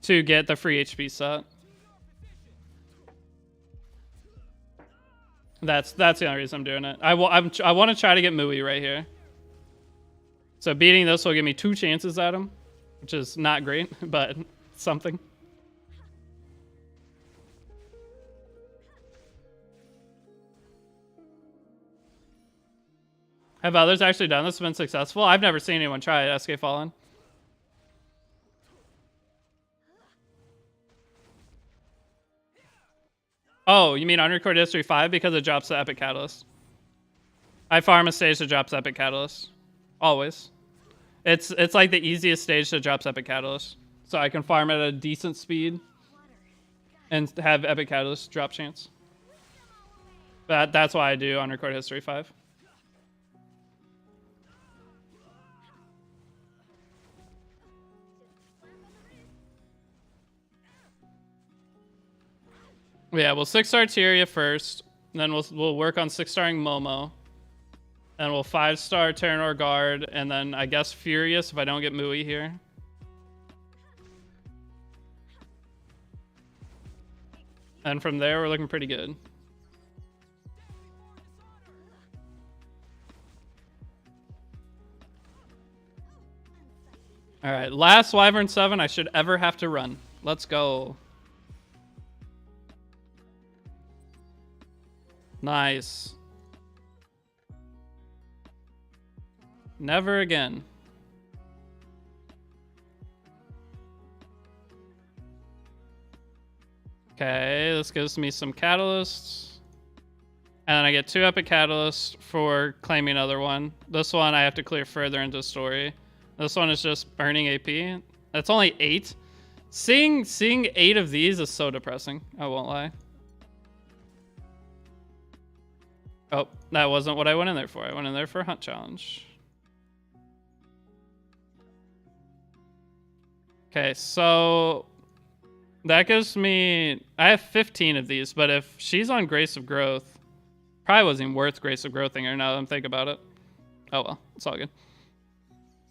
to get the free HP set. That's the only reason I'm doing it. I want to try to get Mui right here. So beating this will give me 2 chances at him, which is not great, but something. Have others actually done this and been successful? I've never seen anyone try it, SK Fallen. Oh, you mean Unrecorded History 5 because it drops the Epic Catalyst? I farm a stage that drops Epic Catalyst. Always. It's like the easiest stage that drops Epic Catalyst. So I can farm at a decent speed and have Epic Catalyst drop chance. That's why I do Unrecorded History 5. Yeah, we'll 6-star Aria first, and then we'll work on 6-starring Momo. And we'll 5-star Terranor Guard, and then I guess Furious if I don't get Mui here. And from there, we're looking pretty good. Alright, last Wyvern 7 I should ever have to run. Let's go. Nice. Never again. Okay, this gives me some catalysts. And then I get 2 epic catalysts for claiming another one. This one I have to clear further into the story. This one is just burning AP. That's only 8. Seeing 8 of these is so depressing. I won't lie. Oh, that wasn't what I went in there for. I went in there for a hunt challenge. Okay, so that gives me... I have 15 of these, but if she's on Grace of Growth, probably wasn't even worth Grace of Growthing her now that I'm thinking about it. Oh well, it's all good.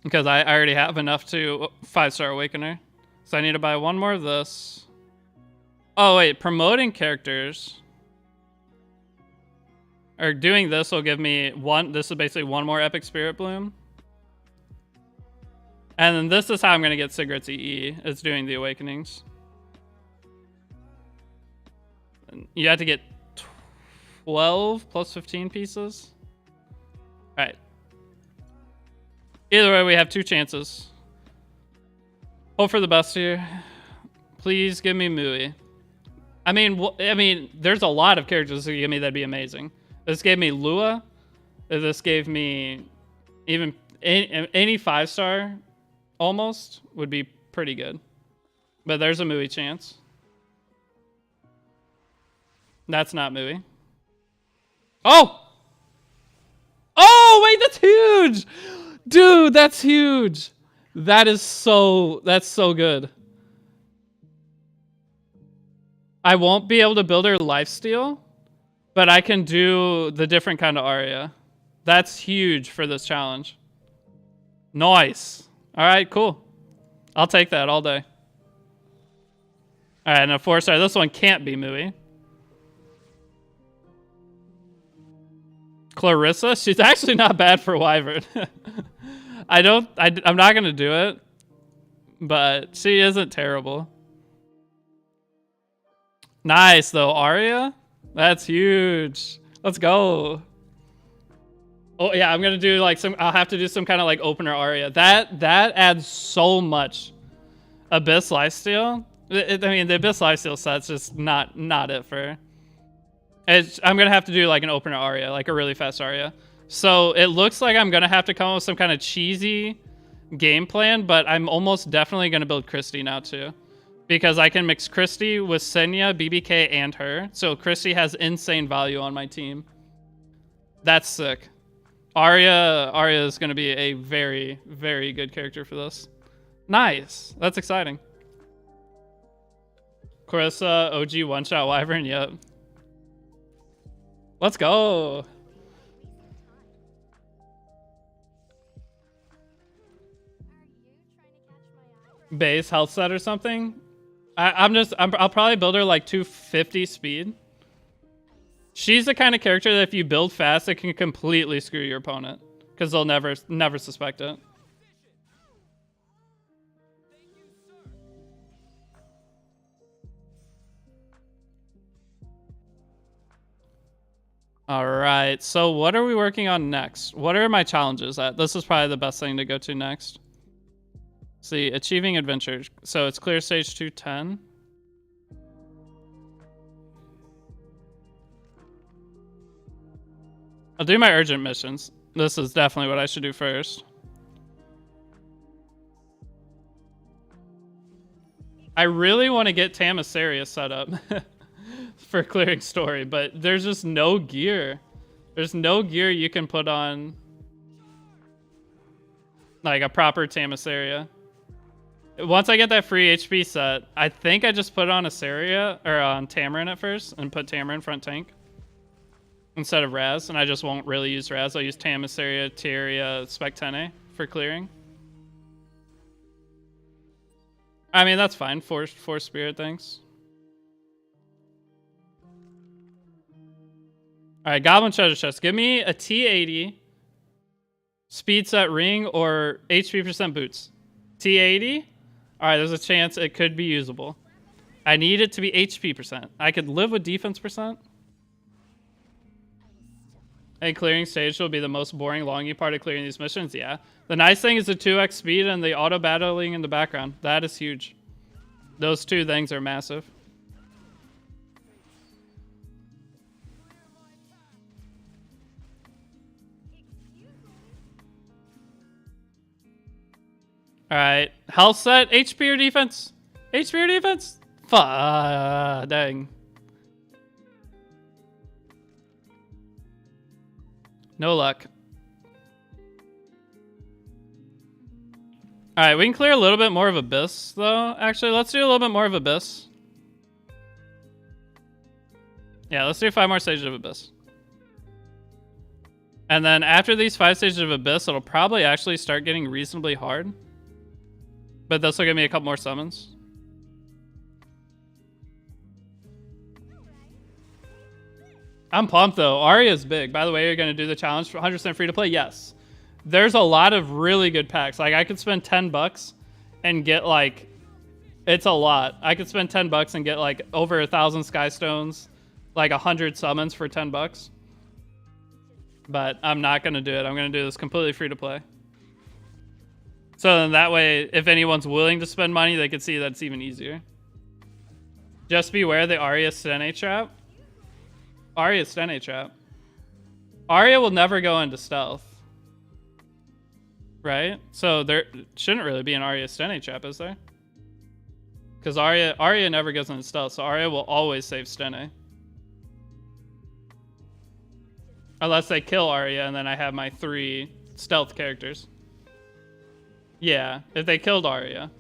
Because I already have enough to 5-star Awaken her. So I need to buy one more of this. Oh wait, promoting characters... Or doing this will give me one. This is basically one more Epic Spirit Bloom. And then this is how I'm going to get Cigarette's EE. It's doing the Awakenings. And you have to get 12 plus 15 pieces. Alright. Either way, we have 2 chances. Hope for the best here. Please give me Mui. I mean, there's a lot of characters that give me that'd be amazing. This gave me Lua. This gave me even any 5-star almost would be pretty good. But there's a Mui chance. That's not Mui. Oh! Oh, wait, that's huge! Dude, that's huge! That's so good. I won't be able to build her lifesteal, but I can do the different kind of Aria. That's huge for this challenge. Nice. All right, cool. I'll take that all day. All right, and a 4-star. This one can't be Mui. Clarissa, she's actually not bad for Wyvern. I'm not gonna do it, but she isn't terrible. Nice though, Aria. That's huge. Let's go. Oh yeah, I'm gonna do like I'll have to do some kind of like opener Aria. That adds so much. Abyss lifesteal. I mean, the Abyss lifesteal set's just not it for her. I'm gonna have to do like an opener Aria, like a really fast Aria. So it looks like I'm gonna have to come up with some kind of cheesy game plan, but I'm almost definitely gonna build Christy now too, because I can mix Christy with Senya, BBK, and her. So Christy has insane value on my team. That's sick. Aria is gonna be a very, very good character for this. Nice. That's exciting. Clarissa, OG one-shot Wyvern. Yep. Let's go. Base health set or something. I'll probably build her like 250 speed. She's the kind of character that if you build fast, it can completely screw your opponent because they'll never suspect it. All right, so what are we working on next? What are my challenges at? This is probably the best thing to go to next. See, achieving adventure. So it's clear stage 210. I'll do my urgent missions. This is definitely what I should do first. I really want to get Tamarin set up. For clearing story, but there's just no gear. There's no gear you can put on like a proper Tamarin. Once I get that free HP set, I think I just put on Asaria or on Tamarin at first and put Tamarin front tank instead of Raz, and I just won't really use Raz. I'll use Tam, Asaria, Tyria, Spectene for clearing. I mean, that's fine. Four spirit things. All right, Goblin Treasure Chest. Give me a T80, speed set ring, or HP percent boots. T80? All right, there's a chance it could be usable. I need it to be HP percent. I could live with defense percent. A clearing stage will be the most boring, longy part of clearing these missions. Yeah. The nice thing is the 2x speed and the auto battling in the background. That is huge. Those two things are massive. All right, health set, HP or defense? HP or defense? Fuck, dang. No luck. All right, we can clear a little bit more of Abyss, though. Actually, let's do a little bit more of Abyss. Yeah, let's do 5 more stages of Abyss. And then after these 5 stages of Abyss, it'll probably actually start getting reasonably hard. But this will give me a couple more summons. I'm pumped though. Aria's big. By the way, you're going to do the challenge for 100% free to play? Yes. There's a lot of really good packs. Like I could spend $10 and get like, it's a lot. I could spend $10 and get like over 1,000 Skystones, like 100 summons for $10. But I'm not going to do it. I'm going to do this completely free to play. So then that way, if anyone's willing to spend money, they can see that it's even easier. Just beware the Aria Stene trap. Aria Stene trap. Aria will never go into stealth. Right? So there shouldn't really be an Aria Stene trap, is there? Because Aria never goes into stealth, so Aria will always save Stene. Unless they kill Aria and then I have my 3 stealth characters. Yeah, if they killed Aria.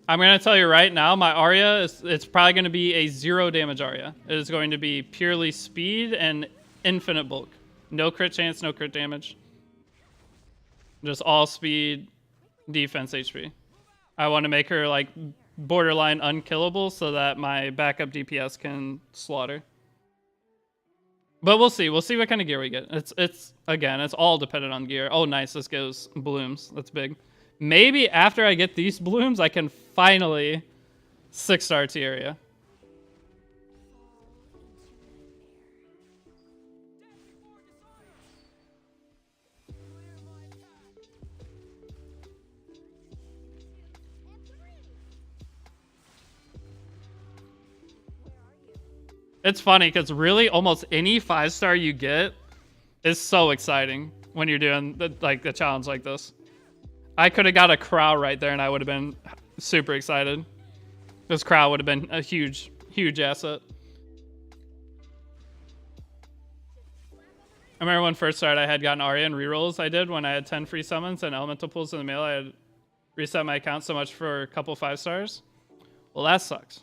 I'm going to tell you right now, my Aria, it's probably going to be a 0 damage Aria. It is going to be purely speed and infinite bulk. No crit chance, no crit damage. Just all speed, defense HP. I want to make her like borderline unkillable so that my backup DPS can slaughter. But we'll see. We'll see what kind of gear we get. It's again, it's all dependent on gear. Oh, nice. This goes blooms. That's big. Maybe after I get these blooms, I can finally 6-star Aria. It's funny because really almost any 5-star you get is so exciting when you're doing the challenge like this. I could have got a Crow right there and I would have been super excited. This Crow would have been a huge, huge asset. I remember when first started I had gotten Aria and rerolls I did when I had 10 free summons and elemental pulls in the mail. I had reset my account so much for a couple 5-stars. Well, that sucks.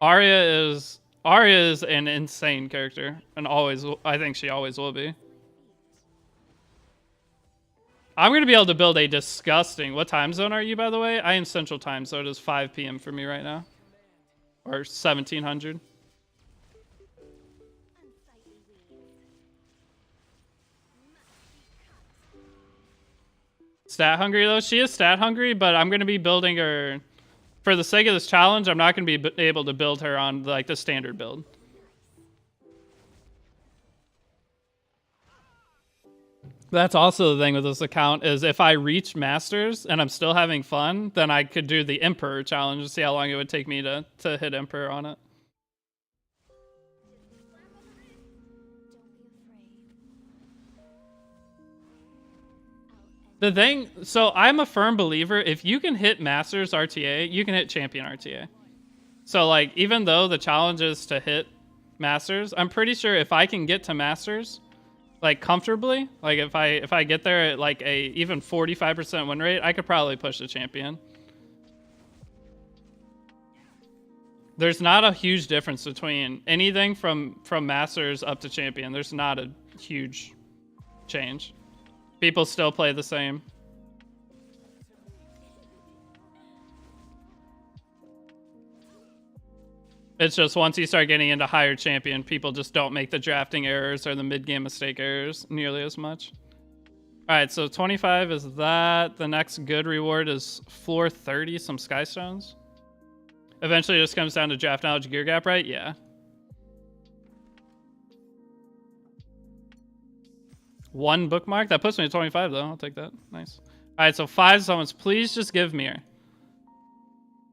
Aria is an insane character, and I think she always will be. I'm going to be able to build a disgusting... What time zone are you, by the way? I am Central Time, so it is 5 p.m. for me right now. Or 1700. Stat hungry, though? She is stat hungry, but I'm going to be building her... For the sake of this challenge, I'm not going to be able to build her on like the standard build. That's also the thing with this account is if I reach Masters and I'm still having fun, then I could do the Emperor challenge and see how long it would take me to hit Emperor on it. The thing, so I'm a firm believer, if you can hit Masters RTA, you can hit Champion RTA. So like, even though the challenge is to hit Masters, I'm pretty sure if I can get to Masters, like comfortably, like if I get there at like a even 45% win rate, I could probably push the Champion. There's not a huge difference between anything from Masters up to Champion. There's not a huge change. People still play the same. It's just once you start getting into higher champion, people just don't make the drafting errors or the mid-game mistake errors nearly as much. All right, so 25 is that. The next good reward is floor 30, some Sky Stones. Eventually it just comes down to draft knowledge gear gap, right? Yeah. One bookmark? That puts me at 25, though. I'll take that. Nice. All right, so 5 summons. Please just give me her.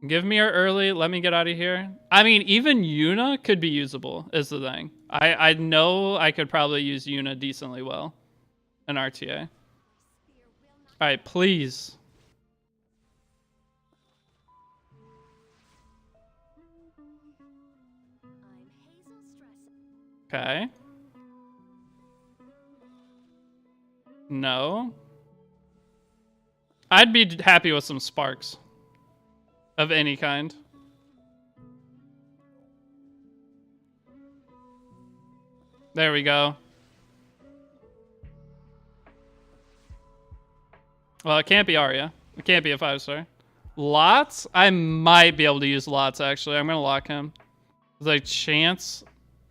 Give me her early. Let me get out of here. I mean, even Yuna could be usable, is the thing. I know I could probably use Yuna decently well in RTA. All right, please. Okay. No. I'd be happy with some sparks. Of any kind. There we go. Well, it can't be Aria. It can't be a 5-star. Lots? I might be able to use Lots, actually. I'm going to lock him. There's a chance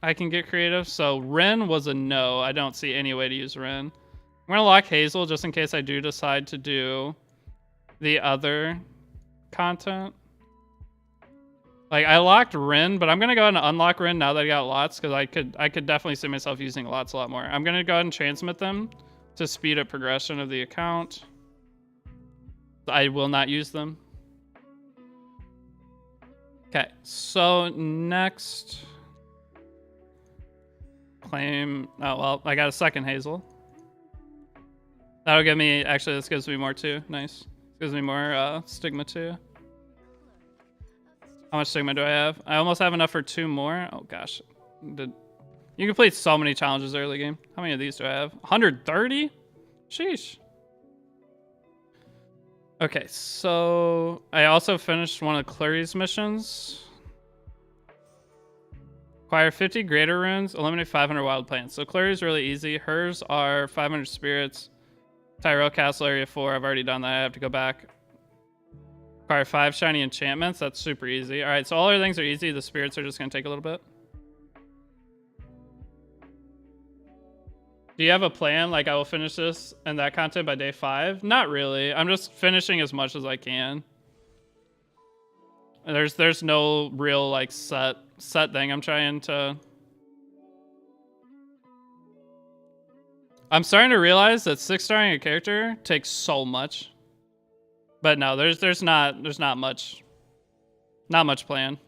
I can get creative. So Ren was a no. I don't see any way to use Ren. I'm going to lock Hazel just in case I do decide to do the other content. Like, I locked Rin, but I'm going to go ahead and unlock Rin now that I got Lots, because I could definitely see myself using Lots a lot more. I'm going to go ahead and transmit them to speed up progression of the account. I will not use them. Okay, so next claim. Oh well, I got a second Hazel. That'll give me. Actually, this gives me more too. Nice. Gives me more Stigma too. How much Stigma do I have? I almost have enough for 2 more. Oh gosh, you complete so many challenges early game. How many of these do I have? 130. Sheesh. Okay, so I also finished one of Clary's missions. Acquire 50 greater runes, eliminate 500 wild plants. So Clary's really easy. Hers are 500 spirits. Tyrell Castle Area 4, I've already done that. I have to go back. Acquire 5 shiny enchantments. That's super easy. All right, so all our things are easy. The spirits are just going to take a little bit. Do you have a plan? Like, I will finish this and that content by day 5? Not really. I'm just finishing as much as I can. There's no real, like, set thing. I'm trying to... I'm starting to realize that 6-starring a character takes so much. But no, there's not much plan.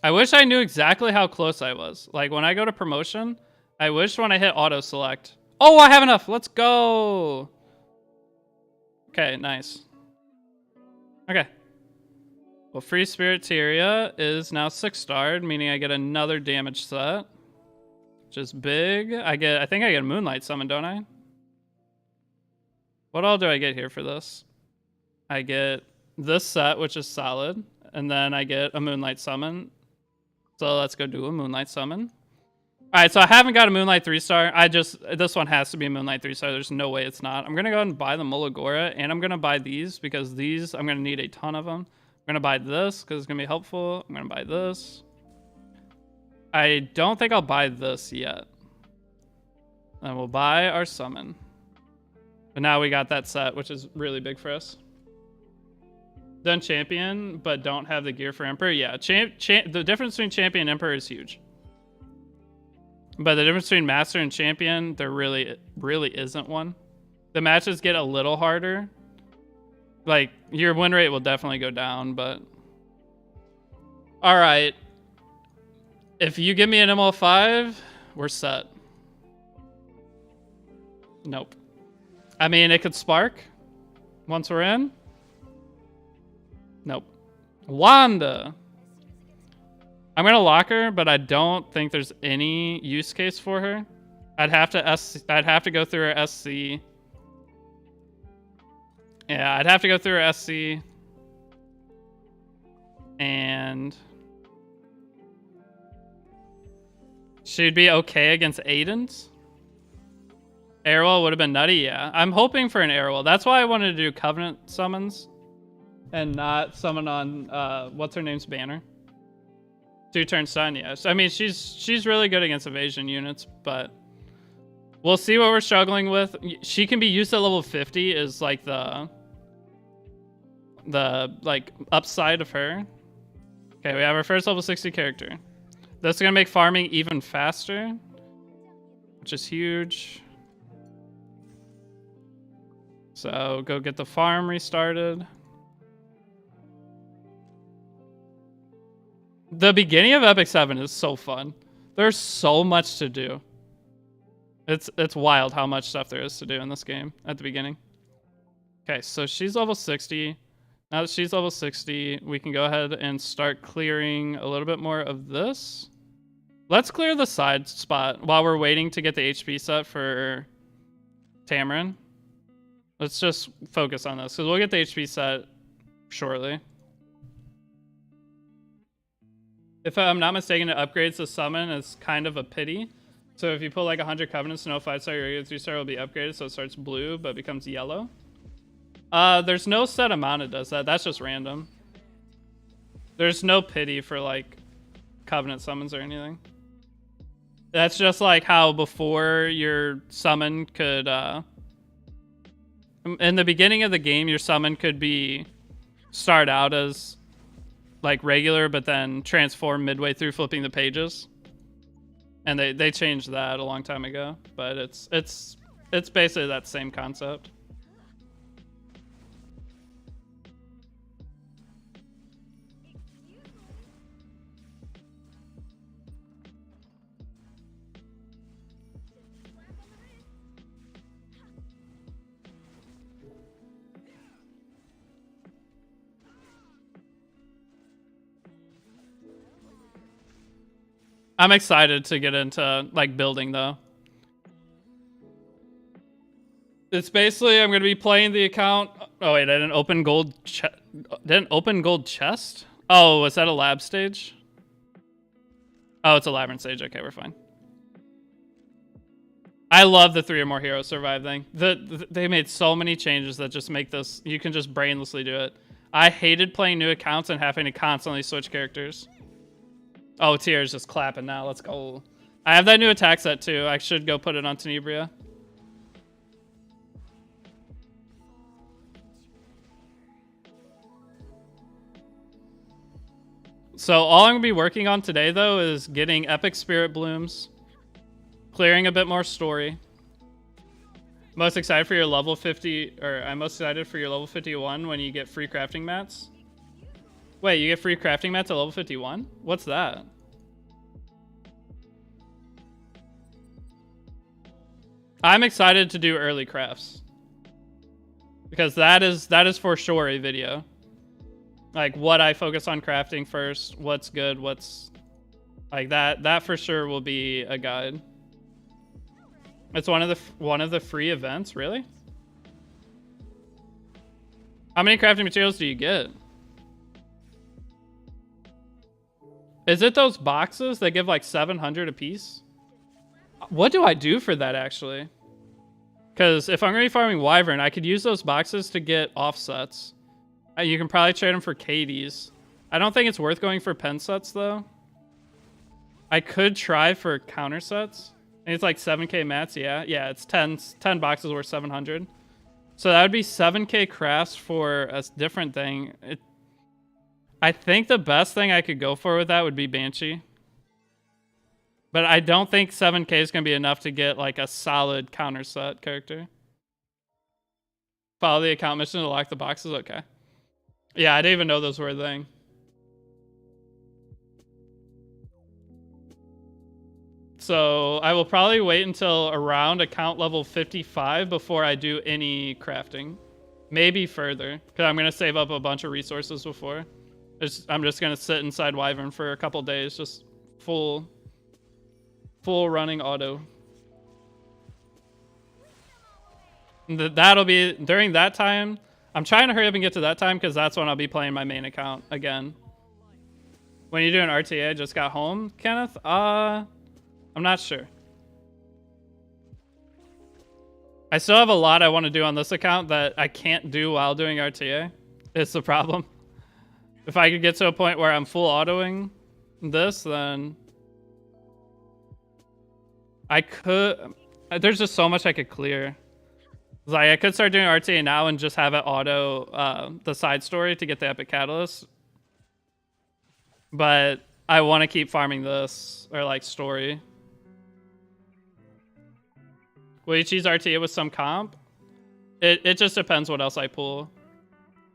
I wish I knew exactly how close I was. Like, when I go to promotion, I wish when I hit auto select. Oh, I have enough. Let's go. Okay, nice. Okay. Well, Free Spirit Tyria is now 6-starred, meaning I get another damage set. Which is big. I think I get a Moonlight summon, don't I? What all do I get here for this? I get this set, which is solid. And then I get a Moonlight summon. So let's go do a Moonlight summon. Alright, so I haven't got a Moonlight 3-star. This one has to be a Moonlight 3-star. There's no way it's not. I'm going to go ahead and buy the Mulagora, and I'm going to buy these, because these, I'm going to need a ton of them. I'm going to buy this, because it's going to be helpful. I'm going to buy this. I don't think I'll buy this yet. And we'll buy our summon. But now we got that set, which is really big for us. Done champion, but don't have the gear for Emperor. Yeah, the difference between champion and Emperor is huge. But the difference between master and champion, there really isn't one. The matches get a little harder. Like, your win rate will definitely go down, but... Alright. If you give me an ML5, we're set. Nope. I mean, it could spark once we're in. Nope. Wanda. I'm gonna lock her, but I don't think there's any use case for her. I'd have to go through her SC. Yeah, I'd have to go through her SC. And she'd be okay against Aiden's. Airwell would have been nutty, yeah. I'm hoping for an Airwell. That's why I wanted to do Covenant summons and not summon on what's her name's banner. 2-turn stun, yes. I mean, she's really good against evasion units, but we'll see what we're struggling with. She can be used at level 50 is like the like upside of her. Okay, we have our first level 60 character. This is gonna make farming even faster, which is huge. So go get the farm restarted. The beginning of Epic 7 is so fun. There's so much to do. It's wild how much stuff there is to do in this game at the beginning. Okay, so she's level 60. Now that she's level 60, we can go ahead and start clearing a little bit more of this. Let's clear the side spot while we're waiting to get the HP set for Tamarin. Let's just focus on this, because we'll get the HP set shortly. If I'm not mistaken, it upgrades the summon as kind of a pity. So if you pull like 100 Covenants, no 5-star, your regular 3-star will be upgraded, so it starts blue, but becomes yellow. There's no set amount it does that. That's just random. There's no pity for like Covenant summons or anything. That's just like how before your summon could... in the beginning of the game, your summon could be start out as like regular, but then transform midway through flipping the pages. And they changed that a long time ago, but it's basically that same concept. I'm excited to get into like building though. It's basically I'm gonna be playing the account. Oh wait, I didn't open gold. Didn't open gold chest. Oh, was that a lab stage? Oh, it's a labyrinth stage. Okay, we're fine. I love the 3 or more heroes survive thing. They made so many changes that just make this. You can just brainlessly do it. I hated playing new accounts and having to constantly switch characters. Oh, Tier's just clapping now. Let's go. I have that new attack set too. I should go put it on Tenebria. So all I'm going to be working on today, though, is getting Epic Spirit Blooms, clearing a bit more story. Most excited for your level 50, or I'm most excited for your level 51 when you get free crafting mats. Wait, you get free crafting mats at level 51? What's that? I'm excited to do early crafts. Because that is for sure a video. Like what I focus on crafting first, what's good, what's like that for sure will be a guide. It's one of the free events, really? How many crafting materials do you get? Is it those boxes that give like 700 a piece? What do I do for that actually? Because if I'm going to be farming Wyvern, I could use those boxes to get offsets. You can probably trade them for KDs. I don't think it's worth going for pen sets, though. I could try for counter sets. I think it's like 7k mats, yeah. Yeah, it's 10 boxes worth 700. So that would be 7k crafts for a different thing. I think the best thing I could go for with that would be Banshee. But I don't think 7k is going to be enough to get like a solid counter set character. Follow the account mission to lock the boxes? Okay. Yeah, I didn't even know those were a thing. So I will probably wait until around account level 55 before I do any crafting. Maybe further, because I'm going to save up a bunch of resources before. I'm just going to sit inside Wyvern for a couple days, just full running auto. That'll be during that time. I'm trying to hurry up and get to that time because that's when I'll be playing my main account again. When you do an RTA, I just got home, Kenneth? I'm not sure. I still have a lot I want to do on this account that I can't do while doing RTA. It's the problem. If I could get to a point where I'm full autoing this, then I could. There's just so much I could clear. Like I could start doing RTA now and just have it auto the side story to get the epic catalyst. But I want to keep farming this or like story. Will you choose RTA with some comp? It just depends what else I pull.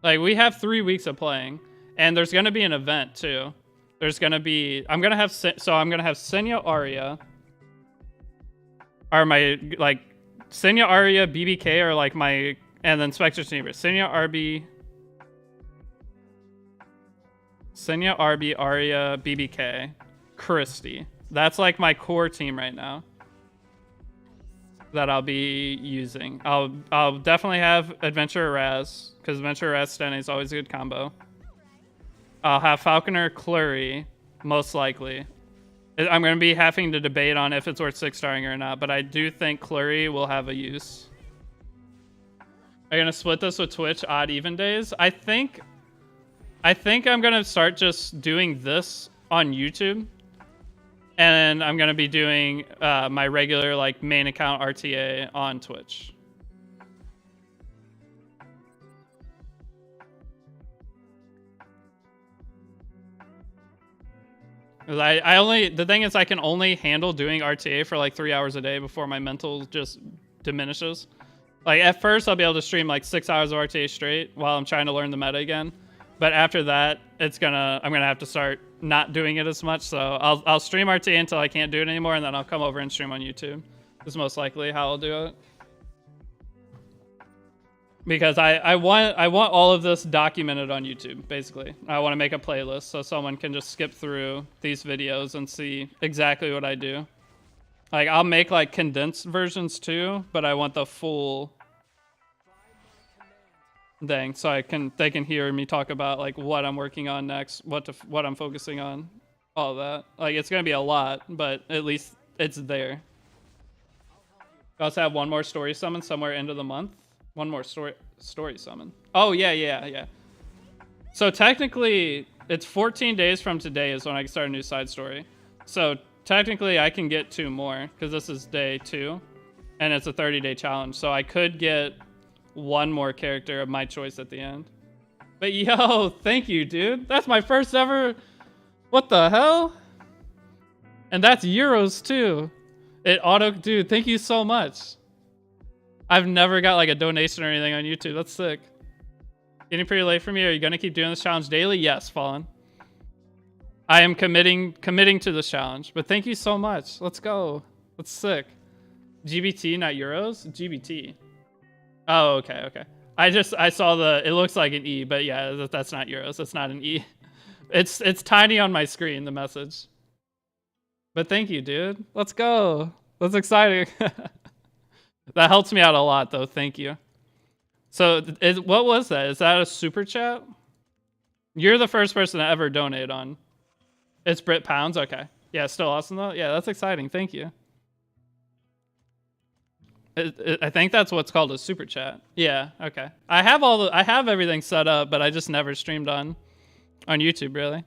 Like we have 3 weeks of playing, and there's gonna be an event too. There's gonna be I'm gonna have Senya Aria. Are my like Senya Aria BBK are like my and then Spectre's neighbor. Senya RB Aria BBK Christie. That's like my core team right now that I'll be using. I'll definitely have Adventurer Raz because Adventurer Raz Stene is always a good combo. I'll have Falconer Clury most likely. I'm going to be having to debate on if it's worth 6-starring or not, but I do think Clury will have a use. Are you going to split this with Twitch odd even days? I think I'm going to start just doing this on YouTube. And I'm going to be doing my regular like main account RTA on Twitch. The thing is I can only handle doing RTA for like 3 hours a day before my mental just diminishes. Like at first I'll be able to stream like 6 hours of RTA straight while I'm trying to learn the meta again. But after that, I'm gonna have to start not doing it as much. So I'll stream RTA until I can't do it anymore, and then I'll come over and stream on YouTube. Is most likely how I'll do it. Because I want all of this documented on YouTube, basically. I want to make a playlist so someone can just skip through these videos and see exactly what I do. Like, I'll make like condensed versions too, but I want the full thing so they can hear me talk about like what I'm working on next, what I'm focusing on, all that. Like, it's gonna be a lot, but at least it's there. I also have one more story summon somewhere end of the month. One more story summon. Oh yeah. So technically, it's 14 days from today is when I can start a new side story. So technically, I can get 2 more because this is day 2, and it's a 30-day challenge. So I could get 1 more character of my choice at the end. But yo, thank you, dude. That's my first ever. What the hell? And that's euros too. Dude, thank you so much. I've never got like a donation or anything on YouTube. That's sick. Getting pretty late for me. Are you gonna keep doing this challenge daily? Yes, Fallen. I am committing to this challenge. But thank you so much. Let's go. That's sick. GBT, not euros. GBT. Oh, okay. I saw it looks like an E, but yeah, that's not euros. That's not an E. It's tiny on my screen, the message. But thank you, dude. Let's go. That's exciting. That helps me out a lot, though. Thank you. So, what was that? Is that a super chat? You're the first person to ever donate on. It's Brit Pounds? Okay. Yeah, still awesome, though. Yeah, that's exciting. Thank you. I think that's what's called a super chat. Yeah, okay. I have everything set up, but I just never streamed on YouTube, really.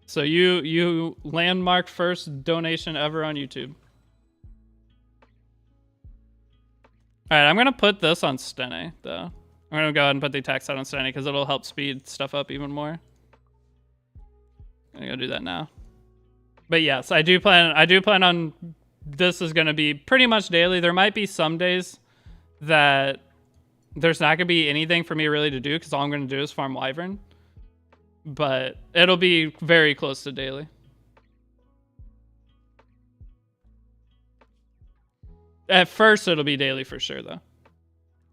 So you landmark first donation ever on YouTube. All right, I'm gonna put this on Stene though. I'm gonna go ahead and put the text out on Stene because it'll help speed stuff up even more. I'm gonna go do that now. But yes, I do plan on this is gonna be pretty much daily. There might be some days that there's not gonna be anything for me really to do because all I'm gonna do is farm Wyvern. But it'll be very close to daily. At first, it'll be daily for sure, though.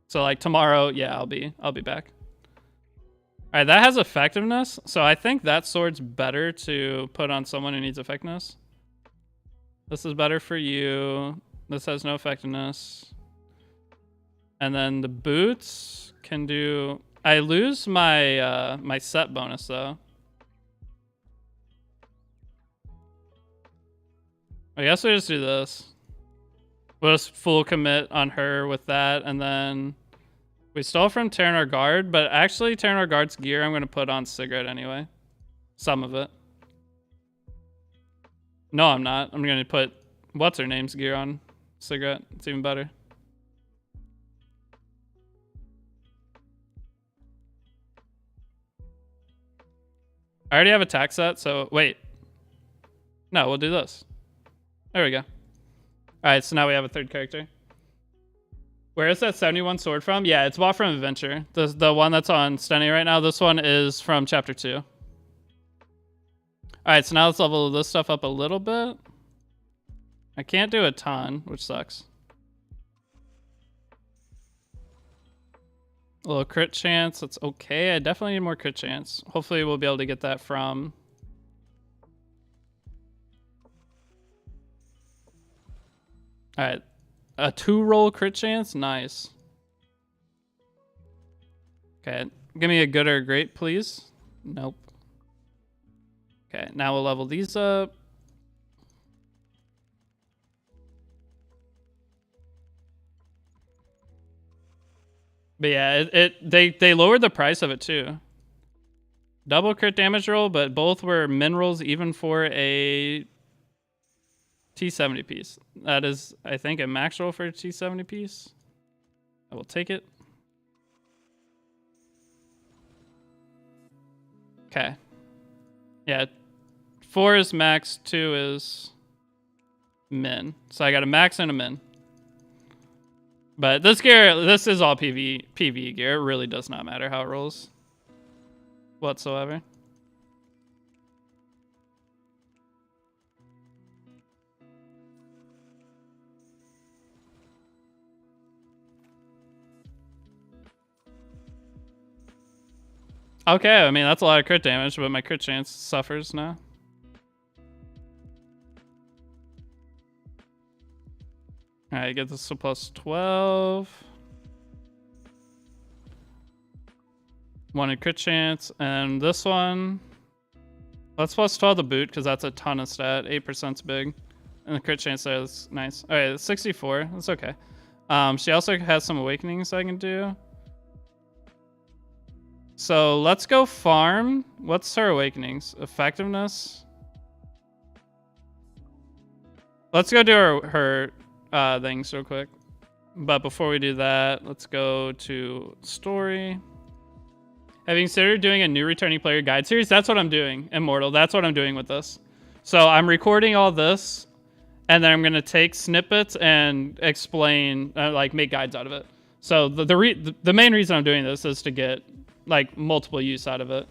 So like tomorrow, yeah, I'll be back. All right, that has effectiveness, so I think that sword's better to put on someone who needs effectiveness. This is better for you. This has no effectiveness. And then the boots can do. I lose my my set bonus though. I guess we just do this. We'll just full commit on her with that, and then we stole from Terranar Guard, but actually Terranar Guard's gear I'm going to put on Cigarette anyway. Some of it. No, I'm not. I'm going to put what's-her-name's gear on Cigarette. It's even better. I already have attack set, so wait. No, we'll do this. There we go. Alright, so now we have a third character. Where is that 71 sword from? Yeah, it's bought from Adventure. The one that's on Steny right now, this one is from Chapter 2. Alright, so now let's level this stuff up a little bit. I can't do a ton, which sucks. A little crit chance, that's okay. I definitely need more crit chance. Hopefully we'll be able to get that from... Alright, a 2-roll crit chance? Nice. Okay, give me a good or a great, please. Nope. Okay, now we'll level these up. But yeah, they lowered the price of it too. Double crit damage roll, but both were min rolls even for a T70 piece. That is, I think, a max roll for a T70 piece. I will take it. Okay. Yeah. 4 is max, 2 is min. So I got a max and a min. But this gear, this is all PvE gear. It really does not matter how it rolls whatsoever. Okay, I mean, that's a lot of crit damage, but my crit chance suffers now. Alright, get this to plus 12. 1 in crit chance, and this one, let's plus 12 the boot, because that's a ton of stat. 8%'s big. And the crit chance there is nice. Alright, 64. That's okay. She also has some awakenings I can do. So let's go farm. What's her awakenings? Effectiveness? Let's go do her things real quick. But before we do that, let's go to story. Have you considered doing a new returning player guide series? That's what I'm doing, Immortal. That's what I'm doing with this. So I'm recording all this, and then I'm going to take snippets and explain, like make guides out of it. So the main reason I'm doing this is to get like multiple use out of it.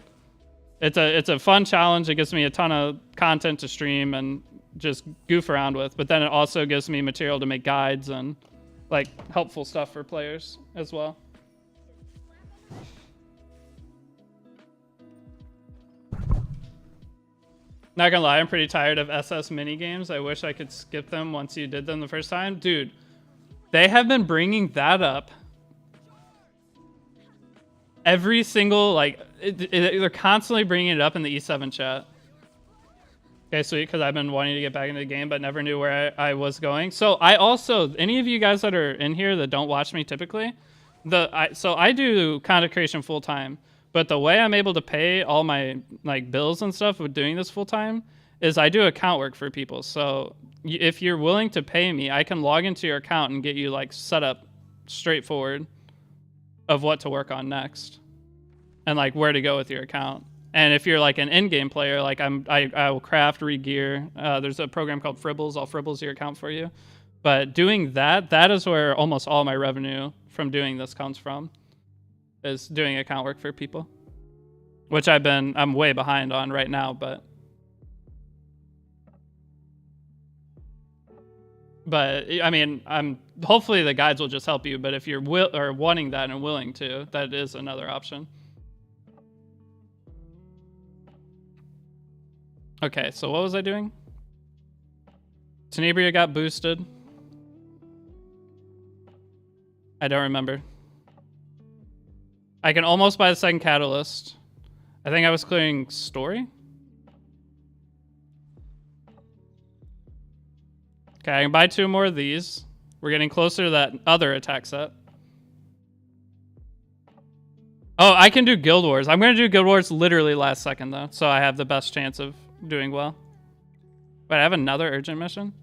It's a fun challenge. It gives me a ton of content to stream and just goof around with, but then it also gives me material to make guides and like helpful stuff for players as well. Not gonna lie, I'm pretty tired of SS mini games. I wish I could skip them once you did them the first time. Dude, they have been bringing that up every single, like, they're constantly bringing it up in the E7 chat. Okay, sweet, because I've been wanting to get back into the game, but never knew where I was going. So I also, any of you guys that are in here that don't watch me typically, so I do content creation full time, but the way I'm able to pay all my like bills and stuff with doing this full time is I do account work for people. So if you're willing to pay me, I can log into your account and get you like set up straightforward of what to work on next and like where to go with your account. And if you're like an in-game player, like I will craft, re-gear. There's a program called Fribbles. I'll Fribbles your account for you. But doing that is where almost all my revenue from doing this comes from, is doing account work for people, which I'm way behind on right now, but I mean, hopefully the guides will just help you. But if you're wanting that and willing to, that is another option. Okay, so what was I doing? Tenebria got boosted. I don't remember. I can almost buy the second catalyst. I think I was clearing story. Okay, I can buy 2 more of these. We're getting closer to that other attack set. Oh, I can do Guild Wars. I'm going to do Guild Wars literally last second, though, so I have the best chance of doing well. Wait, I have another urgent mission?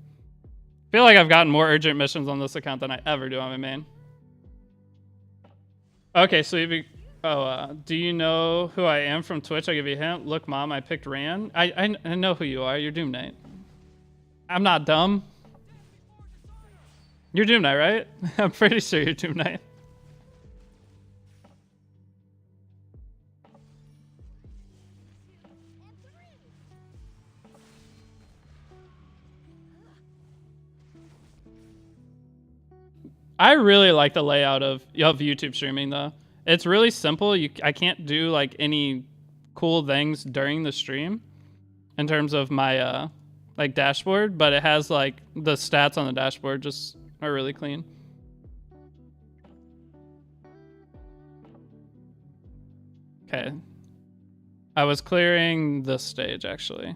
I feel like I've gotten more urgent missions on this account than I ever do on my main. Okay, so do you know who I am from Twitch? I'll give you a hint. Look, Mom, I picked Ran. I know who you are. You're Doom Knight. I'm not dumb. You're Doom Knight, right? I'm pretty sure you're Doom Knight. I really like the layout of YouTube streaming, though. It's really simple. I can't do like any cool things during the stream in terms of my like dashboard, but it has like the stats on the dashboard just are really clean. Okay. I was clearing this stage, actually.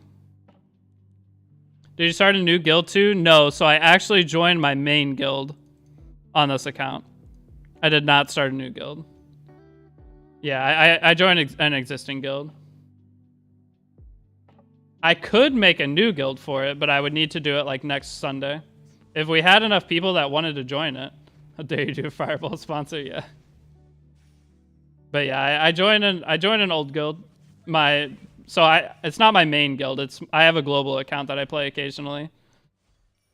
Did you start a new guild too? No, so I actually joined my main guild on this account. I did not start a new guild. Yeah, I joined an existing guild. I could make a new guild for it, but I would need to do it like next Sunday. If we had enough people that wanted to join it. How dare you do a Fireball sponsor? Yeah. But yeah, I joined an old guild. It's not my main guild. I have a global account that I play occasionally,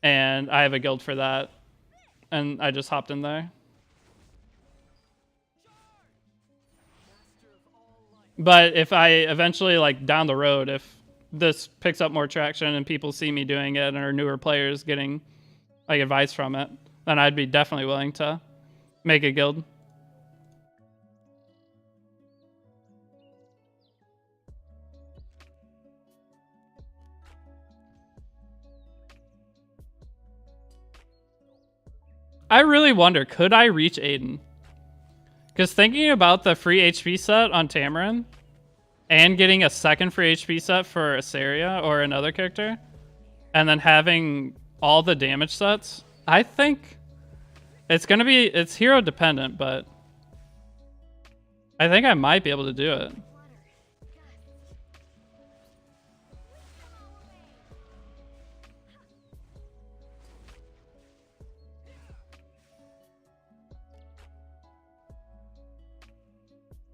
and I have a guild for that, and I just hopped in there. But if I eventually, like down the road, if this picks up more traction and people see me doing it and are newer players getting like advice from it, then I'd be definitely willing to make a guild. I really wonder, could I reach Aiden? Because thinking about the free HP set on Tamarin and getting a second free HP set for Aria or another character, and then having all the damage sets, I think it's gonna be, it's hero dependent, but I think I might be able to do it.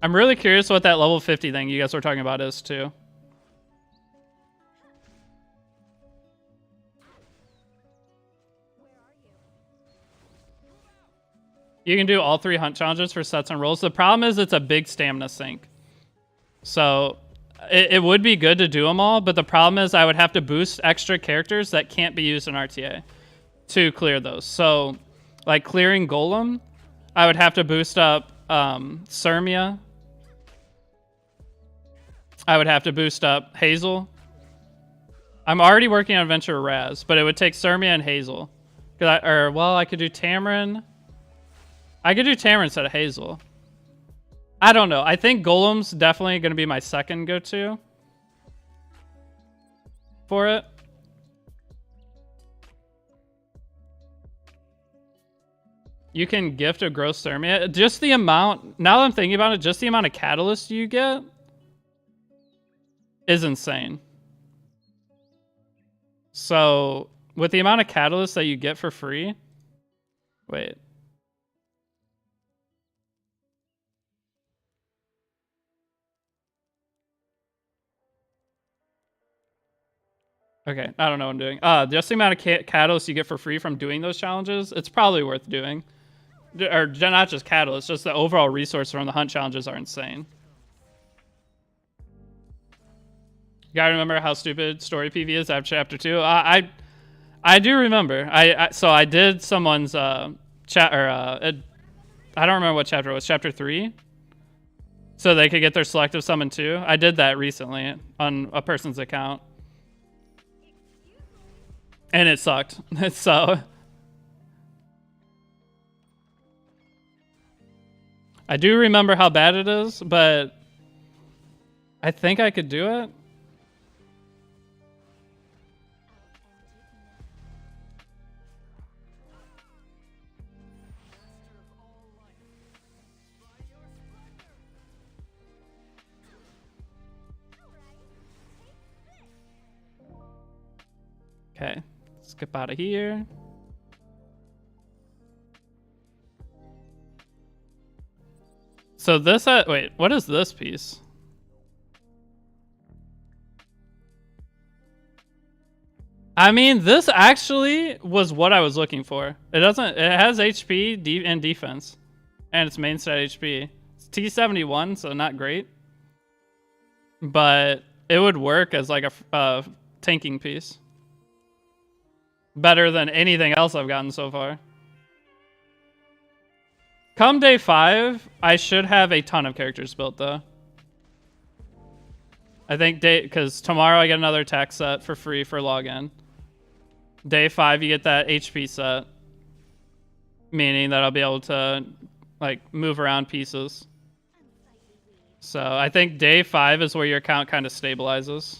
I'm really curious what that level 50 thing you guys were talking about is too. You can do all 3 hunt challenges for sets and rolls. The problem is it's a big stamina sink. So it would be good to do them all, but the problem is I would have to boost extra characters that can't be used in RTA to clear those. So like clearing Golem, I would have to boost up Senya. I would have to boost up Hazel. I'm already working on Adventure Raz, but it would take Senya and Hazel. I could do Tamarin. I could do Tamarin instead of Hazel. I don't know. I think Golem's definitely going to be my second go-to for it. You can gift a gross Senya. Just the amount, now that I'm thinking about it, just the amount of catalyst you get is insane. So with the amount of catalyst that you get for free, wait. Okay, I don't know what I'm doing. Just the amount of catalyst you get for free from doing those challenges, it's probably worth doing. Or not just catalyst, just the overall resource from the hunt challenges are insane. You gotta remember how stupid story PV is after chapter 2. I do remember. So I did someone's I don't remember what chapter it was. Chapter 3. So they could get their selective summon too. I did that recently on a person's account, and it sucked. So I do remember how bad it is, but I think I could do it. Okay, skip out of here. So this, wait, what is this piece? I mean, this actually was what I was looking for. It has HP and defense, and it's main stat HP. It's T71, so not great, but it would work as like a tanking piece. Better than anything else I've gotten so far. Come day 5, I should have a ton of characters built though. I think because tomorrow I get another attack set for free for login. Day 5 you get that HP set, meaning that I'll be able to like move around pieces. So I think day 5 is where your account kind of stabilizes.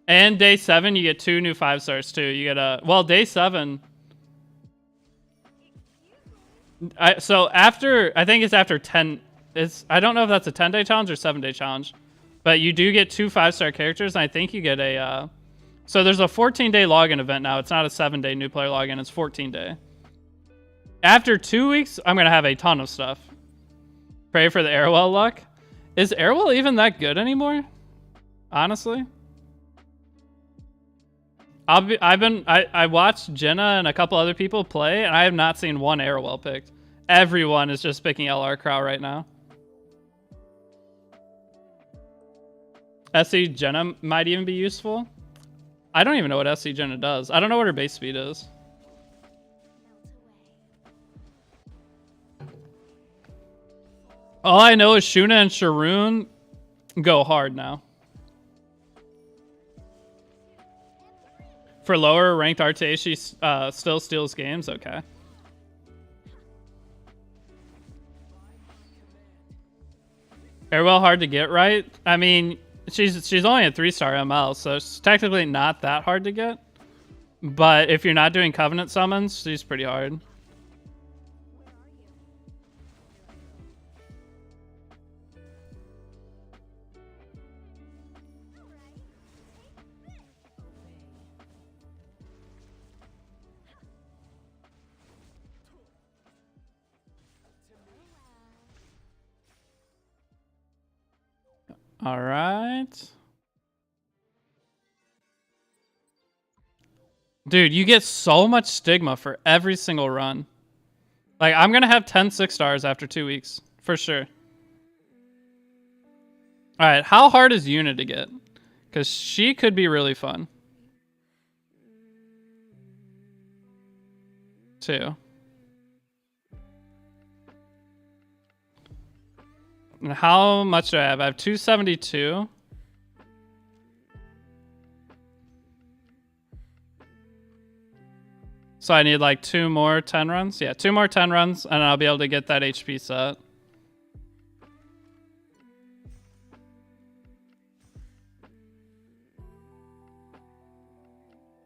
And day 7, you get 2 new 5-stars too. You get day 7. So after, I think it's after 10. I don't know if that's a 10-day challenge or 7-day challenge, but you do get 2 5-star characters, and I think you get a. So there's a 14-day login event now. It's not a 7-day new player login. It's 14-day. After 2 weeks, I'm gonna have a ton of stuff. Pray for the Airwell luck. Is Airwell even that good anymore? Honestly. I watched Jenna and a couple other people play, and I have not seen one Airwell picked. Everyone is just picking LR Crow right now. SC Jenna might even be useful. I don't even know what SC Jenna does. I don't know what her base speed is. All I know is Shuna and Sharoon go hard now. For lower ranked RTA, she still steals games. Okay. Farewell hard to get right. I mean, she's only a 3-star ML, so it's technically not that hard to get. But if you're not doing Covenant summons, she's pretty hard. All right. Dude, you get so much Stigma for every single run. Like, I'm going to have 10 6-stars after 2 weeks. For sure. All right, how hard is Yuna to get? Because she could be really fun. 2. And how much do I have? I have 272. So I need like 2 more 10 runs. Yeah, 2 more 10 runs, and I'll be able to get that HP set.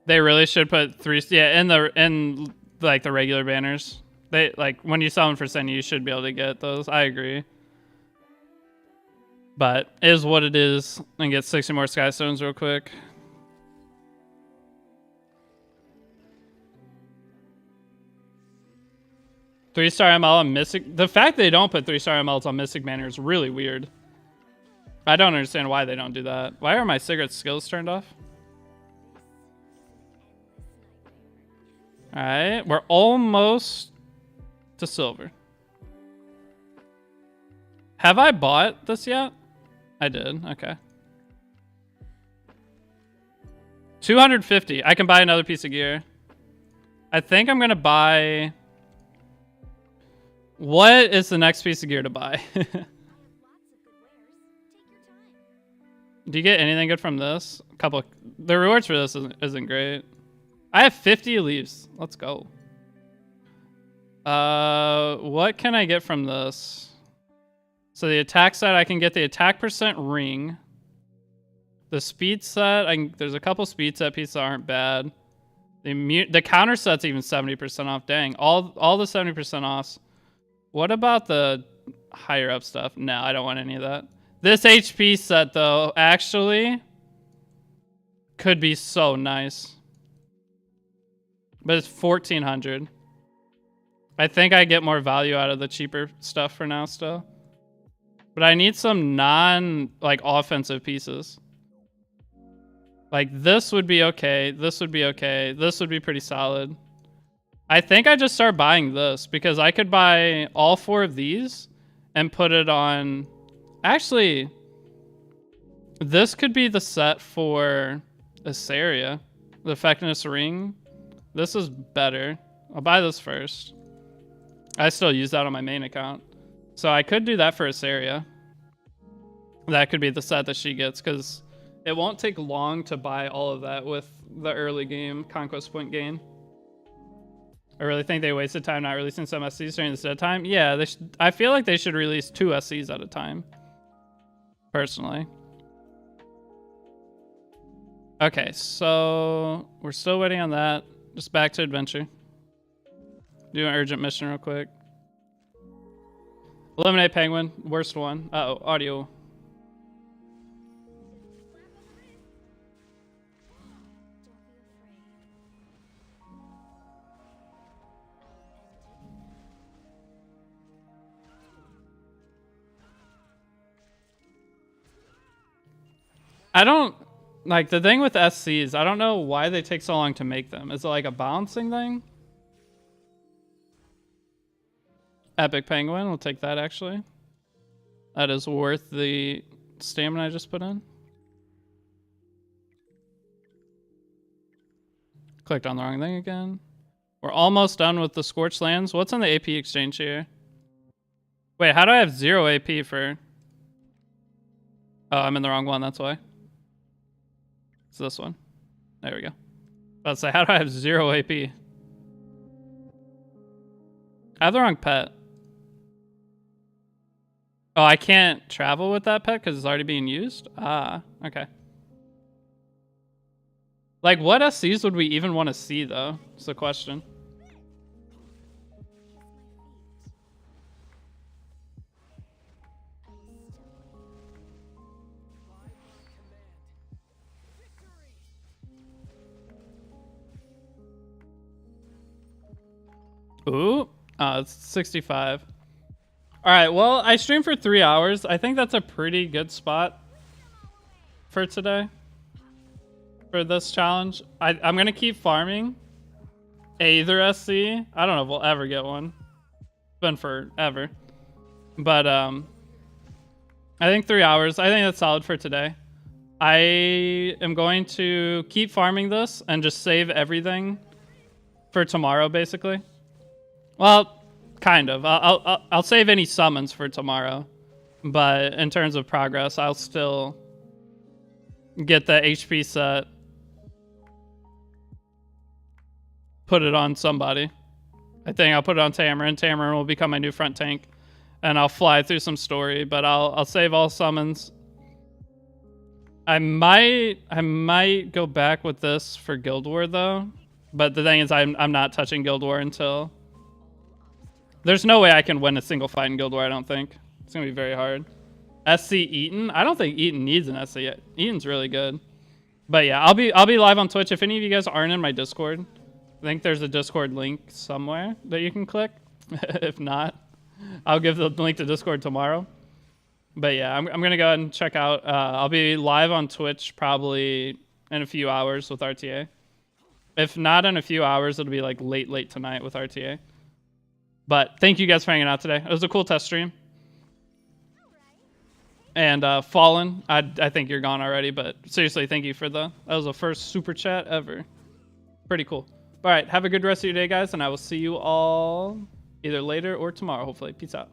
They really should put 3. Yeah, in like the regular banners. They like when you summon for Senya, you should be able to get those. I agree. But it is what it is. And get 60 more Sky Stones real quick. Three-star ML on Mystic. The fact they don't put 3-star MLs on Mystic Banner is really weird. I don't understand why they don't do that. Why are my cigarette skills turned off? Alright, we're almost to silver. Have I bought this yet? I did, okay. 250. I can buy another piece of gear. I think I'm gonna buy... What is the next piece of gear to buy? Do you get anything good from this? A couple. The rewards for this isn't great. I have 50 leaves. Let's go. What can I get from this? So the attack set, I can get the attack % ring. The speed set, there's a couple speed set pieces that aren't bad. The counter set's even 70% off. Dang, all the 70% offs. What about the higher up stuff? No, I don't want any of that. This HP set, though, actually could be so nice. But it's 1,400. I think I get more value out of the cheaper stuff for now still. But I need some offensive pieces. Like, this would be okay. This would be okay. This would be pretty solid. I think I just start buying this because I could buy all 4 of these and put it on... Actually, this could be the set for Aria. The effectiveness ring. This is better. I'll buy this first. I still use that on my main account. So I could do that for Aria. That could be the set that she gets because it won't take long to buy all of that with the early game conquest point gain. I really think they wasted time not releasing some SCs during this dead time. Yeah, I feel like they should release 2 SCs at a time. Personally. Okay, so we're still waiting on that. Just back to adventure. Do an urgent mission real quick. Eliminate penguin. Worst one. Uh-oh, audio. I don't... Like, the thing with SCs, I don't know why they take so long to make them. Is it like a balancing thing? Epic Penguin, we'll take that actually. That is worth the stamina I just put in. Clicked on the wrong thing again. We're almost done with the Scorched Lands. What's on the AP exchange here? Wait, how do I have 0 AP for... Oh, I'm in the wrong one, that's why. It's this one. There we go. Let's say, how do I have 0 AP? I have the wrong pet. Oh, I can't travel with that pet because it's already being used? Ah, okay. Like, what SCs would we even want to see, though? It's the question. Ooh, it's 65. All right, well, I streamed for 3 hours. I think that's a pretty good spot for today. For this challenge. I'm going to keep farming Aether SC. I don't know if we'll ever get one. It's been forever. But I think 3 hours. I think that's solid for today. I am going to keep farming this and just save everything for tomorrow, basically. Well, kind of. I'll save any summons for tomorrow, but in terms of progress, I'll still get the HP set, put it on somebody. I think I'll put it on Tamarin. Tamarin will become my new front tank, and I'll fly through some story. But I'll save all summons. I might go back with this for Guild War though, but the thing is, I'm not touching Guild War until. There's no way I can win a single fight in Guild War, I don't think. It's going to be very hard. SC Eaton? I don't think Eaton needs an SC yet. Eaton's really good. But yeah, I'll be live on Twitch. If any of you guys aren't in my Discord, I think there's a Discord link somewhere that you can click. If not, I'll give the link to Discord tomorrow. But yeah, I'm going to go ahead and check out. I'll be live on Twitch probably in a few hours with RTA. If not in a few hours, it'll be like late tonight with RTA. But thank you guys for hanging out today. It was a cool test stream. And Fallen, I think you're gone already, but seriously, thank you for that was the first super chat ever. Pretty cool. All right, have a good rest of your day, guys, and I will see you all either later or tomorrow, hopefully. Peace out.